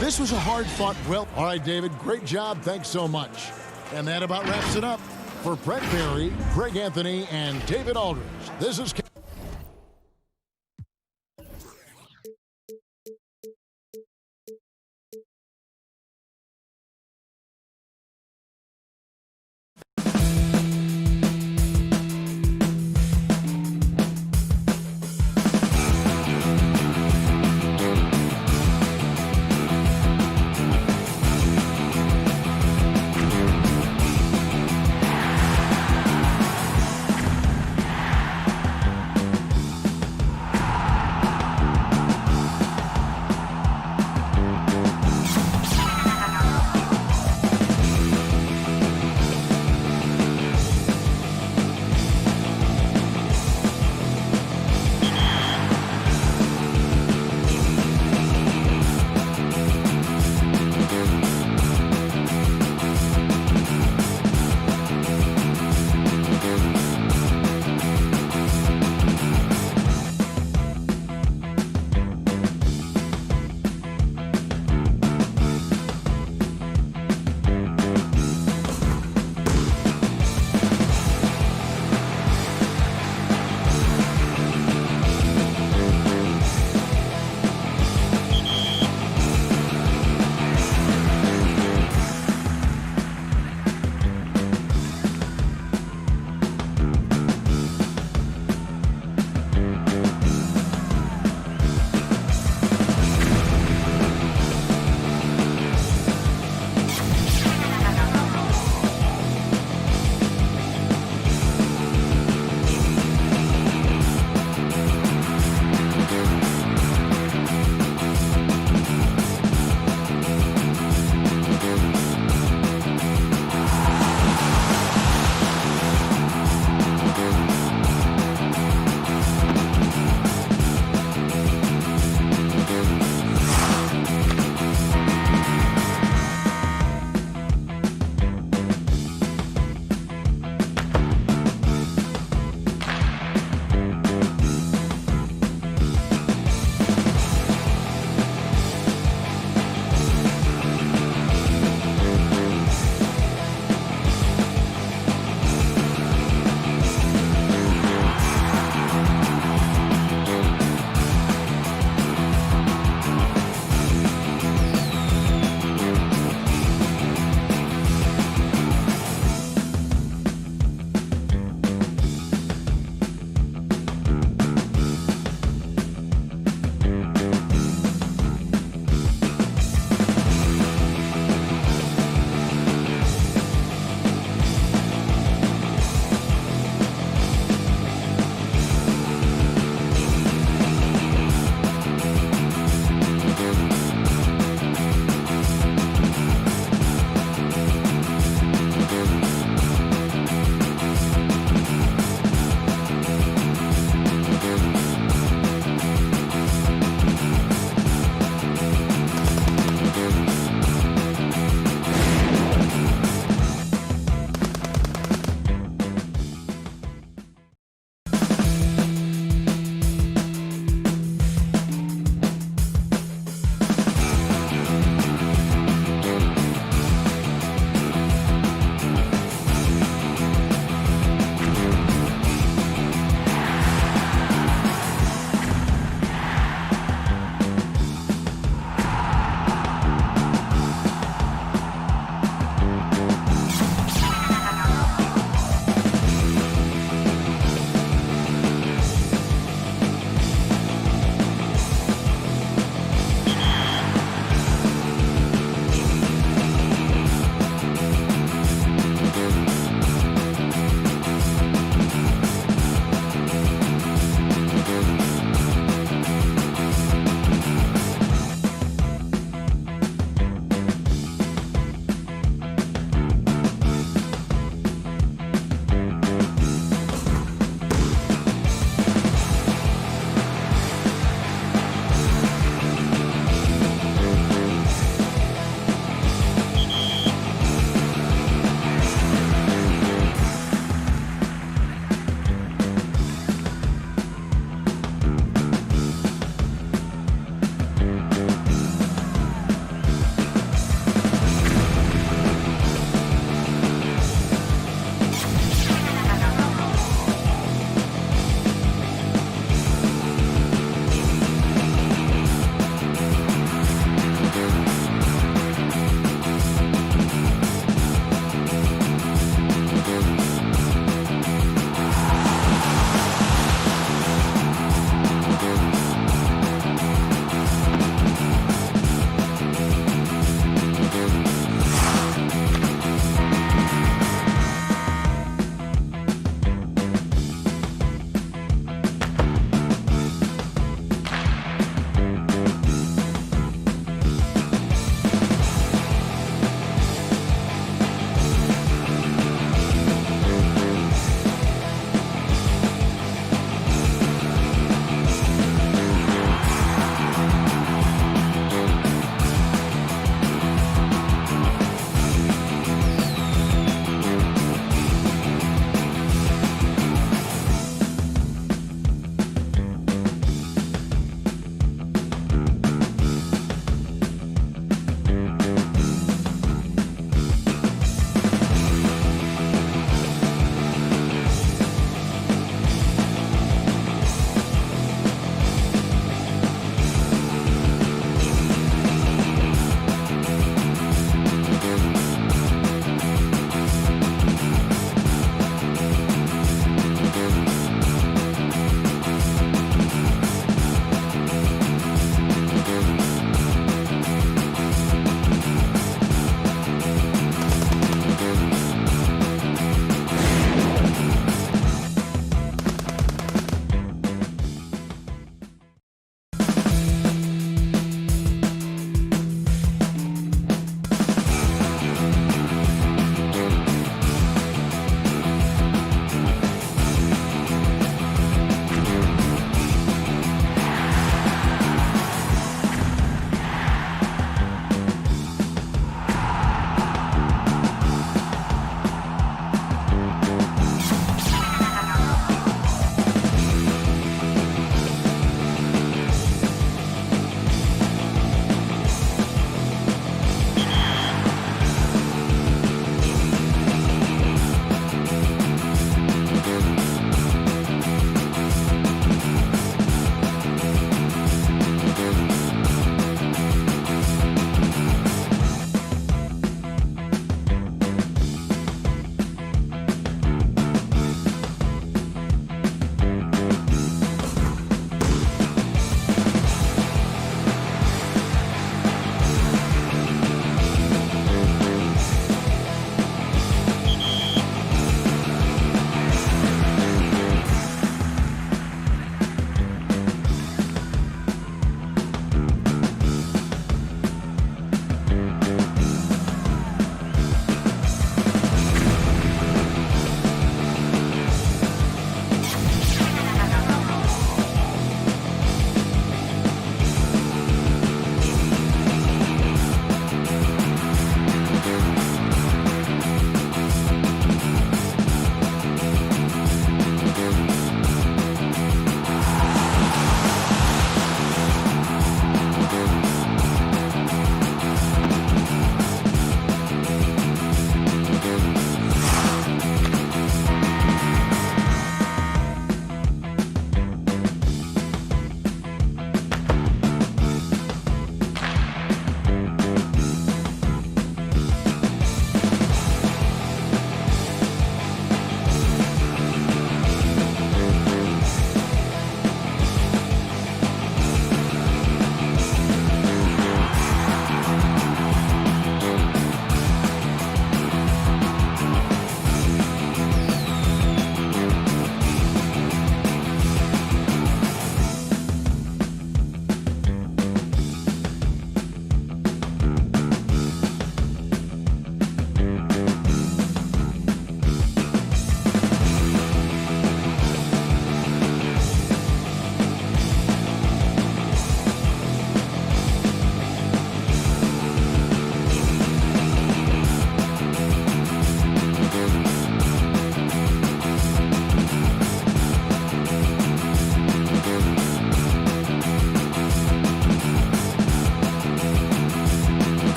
This was a hard-fought. Well, all right, David, great job. Thanks so much. And that about wraps it up. For Brett Berry, Greg Anthony, and David Aldridge, this is...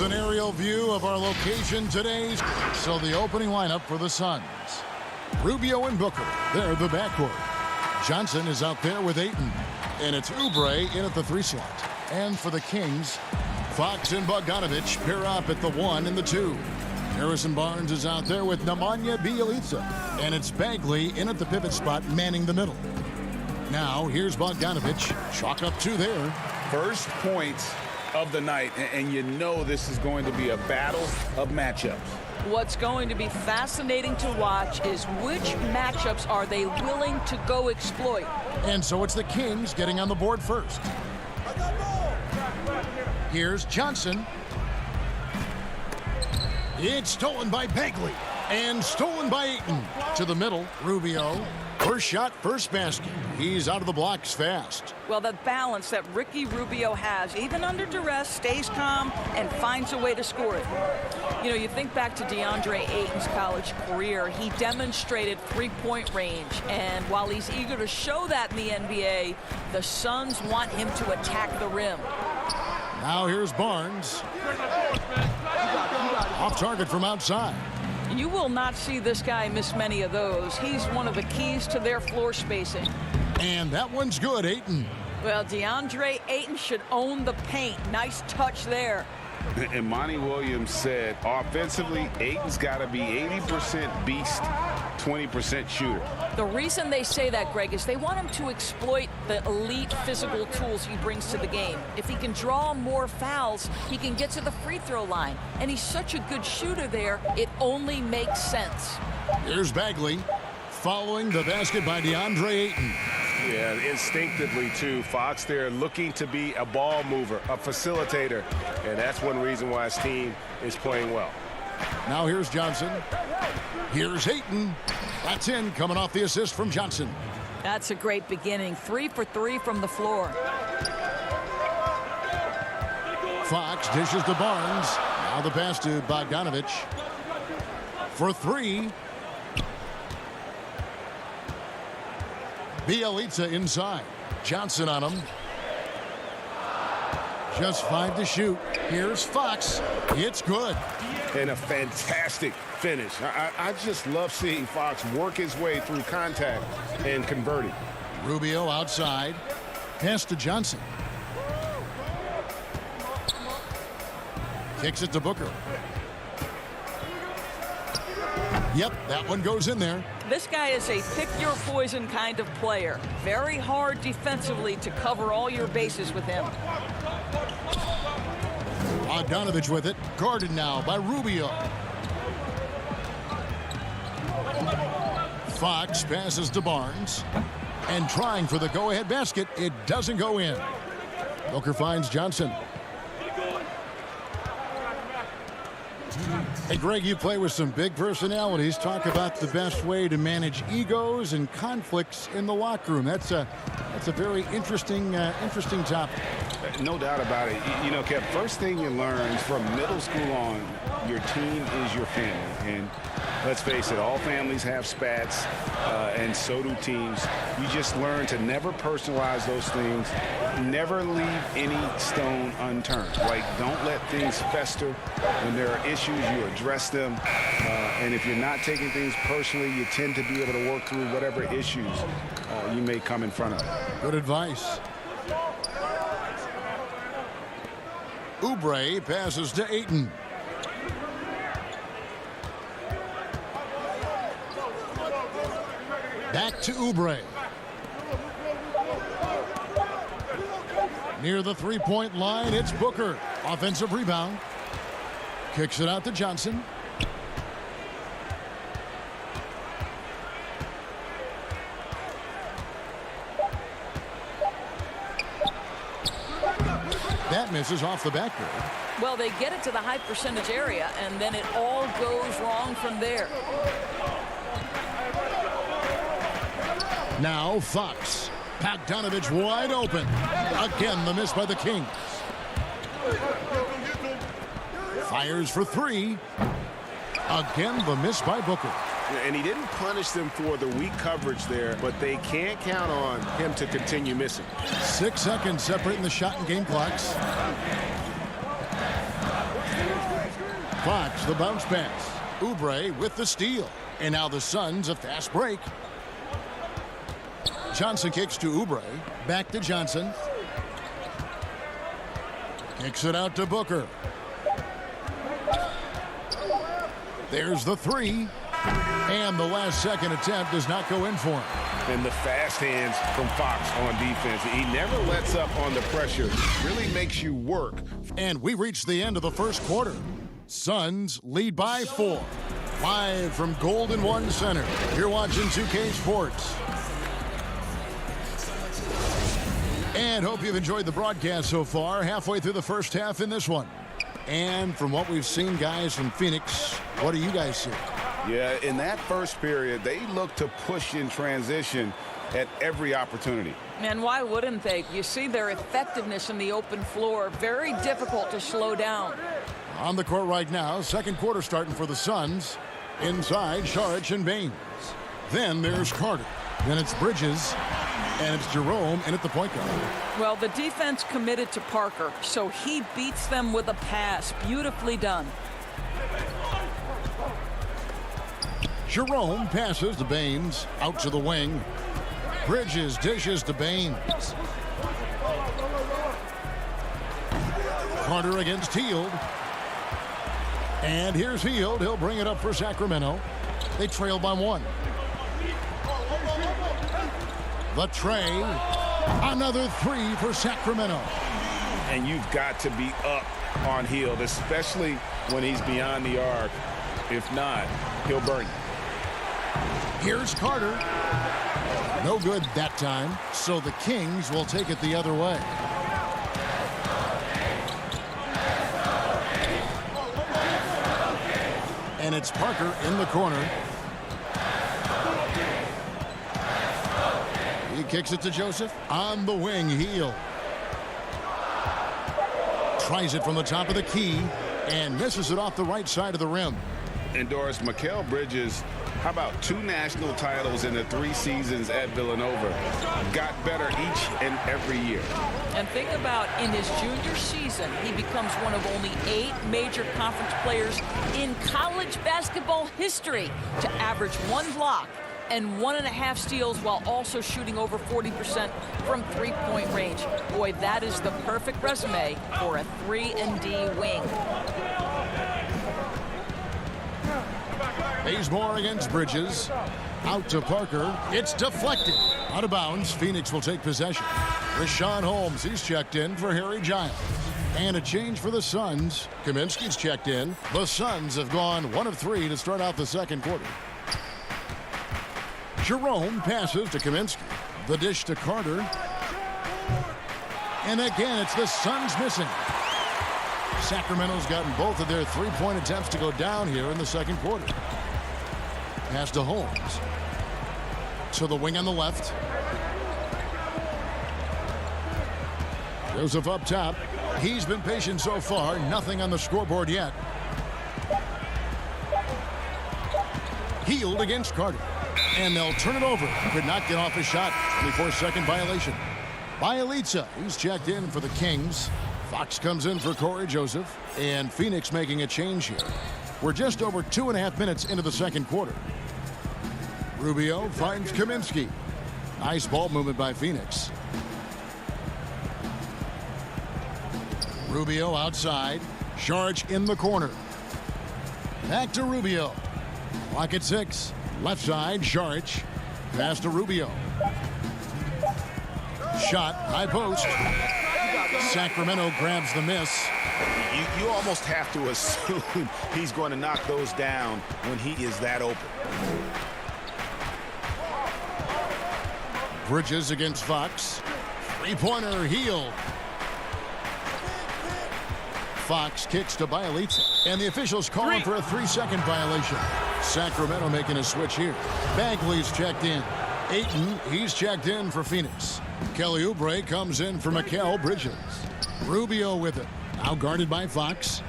Here's an aerial view of our location today. So the opening lineup for the Suns. Rubio and Booker, they're the backcourt. Johnson is out there with Ayton. And it's Oubre in at the 3 slot. And for the Kings, Fox and Bogdanovich pair up at the 1 and the 2. Harrison Barnes is out there with Nemanja Bjelica. And it's Bagley in at the pivot spot, manning the middle. Now, here's Bogdanovich. Chalk up 2 there. First points of the night, and you know this is going to be a battle of matchups. What's going to be fascinating to watch is which matchups are they willing to go exploit. And so it's the Kings getting on the board first. Here's Johnson. It's stolen by Bagley. And stolen by Ayton. To the middle, Rubio. First shot, first basket. He's out of the blocks fast. Well, the balance that Ricky Rubio has, even under duress, stays calm and finds a way to score it. You know, you think back to DeAndre Ayton's college career, he demonstrated three-point range. And while he's eager to show that in the NBA, the Suns want him to attack the rim. Now here's Barnes. Off target from outside. You will not see this guy miss many of those. He's one of the keys to their floor spacing. And that one's good, Ayton. Well, DeAndre Ayton should own the paint. Nice touch there. And Monty Williams said, offensively, Ayton's got to be 80% beast, 20% shooter. The reason they say that, Greg, is they want him to exploit the elite physical tools he brings to the game. If he can draw more fouls, he can get to the free throw line. And he's such a good shooter there, it only makes sense. Here's Bagley following the basket by DeAndre Ayton. Yeah, instinctively, too. Fox there looking to be a ball mover, a facilitator. And that's one reason why his team is playing well. Now here's Johnson. Here's Ayton. That's in, coming off the assist from Johnson. That's a great beginning. 3 for 3 from the floor. Fox dishes to Barnes. Now the pass to Bogdanovich. For 3. Bjelica inside. Johnson on him. Just 5 to shoot. Here's Fox. It's good. And a fantastic finish. I just love seeing Fox work his way through contact and converting. Rubio outside. Pass to Johnson. Kicks it to Booker. Yep, that one goes in there. This guy is a pick-your-poison kind of player. Very hard defensively to cover all your bases with him. Bogdanovich with it. Guarded now by Rubio. Fox passes to Barnes. And trying for the go-ahead basket. It doesn't go in. Booker finds Johnson. Hey, Greg, you play with some big personalities. Talk about the best way to manage egos and conflicts in the locker room. That's a very interesting topic. No doubt about it. You know, Kev, first thing you learn from middle school on, your team is your family. And let's face it, all families have spats, and so do teams. You just learn to never personalize those things. Never leave any stone unturned. Like, don't let things fester. When there are issues, you address them. And if you're not taking things personally, you tend to be able to work through whatever issues you may come in front of. Good advice. Oubre passes to Ayton. Back to Oubre. Near the three-point line, it's Booker. Offensive rebound. Kicks it out to Johnson. That misses off the backboard. Well, they get it to the high percentage area, and then it all goes wrong from there. Now Fox. Bogdanovich wide open. Again, the miss by the Kings. Fires for 3. Again, the miss by Booker. And he didn't punish them for the weak coverage there, but they can't count on him to continue missing. 6 seconds separating the shot and game clocks. Fox, the bounce pass. Oubre with the steal. And now the Suns a fast break. Johnson kicks to Oubre. Back to Johnson. Kicks it out to Booker. There's the three. And the last second attempt does not go in for him. And the fast hands from Fox on defense. He never lets up on the pressure. Really makes you work. And we reached the end of the first quarter. Suns lead by 4. Live from Golden One Center. You're watching 2K Sports. And hope you've enjoyed the broadcast so far. Halfway through the first half in this one. And from what we've seen, guys, from Phoenix, what do you guys see? Yeah, in that first period, they look to push in transition at every opportunity. And why wouldn't they? You see their effectiveness in the open floor. Very difficult to slow down. On the court right now, second quarter starting for the Suns. Inside, Saric and Baines. Then there's Carter. Then it's Bridges. And it's Jerome in at the point guard. Well, the defense committed to Parker, so he beats them with a pass. Beautifully done. Jerome passes to Baines. Out to the wing. Bridges dishes to Baines. Carter against Hield. And here's Hield. He'll bring it up for Sacramento. They trail by 1. The tray. Another 3 for Sacramento. And you've got to be up on Hield, especially when he's beyond the arc. If not, he'll burn you. Here's Carter. No good that time, so the Kings will take it the other way. And it's Parker in the corner. He kicks it to Joseph. On the wing, Hield. Tries it from the top of the key and misses it off the right side of the rim. And Doris, Mikal Bridges, how about 2 national titles in the 3 seasons at Villanova? Got better each and every year. And think about in his junior season, he becomes one of only 8 major conference players in college basketball history to average 1 block and 1.5 steals while also shooting over 40% from three-point range. Boy, that is the perfect resume for a 3-and-D wing. Bazemore against Bridges. Out to Parker. It's deflected. Out of bounds. Phoenix will take possession. Rashawn Holmes, he's checked in for Harry Giles. And a change for the Suns. Kaminsky's checked in. The Suns have gone 1 of 3 to start out the second quarter. Jerome passes to Kaminsky. The dish to Carter. And again, it's the Suns missing. Sacramento's gotten both of their 3-point attempts to go down here in the second quarter. Pass to Holmes. To the wing on the left. Joseph up top. He's been patient so far. Nothing on the scoreboard yet. Hield against Carter. And they'll turn it over. Could not get off his shot. 24-second violation. Bielitsa, he's checked in for the Kings. Fox comes in for Corey Joseph. And Phoenix making a change here. We're just over 2.5 minutes into the second quarter. Rubio finds Kaminsky. Nice ball movement by Phoenix. Rubio outside. Saric in the corner. Back to Rubio. Clock at 6. Left side, Saric. Pass to Rubio. Shot, high post. Sacramento grabs the miss. You almost have to assume he's going to knock those down when he is that open. Bridges against Fox. Three-pointer, Hield. Fox kicks to Bielitsa. And the officials calling for a 3-second violation. Sacramento making a switch here. Bagley's checked in. Ayton, he's checked in for Phoenix. Kelly Oubre comes in for Mikal Bridges. Rubio with it. Now guarded by Fox.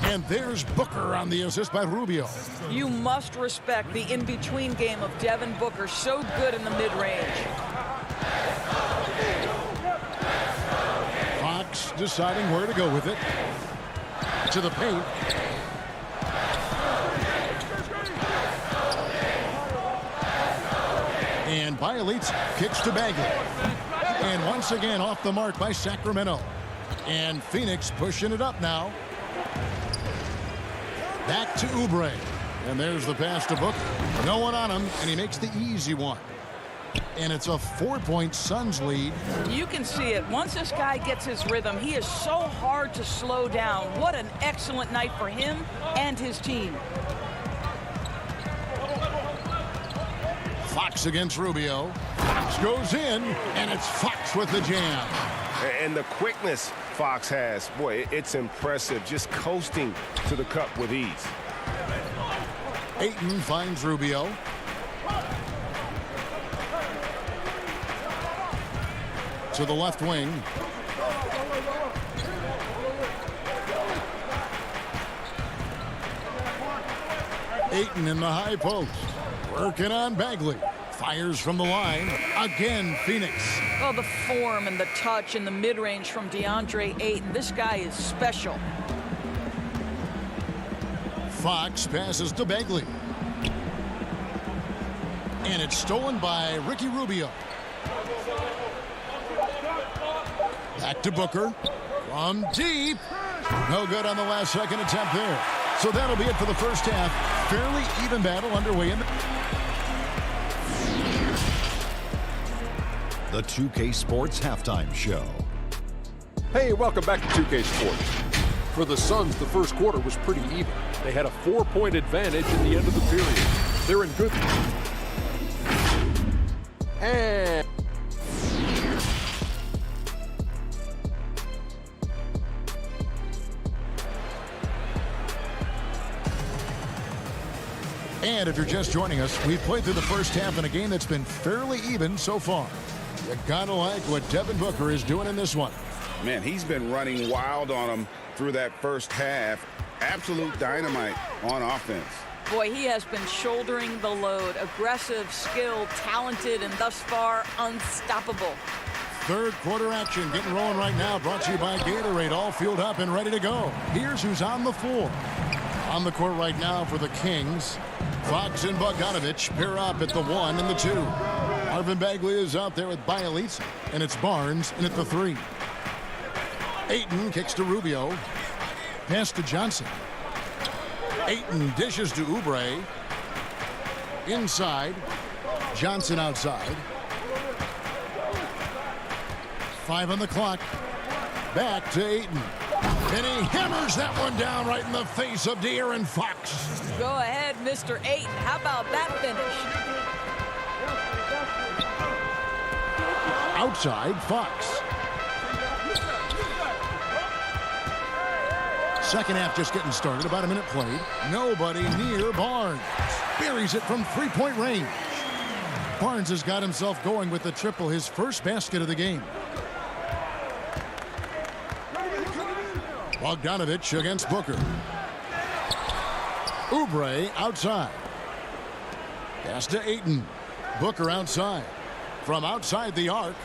And there's Booker on the assist by Rubio. You must respect the in-between game of Devin Booker. So good in the mid-range. Fox deciding where to go with it. to the paint. And Bielitz kicks to Bagley. And once again off the mark by Sacramento. And Phoenix pushing it up now. Back to Oubre. And there's the pass to Booker. No one on him, and he makes the easy one. And it's a 4-point Suns lead. You can see it. Once this guy gets his rhythm, he is so hard to slow down. What an excellent night for him and his team. Fox against Rubio. Fox goes in, and it's Fox with the jam. And the quickness Fox has, boy, it's impressive. Just coasting to the cup with ease. Ayton finds Rubio. To the left wing. Ayton in the high post. Working on Bagley. Fires from the line. Again, Phoenix. Well, the form and the touch and the mid-range from DeAndre Ayton. This guy is special. Fox passes to Bagley. And it's stolen by Ricky Rubio. Back to Booker. From deep. No good on the last second attempt there. So that'll be it for the first half. Fairly even battle underway in The 2K Sports Halftime Show. Hey, welcome back to 2K Sports. For the Suns, the first quarter was pretty even. They had a 4-point advantage at the end of the period. They're in good. And if you're just joining us, we've played through the first half in a game that's been fairly even so far. You gotta like what Devin Booker is doing in this one. Man, he's been running wild on him through that first half. Absolute dynamite on offense. Boy, he has been shouldering the load. Aggressive, skilled, talented, and thus far unstoppable. Third quarter action getting rolling right now. Brought to you by Gatorade. All fueled up and ready to go. Here's who's on the floor. On the court right now for the Kings. Fox and Bogdanovich pair up at the 1 and the 2. Marvin Bagley is out there with Bielitz, and it's Barnes in at the 3. Ayton kicks to Rubio. Pass to Johnson. Ayton dishes to Oubre. Inside. Johnson outside. 5 on the clock. Back to Ayton. And he hammers that one down right in the face of De'Aaron Fox. Go ahead, Mr. Ayton. How about that finish? Outside, Fox. Second half just getting started. About a minute played. Nobody near Barnes. Buries it from three-point range. Barnes has got himself going with the triple, his first basket of the game. Bogdanovich against Booker. Oubre outside. Pass to Ayton. Booker outside. From outside the arc.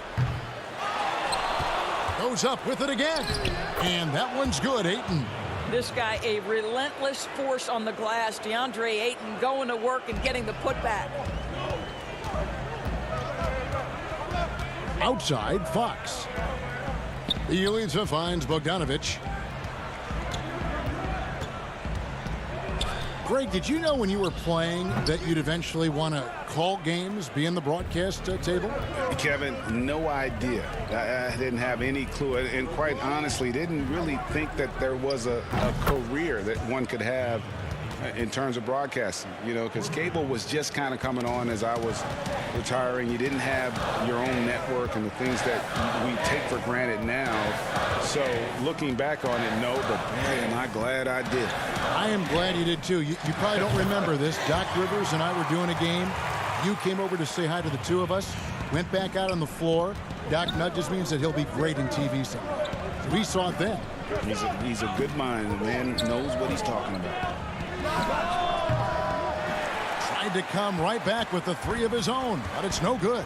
Goes up with it again. And that one's good, Ayton. This guy, a relentless force on the glass. DeAndre Ayton going to work and getting the putback. Outside, Fox. Bielitsa finds Bogdanovich. Greg, did you know when you were playing that you'd eventually want to call games, be in the broadcast table? Kevin, no idea. I didn't have any clue, and quite honestly, didn't really think that there was a career that one could have in terms of broadcasting, you know, because cable was just kind of coming on as I was retiring. You didn't have your own network and the things that we take for granted now. So looking back on it, no, but man, am I glad I did. I am glad you did too. You probably don't remember this. Doc Rivers and I were doing a game. You came over to say hi to the two of us, went back out on the floor. Doc nudges me and said he'll be great in TV someday. So we saw it then. He's a good mind. The man knows what he's talking about. Tried to come right back with the three of his own, but it's no good.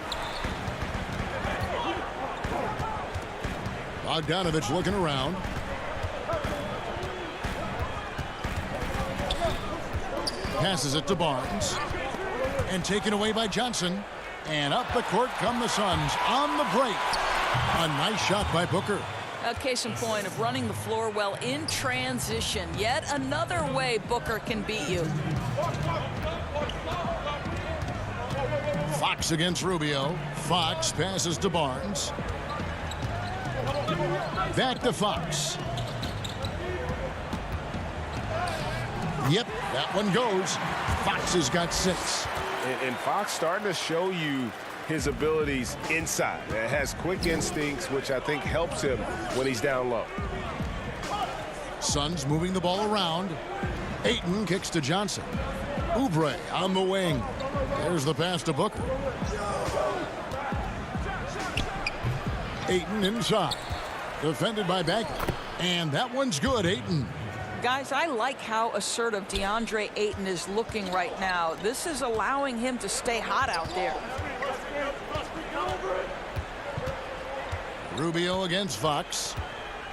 Bogdanovich looking around. Passes it to Barnes. And taken away by Johnson. And up the court come the Suns on the break. A nice shot by Booker. A case in point of running the floor well in transition. Yet another way Booker can beat you. Fox against Rubio. Fox passes to Barnes. Back to Fox. Yep, that one goes. Fox has got 6. And Fox starting to show you his abilities inside. It has quick instincts, which I think helps him when he's down low. Suns moving the ball around. Ayton kicks to Johnson. Oubre on the wing. There's the pass to Booker. Ayton inside. Defended by Bagley. And that one's good, Ayton. Guys, I like how assertive DeAndre Ayton is looking right now. This is allowing him to stay hot out there. Rubio against Fox.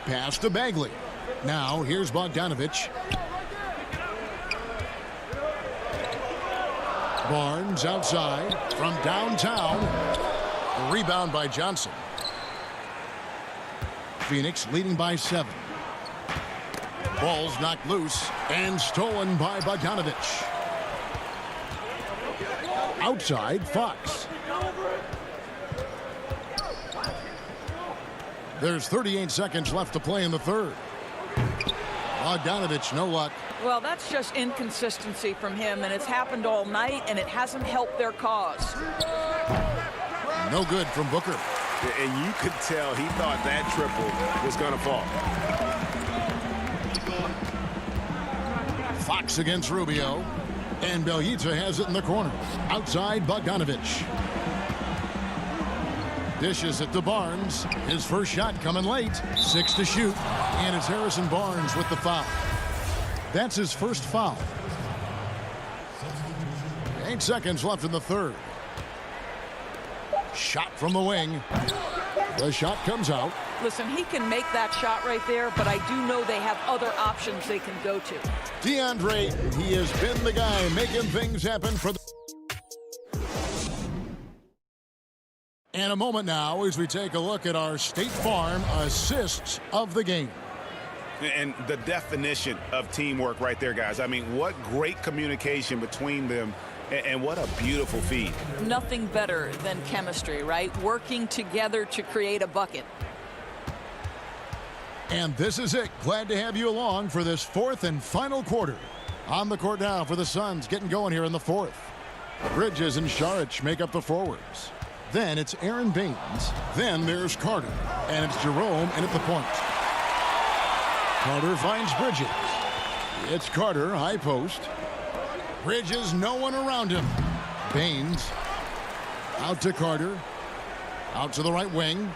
Pass to Bagley. Now here's Bogdanovich. Barnes outside from downtown. A rebound by Johnson. Phoenix leading by 7. Ball's knocked loose and stolen by Bogdanovich. Outside, Fox. There's 38 seconds left to play in the third. Bogdanovich, no luck. Well, that's just inconsistency from him, and it's happened all night, and it hasn't helped their cause. No good from Booker. And you could tell he thought that triple was going to fall. Fox against Rubio. And Bjelica has it in the corner. Outside, Bogdanovich. Dishes it to Barnes. His first shot coming late. 6 to shoot. And it's Harrison Barnes with the foul. That's his first foul. 8 seconds left in the third. Shot from the wing. The shot comes out. Listen, he can make that shot right there, but I do know they have other options they can go to. DeAndre, he has been the guy making things happen for the... And a moment now as we take a look at our State Farm assists of the game. And the definition of teamwork right there, guys. I mean, what great communication between them, and what a beautiful feed. Nothing better than chemistry, right? Working together to create a bucket. And this is it. Glad to have you along for this fourth and final quarter. On the court now for the Suns, getting going here in the fourth. Bridges and Saric make up the forwards. Then it's Aaron Baines. Then there's Carter. And it's Jerome in at the point. Carter finds Bridges. It's Carter, high post. Bridges, no one around him. Baines. Out to Carter. Out to the right wing.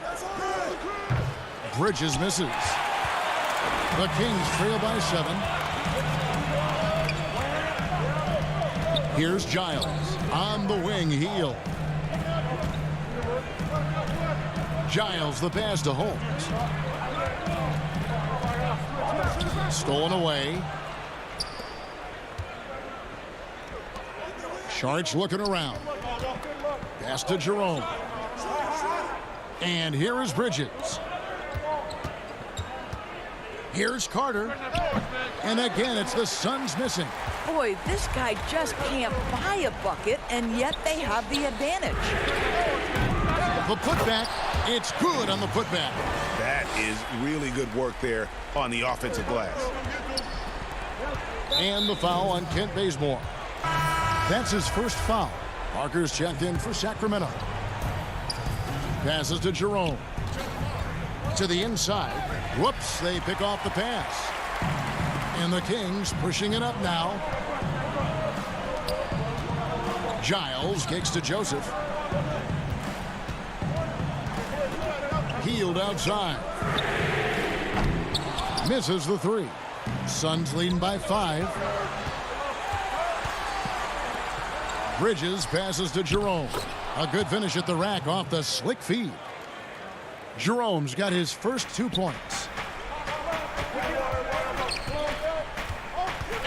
Bridges misses. The Kings trail by 7. Here's Giles on the wing, heel. Giles, the pass to Holmes. Stolen away. Saric looking around. Pass to Jerome. And here is Bridges. Here's Carter. And again, it's the Suns missing. Boy, this guy just can't buy a bucket, and yet they have the advantage. The putback, it's good on the putback. That is really good work there on the offensive glass. And the foul on Kent Bazemore. That's his first foul. Parker's checked in for Sacramento. Passes to Jerome. To the inside. Whoops, they pick off the pass. And the Kings pushing it up now. Giles kicks to Joseph. Healed outside. Misses the 3. Suns leading by 5. Bridges passes to Jerome. A good finish at the rack off the slick feed. Jerome's got his first 2 points.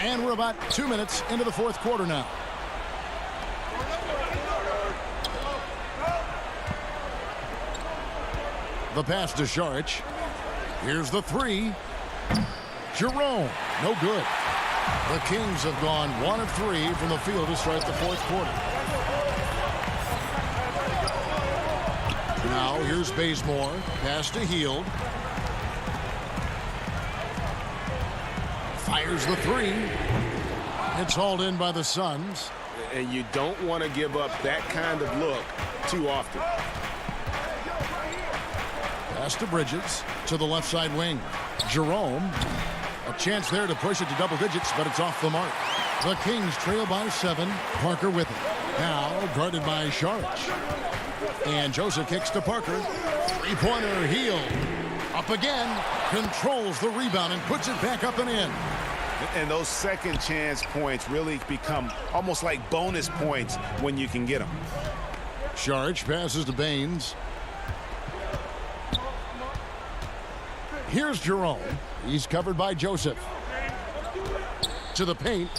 And we're about 2 minutes into the fourth quarter now. The pass to Saric. Here's the three. Jerome, no good. The Kings have gone 1 of 3 from the field to start the fourth quarter. Now here's Bazemore. Pass to Hield. Fires the three. It's hauled in by the Suns. And you don't want to give up that kind of look too often. Pass to Bridges to the left side wing. Jerome. A chance there to push it to double digits, but it's off the mark. The Kings trail by 7. Parker with it. Now guarded by Saric. And Joseph kicks to Parker. Three-pointer, Hield. Up again. Controls the rebound and puts it back up and in. And those second chance points really become almost like bonus points when you can get them. Saric passes to Baines. Here's Jerome. He's covered by Joseph. To the paint.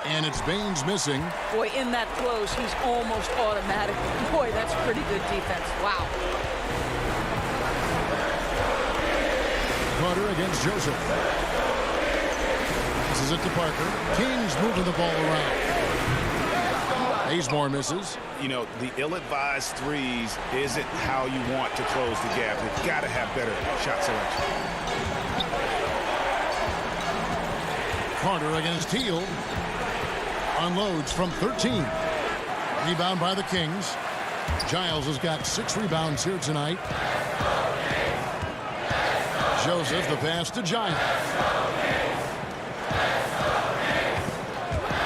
And it's Baines missing. Boy, in that close, he's almost automatic. Boy, that's pretty good defense. Wow. Carter against Joseph. This is it to Parker. Kings moving the ball around. Bazemore misses. You know, the ill-advised threes isn't how you want to close the gap. You've got to have better shot selection. Carter against Hield. Unloads from 13. Rebound by the Kings. Giles has got 6 rebounds here tonight. Joseph, the pass to Giles.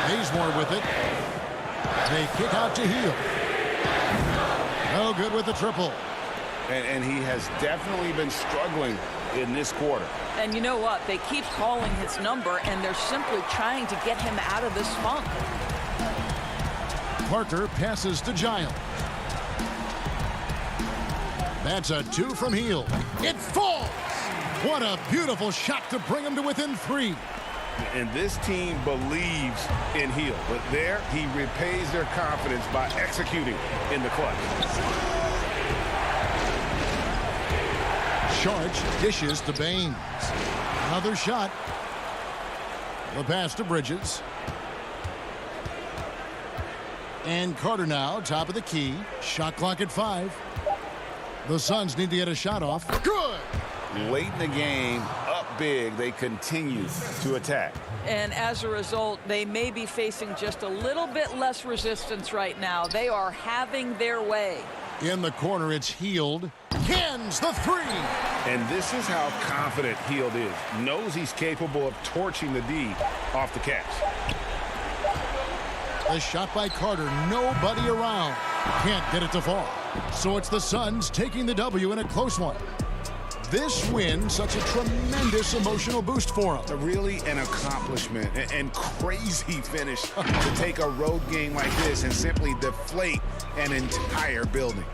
Bazemore with it. They kick out to Hield. No good with the triple. And he has definitely been struggling in this quarter. And you know what? They keep calling his number, and they're simply trying to get him out of this funk. Parker passes to Giles. That's a 2 from Hield. It falls! What a beautiful shot to bring him to within 3. And this team believes in Hield. But there, he repays their confidence by executing in the clutch. Saric dishes to Baines. Another shot. The pass to Bridges. And Carter now, top of the key. Shot clock at 5. The Suns need to get a shot off. Good! Late in the game, up big, they continue to attack. And as a result, they may be facing just a little bit less resistance right now. They are having their way. In the corner, it's Hield. Cans the 3! And this is how confident Hield is. Knows he's capable of torching the D off the catch. The shot by Carter, nobody around. Can't get it to fall. So it's the Suns taking the W in a close one. This win, such a tremendous emotional boost for them. Really an accomplishment and crazy finish to take a road game like this and simply deflate an entire building.